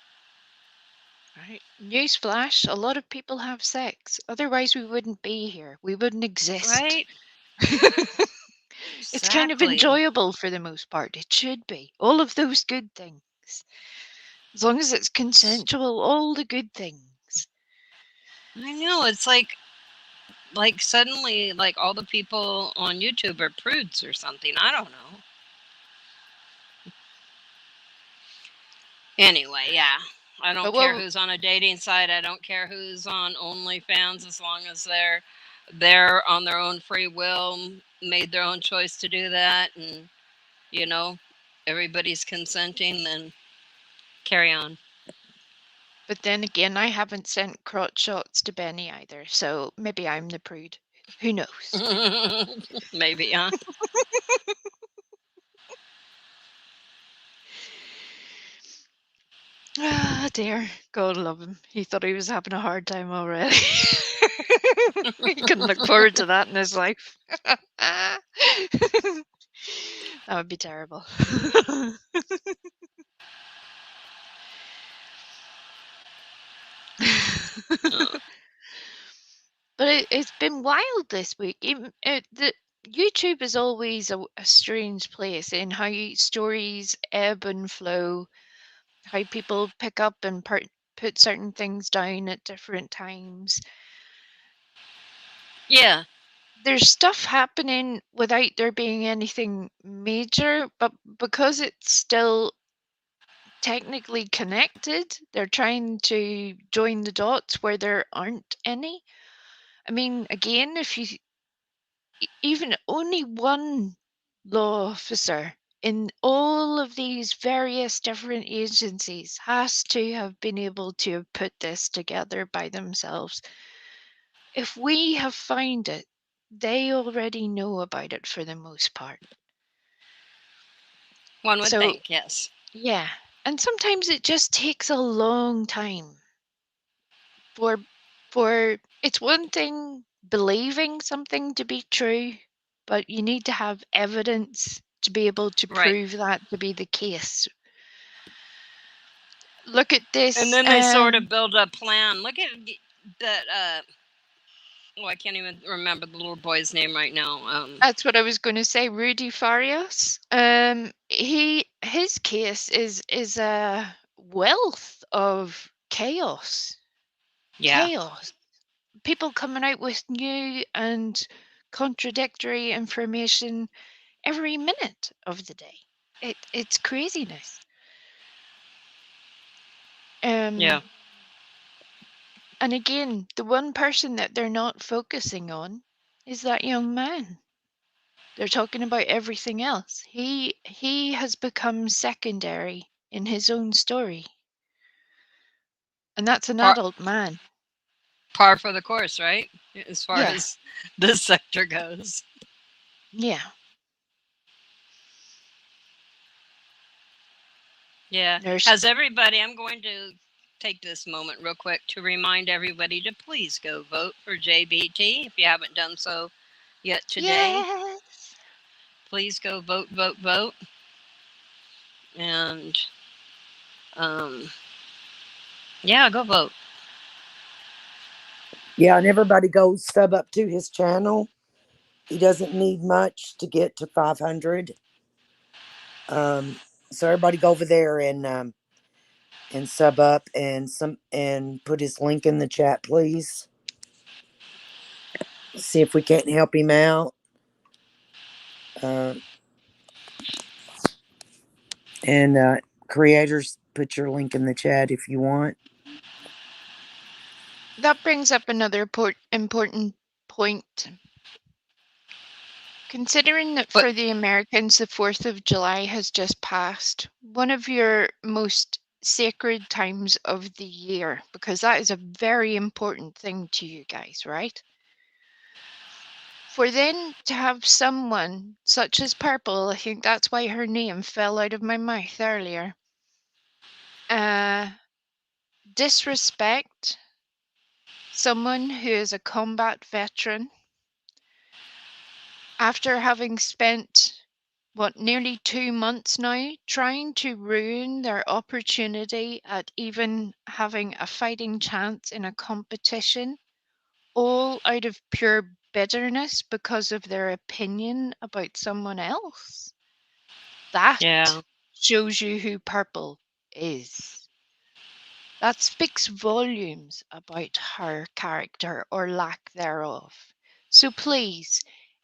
Right. Newsflash, a lot of people have sex. Otherwise we wouldn't be here. We wouldn't exist.
Right?
It's kind of
Exactly.
enjoyable for the most part. It should be. All of those good things. As long as it's consensual, all the good things.
I know. It's like suddenly like all the people on YouTube are prudes or something. I don't know. Anyway, yeah. I don't
But
care
well,
who's on a dating site. I don't care who's on OnlyFans as long as they're on their own free will, made their own choice to do that, and everybody's consenting, then carry on.
but then again, I haven't sent crotch shots to Benny either, so maybe I'm the prude. Who knows?
Maybe, huh?
Ah, dear. God love him. He thought he was having a hard time already. He couldn't look forward to that in his life. That would be terrible. But it's been wild this week. YouTube is always a strange place in how stories ebb and flow, how people pick up and put certain things down at different times.
Yeah.
There's stuff happening without there being anything major, but because it's still technically connected, they're trying to join the dots where there aren't any. I mean, again, if you even only one law officer in all of these various different agencies has to have been able to have put this together by themselves. if we have found it, they already know about it for the most part.
One would
So,
think, yes.
yeah. And sometimes it just takes a long time for it's one thing believing something to be true, but you need to have evidence to be able to
Right.
prove that to be the case. Look at this.
And then they sort of build a plan. Look at that. I can't even remember the little boy's name right now.
That's what I was going to say. Rudy Farias. His case is a wealth of chaos.
Yeah.
Chaos. People coming out with new and contradictory information every minute of the day. It's craziness.
Yeah.
And again, the one person that they're not focusing on is that young man. They're talking about everything else. He has become secondary in his own story. And that's an adult man.
Par for the course, right? As far
Yeah.
as this sector goes.
Yeah.
Yeah.
There's
Has everybody, I'm going to take this moment real quick to remind everybody to please go vote for JBT if you haven't done so yet today.
Yes.
Please go vote, vote, vote. And yeah, go vote.
Yeah, and everybody go sub up to his channel. He doesn't need much to get to 500. So everybody go over there and sub up and put his link in the chat, please. See if we can't help him out. And creators, put your link in the chat if you want.
That brings up another important point. Considering that for the Americans, the 4th of July has just passed, one of your most sacred times of the year, because that is a very important thing to you guys, right? For then to have someone such as Purple, I think that's why her name fell out of my mouth earlier, disrespect someone who is a combat veteran after having spent nearly 2 months now trying to ruin their opportunity at even having a fighting chance in a competition, all out of pure bitterness because of their opinion about someone else. That shows you who Purple is. That speaks volumes about her character or lack thereof. So please,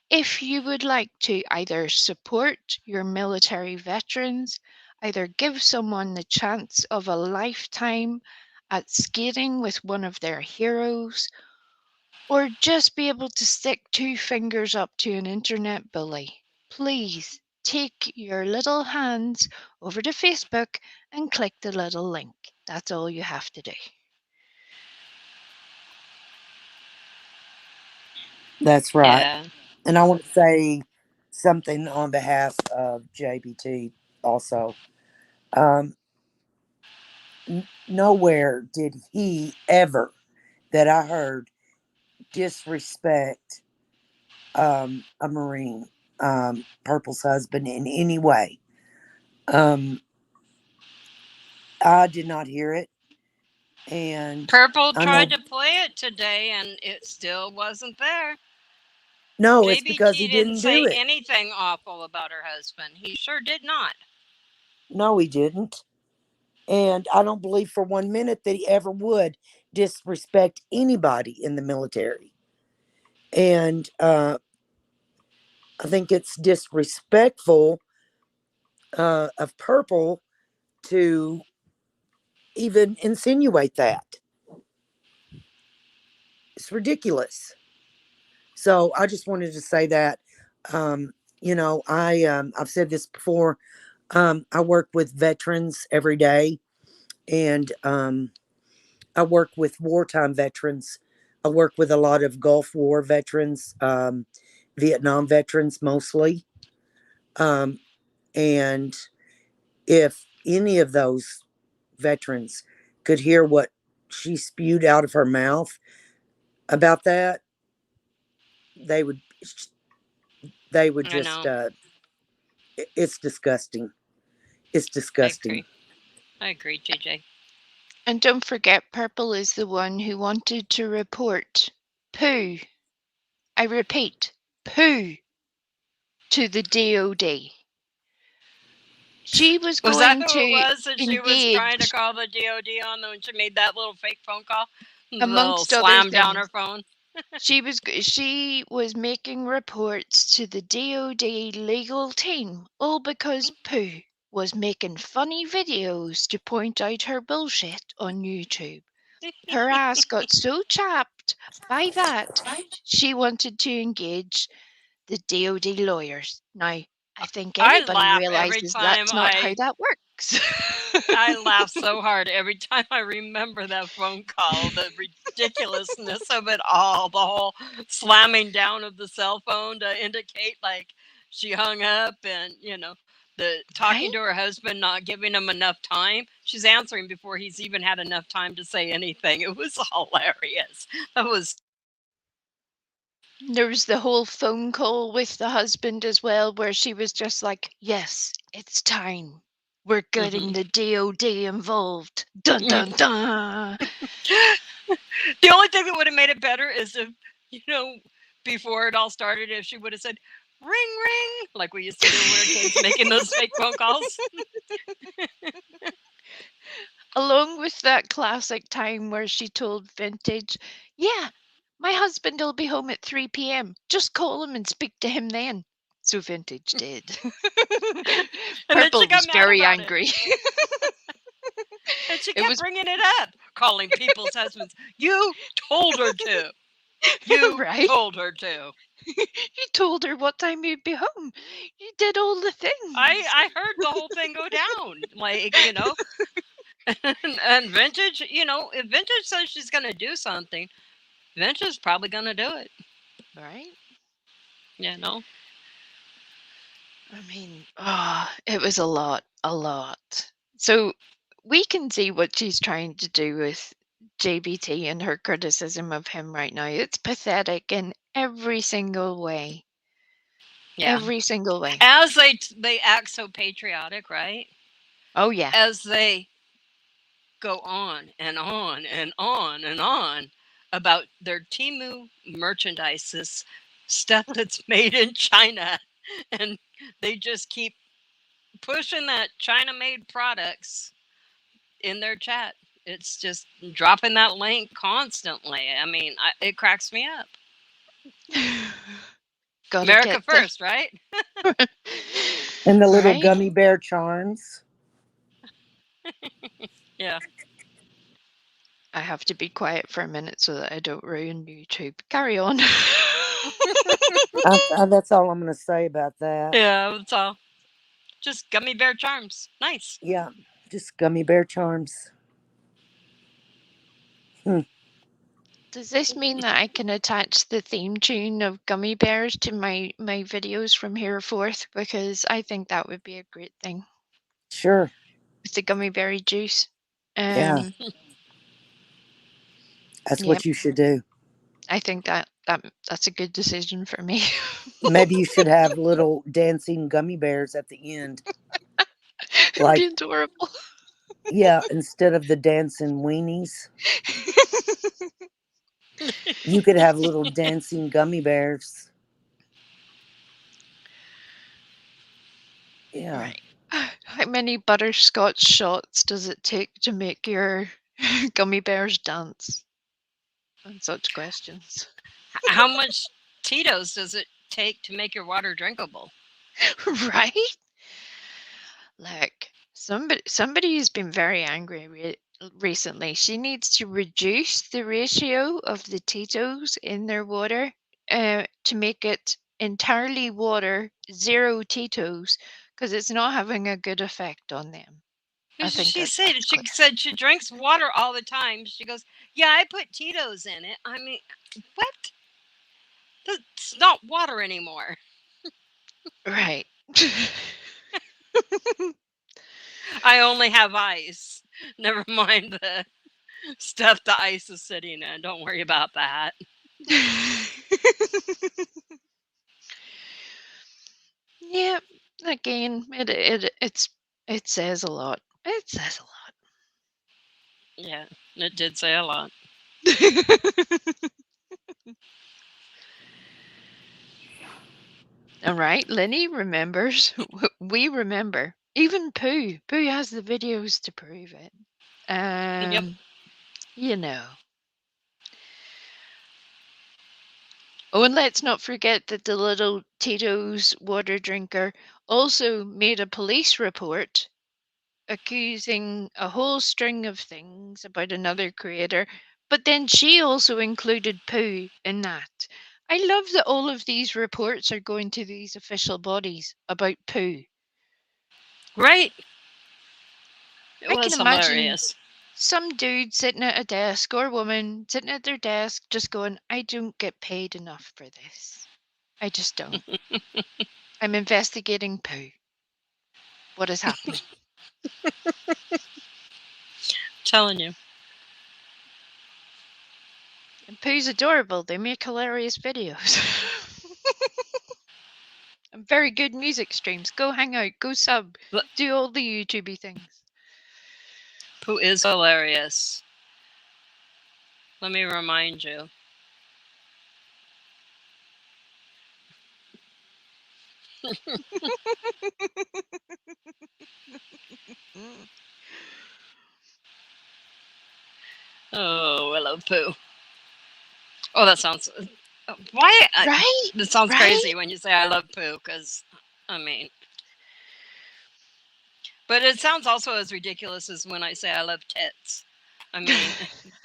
if you would like to either support your military veterans, either give someone the chance of a lifetime at skating with one of their heroes, or just be able to stick 2 fingers up to an internet bully, please take your little hands over to Facebook and click the little link. That's all you have to do.
That's right.
Yeah.
And I want to say something on behalf of JBT also. Nowhere did he ever, that I heard, disrespect a Marine, Purple's husband, in any way. I did not hear it. And
Purple tried to play it today and it still wasn't there.
No,
JBT
it's because he didn't
say
do it.
anything awful about her husband. He sure did not.
No, he didn't. And I don't believe for 1 minute that he ever would disrespect anybody in the military. And I think it's disrespectful of Purple to even insinuate that. It's ridiculous. So I just wanted to say that, I've said this before. I work with veterans every day, and I work with wartime veterans I work with a lot of Gulf War veterans, Vietnam veterans mostly. And if any of those veterans could hear what she spewed out of her mouth about that, they would
I
just
know.
it's disgusting. It's
I
disgusting.
agree. I agree, TJ.
And don't forget, Purple is the one who wanted to report poo. I repeat, poo to the DOD. She was
Was that
going
who it
to
was that she was trying to
engage,
call the DOD on when she made that little fake phone call? The little
amongst other
slam down her
things,
phone.
she was making reports to the DOD legal team, all because Pooh was making funny videos to point out her bullshit on YouTube. Her ass got so chapped by that, she wanted to engage the DOD lawyers. Now, I think
I
anybody
laugh every
realizes
time
that's not how that works.
I laugh so hard every time I remember that phone call, the ridiculousness of it all, the whole slamming down of the cell phone to indicate like she hung up, and the talking
Right?
to her husband, not giving him enough time. She's answering before he's even had enough time to say anything. It was hilarious. That was
There was the whole phone call with the husband as well, where she was just like, yes, it's time. We're getting
mhm.
the DOD involved. Dun dun dun.
The only thing that would have made it better is if, you know, before it all started, if she would have said, ring, ring, like we used to do when we were kids making those fake phone calls.
Along with that classic time where she told Vintage, yeah, my husband will be home at 3 p.m. Just call him and speak to him then. So Vintage did.
And then she
Purple
got
was
mad
very
about it.
angry.
And she
It
kept
was
bringing it up, calling people's husbands. You told her to. You
right.
told her to.
You told her what time you'd be home. You did all the things.
I heard the whole thing go down. Like, and Vintage, if Vintage says she's going to do something, Vintage is probably going to do it.
Right?
You know?
I mean, it was a lot. So we can see what she's trying to do with JBT and her criticism of him right now. It's pathetic in every single way.
Yeah.
Every single way.
As they act so patriotic, right?
Oh, yeah.
As they go on and on and on and on about their Temu merchandises, stuff that's made in China, and they just keep pushing that China-made products in their chat. It's just dropping that link constantly. I mean, it cracks me up.
Gotta
America
get
first, right?
And the little
Right?
gummy bear charms.
Yeah.
I have to be quiet for a minute so that I don't ruin YouTube. Carry on.
That's all I'm going to say about that.
Yeah, that's all. Just gummy bear charms. Nice.
Yeah, just gummy bear charms.
Does this mean that I can attach the theme tune of Gummy Bears to my videos from here forth? Because I think that would be a great thing
Sure.
with the gummy berry juice.
Yeah. That's
Yep.
what you should do.
I think that's a good decision for me.
Maybe you should have little dancing gummy bears at the end.
It'd
Like,
be adorable.
yeah, instead of the dancing weenies, you could have little dancing gummy bears. Yeah.
Right. How many butterscotch shots does it take to make your gummy bears dance? And such questions.
How much Tito's does it take to make your water drinkable?
Right? Like somebody has been very angry recently. She needs to reduce the ratio of the Tito's in their water to make it entirely water, zero Tito's, because it's not having a good effect on them. I
What did
think
she
that
say?
that's
She
clear.
said she drinks water all the time. She goes, "Yeah, I put Tito's in it." I mean, what? That's not water anymore.
Right.
I only have ice. Never mind the stuff the ice is sitting in. Don't worry about that.
Yeah. Again, it says a lot. It says a lot.
Yeah, it did say a lot.
All right, Lenny remembers. We remember. Even Pooh. Pooh has the videos to prove it.
Yep.
You know. Oh, and let's not forget that the little Tito's water drinker also made a police report accusing a whole string of things about another creator, but then she also included Pooh in that. I love that all of these reports are going to these official bodies about Pooh.
Right. It
I can
was
imagine
hilarious.
some dude sitting at a desk or woman sitting at their desk just going, I don't get paid enough for this. I just don't. I'm investigating Pooh. What is happening?
Telling you.
And Pooh's adorable. They make hilarious videos. And very good music streams. Go hang out. Go sub.
Look,
Do all the YouTubey things.
Pooh is hilarious. Let me remind you. Oh, I love Pooh. Oh, that sounds. Why?
Right?
It sounds
Right?
crazy when you say I love Pooh, because, I mean. But it sounds also as ridiculous as when I say I love tits. I mean,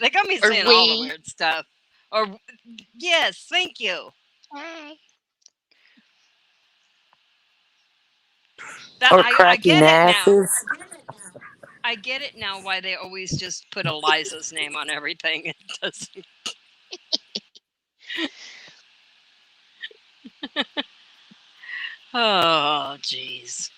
they got me
Or
saying all the
we.
weird stuff. Or, yes, thank you. That
Or
I
cracking
get it now.
asses.
I get it now why they always just put Eliza's name on everything. It doesn't. Oh, jeez.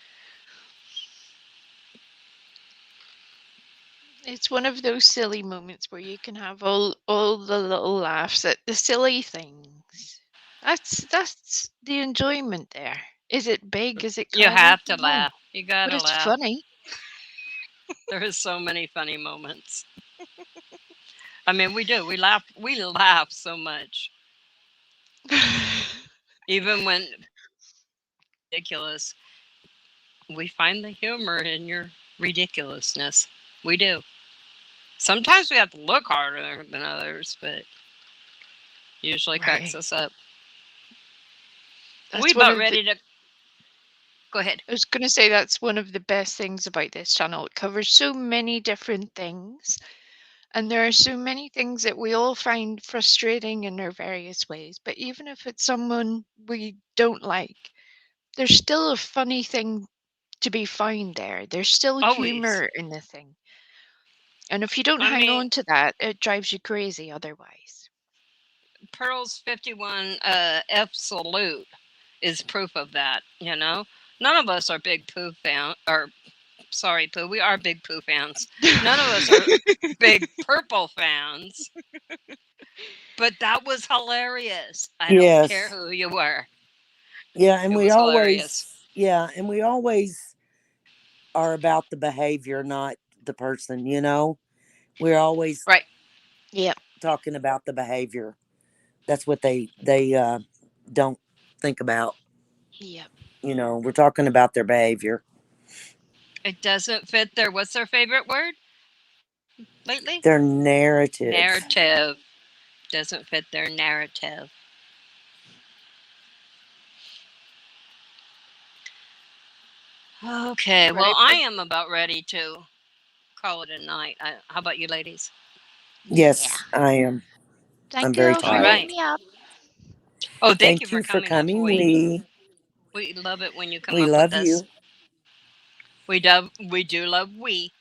It's one of those silly moments where you can have all the little laughs at the silly things. That's the enjoyment there. Is it big? Is it
You
clever?
have to
No.
laugh. You
But
gotta
it's
laugh.
funny.
There is so many funny moments. I mean, we do. We laugh. We laugh so much, even when ridiculous. We find the humor in your ridiculousness. We do. Sometimes we have to look harder than others, but usually cracks
Right.
us up.
That's
We
one
about
of the
ready to go ahead.
I was going to say that's one of the best things about this channel. It covers so many different things, and there are so many things that we all find frustrating in their various ways. But even if it's someone we don't like, there's still a funny thing to be found there. There's still
Always.
humor in the thing. And if you don't
I
hang
mean,
on to that, it drives you crazy otherwise.
Pearl's 51 F salute is proof of that, you know? None of us are big Pooh fans, or sorry, Pooh, we are big Pooh fans. None of us are big Purple fans. But that was hilarious. I don't care
Yes.
who you were.
Yeah, and
It
we
was
always
hilarious.
are about the behavior, not the person, you know? We're always
Right.
Yep.
talking about the behavior. That's what they don't think about.
Yep.
You know, we're talking about their behavior.
It doesn't fit their, what's their favorite word lately?
Their narrative.
Narrative. Doesn't fit their narrative. Okay, well,
Right.
I am about ready to call it a night. How about you ladies?
Yes,
Yeah.
I am.
Thank
I'm
you
very
all for
All
tired.
right.
hitting me up.
Oh, thank you
Thank
for
you for
coming up,
coming.
Lee. We love it when you come
we
up with
love
us.
you.
We do love we.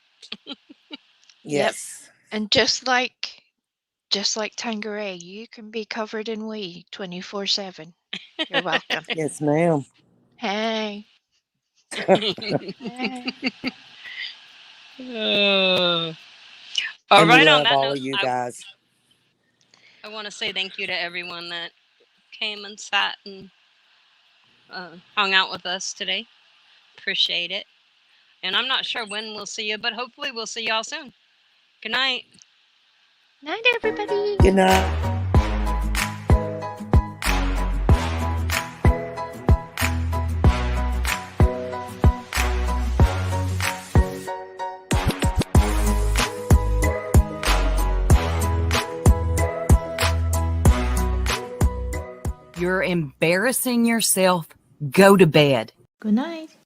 Yes.
And just like Tanqueray, you can be covered in wee 24/7. You're welcome.
Yes, ma'am.
Hey.
Uh, all
And we
right, on
love
that
all
note,
of you guys.
I want to say thank you to everyone that came and sat and hung out with us today. Appreciate it. And I'm not sure when we'll see you, but hopefully we'll see y'all soon. Good night.
Night, everybody.
Good night.
You're embarrassing yourself. Go to bed.
Good night.